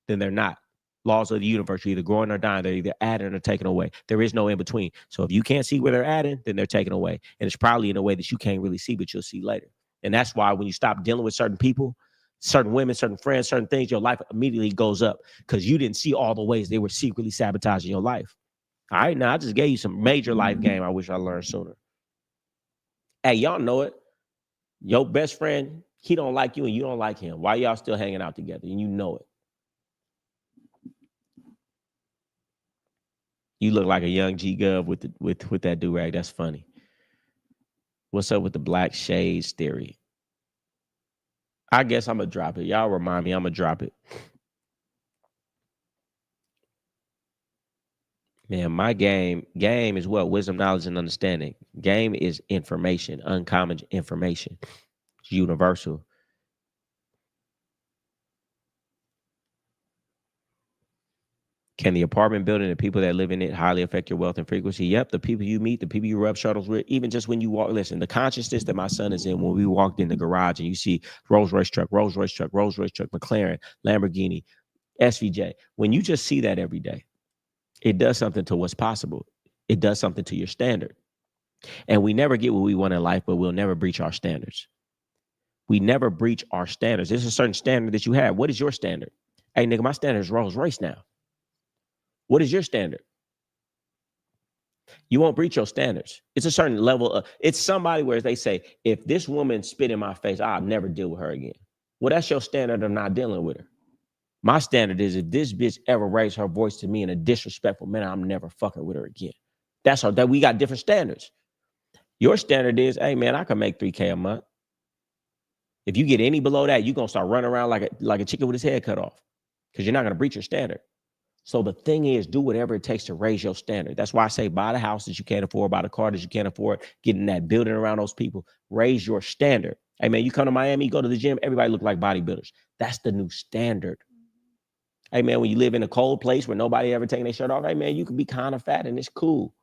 then they're not. Laws of the universe, you're either growing or dying. They're either adding or taking away. There is no in between. So if you can't see where they're adding, then they're taking away. And it's probably in a way that you can't really see, but you'll see later. And that's why when you stop dealing with certain people, certain women, certain friends, certain things, your life immediately goes up, because you didn't see all the ways they were secretly sabotaging your life. All right, now I just gave you some major life game I wish I learned sooner. Hey, y'all know it. Your best friend, he don't like you and you don't like him. Why y'all still hanging out together? And you know it. You look like a young G Gov with that do-rag. That's funny. What's up with the black shades theory? I guess I'm gonna drop it. Y'all remind me, I'm gonna drop it. Man, my game is what? Wisdom, knowledge, and understanding. Game is information, uncommon information. It's universal. Can the apartment building, the people that live in it, highly affect your wealth and frequency? Yep. The people you meet, the people you rub shoulders with, even just when you walk. Listen, the consciousness that my son is in, when we walked in the garage and you see Rolls Royce truck, McLaren, Lamborghini, SVJ. When you just see that every day, it does something to what's possible. It does something to your standard. And we never get what we want in life, but we'll never breach our standards. We never breach our standards. There's a certain standard that you have. What is your standard? Hey, nigga, my standard is Rolls Royce now. What is your standard? You won't breach your standards. It's a certain level of, it's somebody where they say, if this woman spit in my face, I'll never deal with her again. Well, that's your standard of not dealing with her. My standard is, if this bitch ever raised her voice to me in a disrespectful manner, I'm never fucking with her again. That's how that we got different standards. Your standard is, hey man, I can make $3K a month. If you get any below that, you're gonna start running around like a chicken with his head cut off, because you're not gonna breach your standard. So the thing is, do whatever it takes to raise your standard. That's why I say buy the house that you can't afford, buy the car that you can't afford, get in that building around those people, raise your standard. Hey man, you come to Miami, go to the gym, everybody look like bodybuilders. That's the new standard. Hey man, when you live in a cold place where nobody ever taking their shirt off, hey man, you can be kind of fat and it's cool.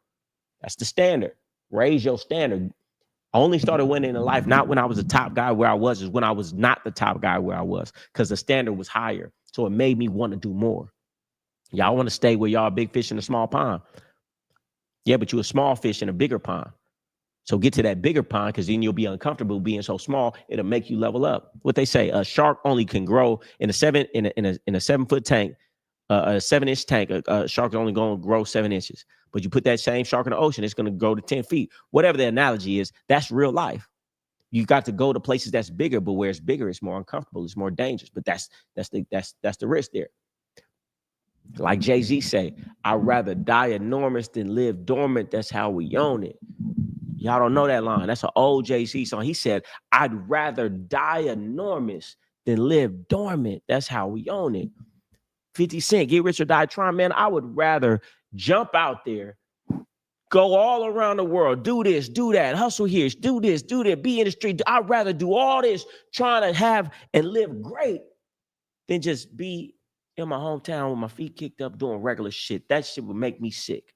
That's the standard. Raise your standard. I only started winning in life not when I was the top guy where I was, is when I was not the top guy where I was, because the standard was higher. So it made me want to do more. Y'all want to stay where y'all big fish in a small pond. Yeah, but you're a small fish in a bigger pond. So get to that bigger pond, because then you'll be uncomfortable being so small. It'll make you level up. What they say, a shark only can grow in a 7-foot tank, a 7-inch tank. A shark is only going to grow 7 inches. But you put that same shark in the ocean, it's going to grow to 10 feet. Whatever the analogy is, that's real life. You got to go to places that's bigger, but where it's bigger, it's more uncomfortable, it's more dangerous. But that's the risk there. Like Jay-Z say, I'd rather die enormous than live dormant. That's how we own it. Y'all don't know that line. That's an old Jay-Z song. He said, I'd rather die enormous than live dormant. That's how we own it. 50 Cent, Get Rich or Die Trying. Man, I would rather jump out there, go all around the world, do this, do that, hustle here, do this, do that, be in the street. I'd rather do all this trying to have and live great than just be in my hometown with my feet kicked up doing regular shit. That shit would make me sick.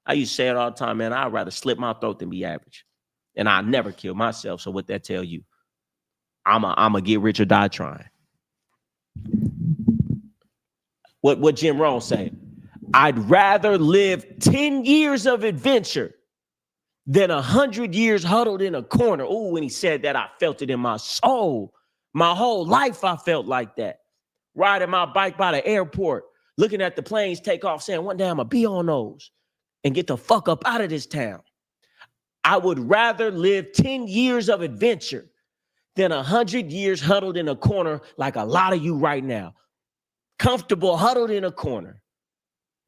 I used to say it all the time, man. I'd rather slit my throat than be average. And I never kill myself. So what that tell you? I'm a get rich or die trying. What Jim Rohn saying? I'd rather live 10 years of adventure than 100 years huddled in a corner. Oh, when he said that, I felt it in my soul. My whole life, I felt like that. Riding my bike by the airport, looking at the planes take off, saying, one day I'm going to be on those and get the fuck up out of this town. I would rather live 10 years of adventure than 100 years huddled in a corner like a lot of you right now. Comfortable, huddled in a corner.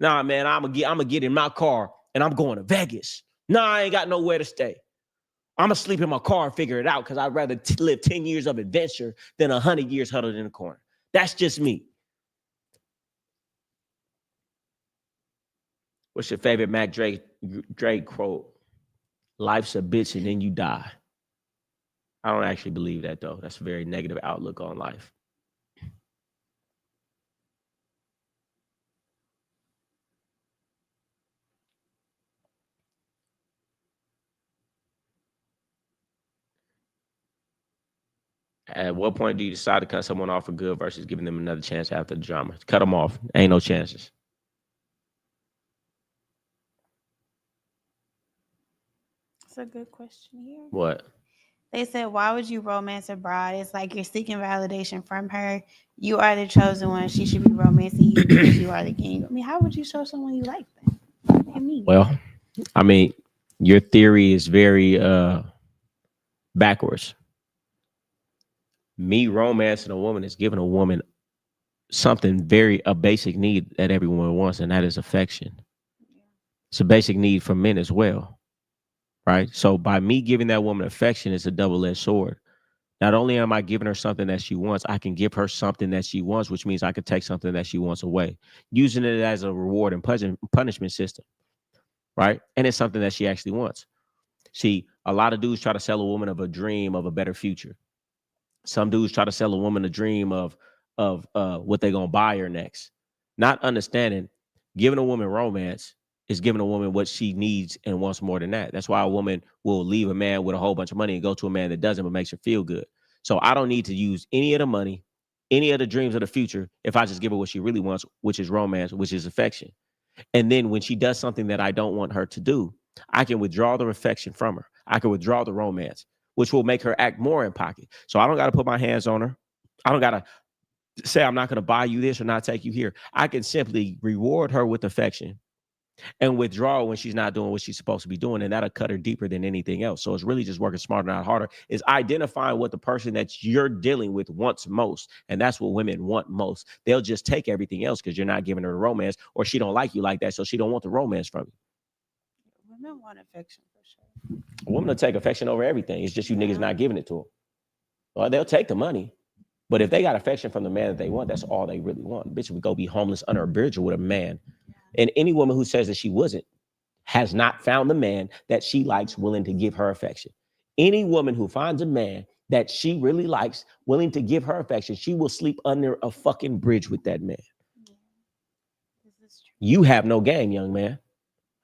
Nah, man, I'm gonna get in my car and I'm going to Vegas. Nah, I ain't got nowhere to stay. I'm gonna sleep in my car and figure it out because I'd rather live 10 years of adventure than 100 years huddled in a corner. That's just me. What's your favorite Mac Drake quote? Life's a bitch and then you die. I don't actually believe that, though. That's a very negative outlook on life. At what point do you decide to cut someone off for good versus giving them another chance after the drama? Cut them off. Ain't no chances. That's a good question here. What? They said, why would you romance a bride? It's like you're seeking validation from her. You are the chosen one. She should be romancing you because you are the king. I mean, how would you show someone you like that? What do you mean? Well, I mean, your theory is very backwards. Me romancing a woman is giving a woman something a basic need that everyone wants, and that is affection. It's a basic need for men as well, right? So by me giving that woman affection, it's a double-edged sword. Not only am I giving her something that she wants, I can give her something that she wants, which means I could take something that she wants away, using it as a reward and punishment system, right? And it's something that she actually wants. See, a lot of dudes try to sell a woman of a dream of a better future. Some dudes try to sell a woman a dream of what they're gonna buy her next. Not understanding, giving a woman romance is giving a woman what she needs and wants more than that. That's why a woman will leave a man with a whole bunch of money and go to a man that doesn't, but makes her feel good. So I don't need to use any of the money, any of the dreams of the future, if I just give her what she really wants, which is romance, which is affection. And then when she does something that I don't want her to do, I can withdraw the affection from her. I can withdraw the romance, which will make her act more in pocket. So I don't got to put my hands on her. I don't got to say I'm not going to buy you this or not take you here. I can simply reward her with affection and withdraw when she's not doing what she's supposed to be doing. And that'll cut her deeper than anything else. So it's really just working smarter, not harder. Is identifying what the person that you're dealing with wants most. And that's what women want most. They'll just take everything else because you're not giving her the romance, or she don't like you like that. So she don't want the romance from you. Women want affection for sure. A woman will take affection over everything. It's just you niggas not giving it to them. Well, they'll take the money. But if they got affection from the man that they want, that's all they really want. Bitch would go be homeless under a bridge with a man. And any woman who says that she wasn't has not found the man that she likes willing to give her affection. Any woman who finds a man that she really likes willing to give her affection, she will sleep under a fucking bridge with that man. You have no game, young man.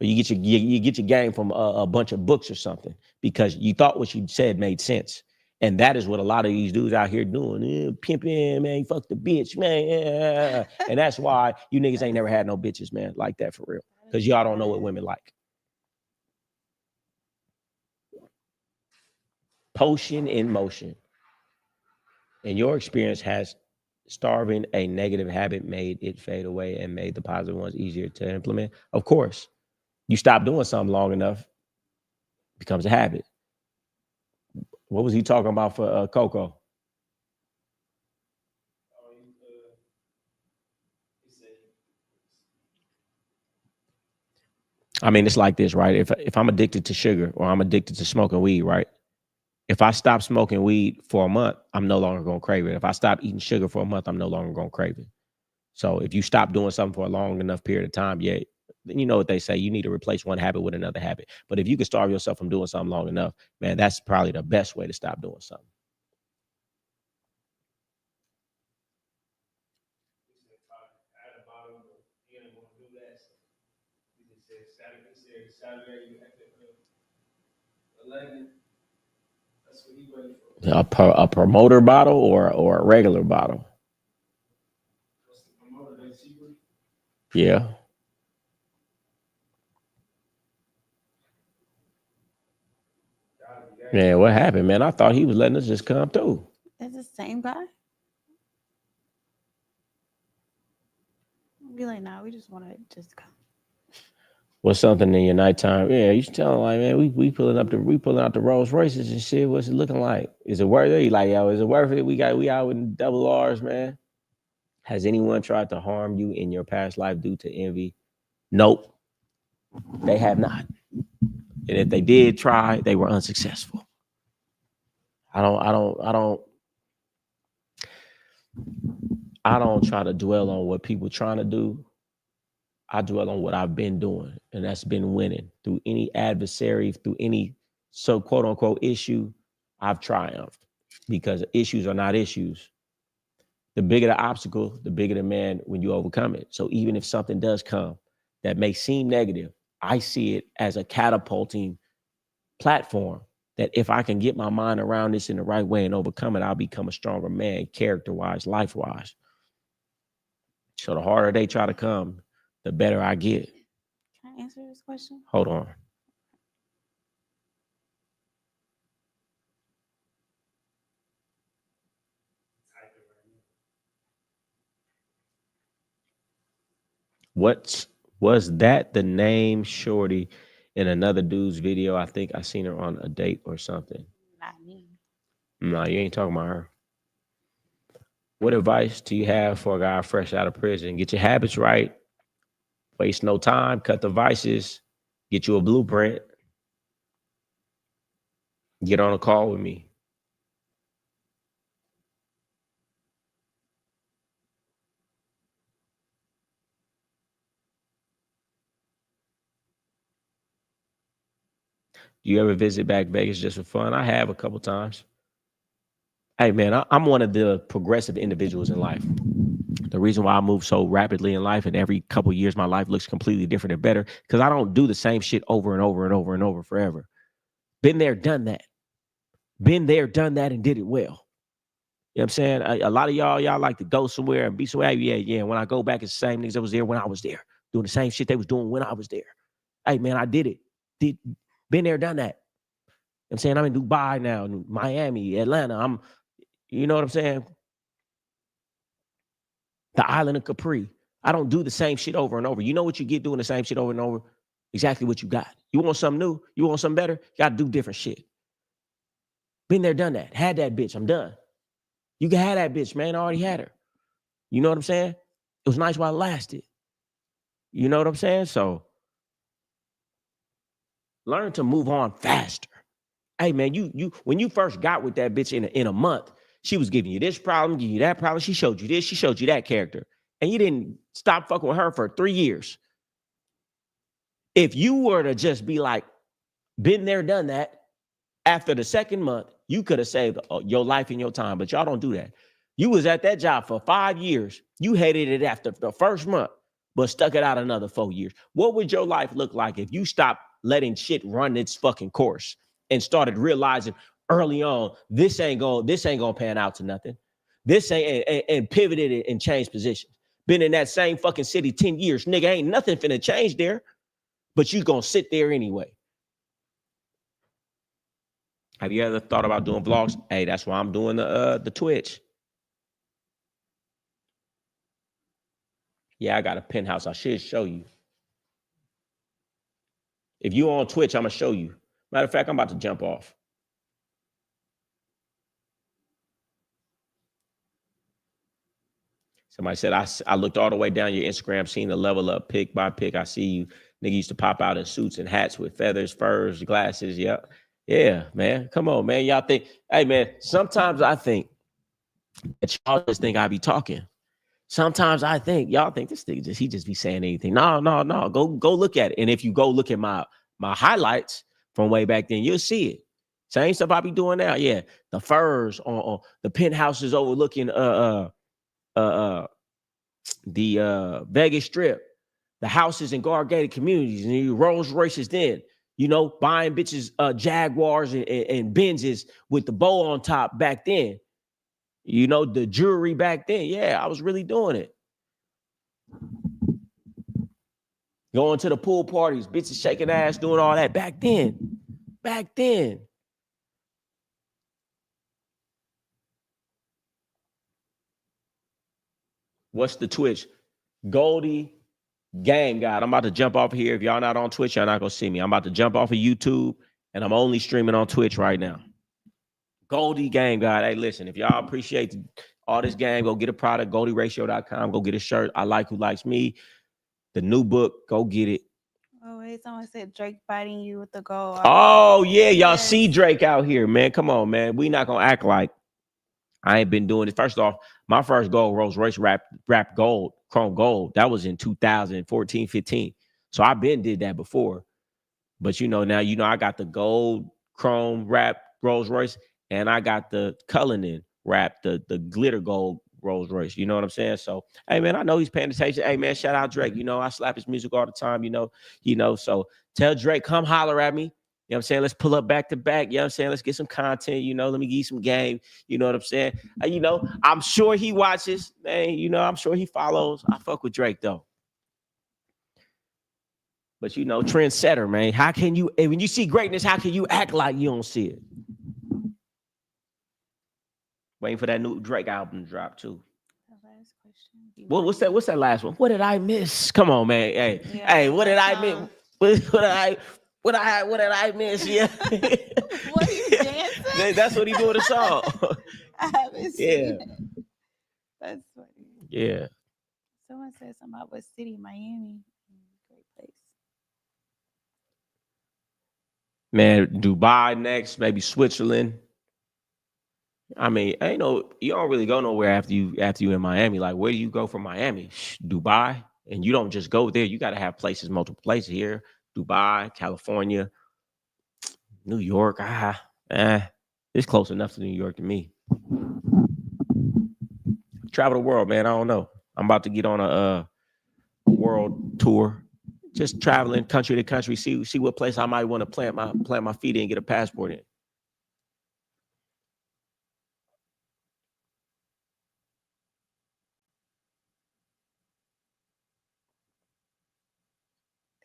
You get your game from a bunch of books or something because you thought what you said made sense. And that is what a lot of these dudes out here doing. Pimping, man, fuck the bitch, man. And that's why you niggas ain't never had no bitches, man, like that for real. Because y'all don't know what women like. Potion in motion. In your experience, has starving a negative habit made it fade away and made the positive ones easier to implement? Of course. You stop doing something long enough, it becomes a habit. What was he talking about for Coco? I mean, it's like this, right? If I'm addicted to sugar or I'm addicted to smoking weed, right? If I stop smoking weed for a month, I'm no longer going to crave it. If I stop eating sugar for a month, I'm no longer going to crave it. So if you stop doing something for a long enough period of time, yeah, then you know what they say, you need to replace one habit with another habit. But if you can starve yourself from doing something long enough, man, that's probably the best way to stop doing something. A promoter bottle or a regular bottle? Yeah. Man, what happened, man? I thought he was letting us just come through. It's the same guy. Be like, nah, we just want to just come. What's something in your nighttime? Yeah, you should tell him like, man, we pulling out the Rolls Royces and shit. What's it looking like? Is it worth it? He like, yo, is it worth it? We out with double R's, man. Has anyone tried to harm you in your past life due to envy? Nope, they have not. And if they did try, they were unsuccessful. I don't try to dwell on what people trying to do. I dwell on what I've been doing, and that's been winning through any adversary, through any so quote unquote issue. I've triumphed because issues are not issues. The bigger the obstacle, the bigger the man when you overcome it. So even if something does come that may seem negative, I see it as a catapulting platform that if I can get my mind around this in the right way and overcome it, I'll become a stronger man, character-wise, life-wise. So the harder they try to come, the better I get. Can I answer this question? Hold on. Was that the name Shorty in another dude's video? I think I seen her on a date or something. Not me. No, you ain't talking about her. What advice do you have for a guy fresh out of prison? Get your habits right. Waste no time. Cut the vices. Get you a blueprint. Get on a call with me. Do you ever visit back Vegas just for fun? I have a couple times. Hey, man, I'm one of the progressive individuals in life. The reason why I move so rapidly in life and every couple of years my life looks completely different and better because I don't do the same shit over and over and over and over forever. Been there, done that. Been there, done that, and did it well. You know what I'm saying? A lot of y'all like to go somewhere and be somewhere. Yeah. When I go back, it's the same niggas that was there when I was there. Doing the same shit they was doing when I was there. Hey, man, I did it. Been there, done that. You know what I'm saying? I'm in Dubai now, Miami, Atlanta. You know what I'm saying? The island of Capri. I don't do the same shit over and over. You know what you get doing the same shit over and over? Exactly what you got. You want something new? You want something better? You got to do different shit. Been there, done that. Had that bitch. I'm done. You can have that bitch, man. I already had her. You know what I'm saying? It was nice while it lasted. You know what I'm saying? So learn to move on faster. Hey, man, you when you first got with that bitch in a month, she was giving you this problem, giving you that problem. She showed you this, she showed you that character. And you didn't stop fucking with her for 3 years. If you were to just be like, been there, done that, after the second month, you could have saved your life and your time, but y'all don't do that. You was at that job for 5 years. You hated it after the first month, but stuck it out another 4 years. What would your life look like if you stopped letting shit run its fucking course and started realizing early on, this ain't gonna pan out to nothing. This ain't and pivoted it and changed positions. Been in that same fucking city 10 years. Nigga, ain't nothing finna change there, but you gonna sit there anyway. Have you ever thought about doing vlogs? Hey, that's why I'm doing the Twitch. Yeah, I got a penthouse. I should show you. If you on Twitch, I'm gonna show you. Matter of fact, I'm about to jump off. Somebody said, I looked all the way down your Instagram, seen the level up pick by pick. I see you. Nigga used to pop out in suits and hats with feathers, furs, glasses. Yep. Yeah, man. Come on, man. Y'all think, hey, man, sometimes I think that y'all just think I be talking. Sometimes I think y'all think this nigga he just be saying anything. No. Go look at it. And if you go look at my highlights from way back then, you'll see it. Same stuff I be doing now. Yeah, the furs on the penthouses overlooking the Vegas Strip, the houses in guard gated communities, and you Rolls Royces. Then buying bitches Jaguars and Benzes with the bow on top back then. The jewelry back then. Yeah, I was really doing it. Going to the pool parties, bitches shaking ass, doing all that back then. Back then. What's the Twitch? GoldieGameGod. I'm about to jump off here. If y'all not on Twitch, y'all not gonna see me. I'm about to jump off of YouTube, and I'm only streaming on Twitch right now. GoldieGameGod. Hey, listen, if y'all appreciate all this game, go get a product, GoldieRatio.com. Go get a shirt. I like who likes me. The new book, go get it. Oh wait, someone said Drake biting you with the goal. Oh, yeah, y'all Yes. see Drake out here, man. Come on, man. We not gonna act like I ain't been doing it. First off, my first gold Rolls Royce wrap gold, chrome gold. That was in 2014, 15. So I've been did that before. But now, I got the gold chrome wrap Rolls Royce, and I got the Cullinan wrap, the glitter gold Rolls Royce. You know what I'm saying? So, hey man, I know he's paying attention. Hey man, shout out Drake. I slap his music all the time, So tell Drake, come holler at me. You know what I'm saying? Let's pull up back to back. You know what I'm saying? Let's get some content. Let me give you some game. You know what I'm saying? I'm sure he watches, man. I'm sure he follows. I fuck with Drake though. But trendsetter, man. How can you, when you see greatness, how can you act like you don't see it? Waiting for that new Drake album to drop too. The last question. What's that last one? What did I miss? Come on, man. Hey, what did I miss? What did I miss? Yeah. What are you dancing? That's what he doing the song. I haven't seen it. That's funny. Yeah. Someone said something about what city, Miami. Great place. Man, Dubai next, maybe Switzerland. I mean, you don't really go nowhere after you in Miami. Like, where do you go from Miami? Dubai, and you don't just go there. You got to have places, multiple places here. Dubai, California, New York. It's close enough to New York to me. Travel the world, man. I don't know. I'm about to get on a world tour. Just traveling country to country, see what place I might want to plant my feet in and get a passport in.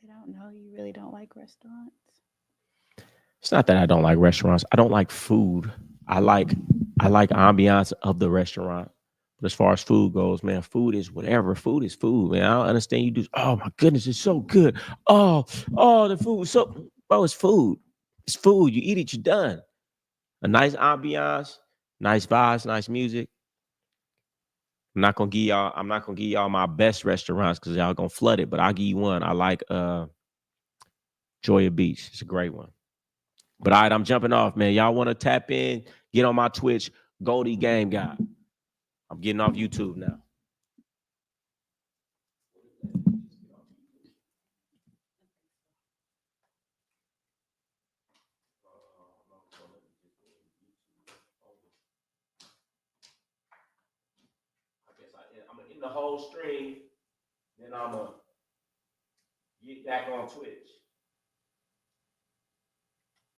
They don't know you really don't like restaurants. It's not that I don't like restaurants. I don't like food. I like ambiance of the restaurant. But as far as food goes, man, food is whatever. Food is food, man. I don't understand you do. Oh my goodness, it's so good. Oh, the food is so. Bro, it's food. It's food. You eat it, you're done. A nice ambiance, nice vibes, nice music. I'm not gonna give y'all my best restaurants because y'all gonna flood it. But I'll give you one. I like Joya Beach. It's a great one. But all right, I'm jumping off, man. Y'all want to tap in? Get on my Twitch, GoldieGameGod. I'm getting off YouTube now. I'm gonna end the whole stream, then I'm gonna get back on Twitch.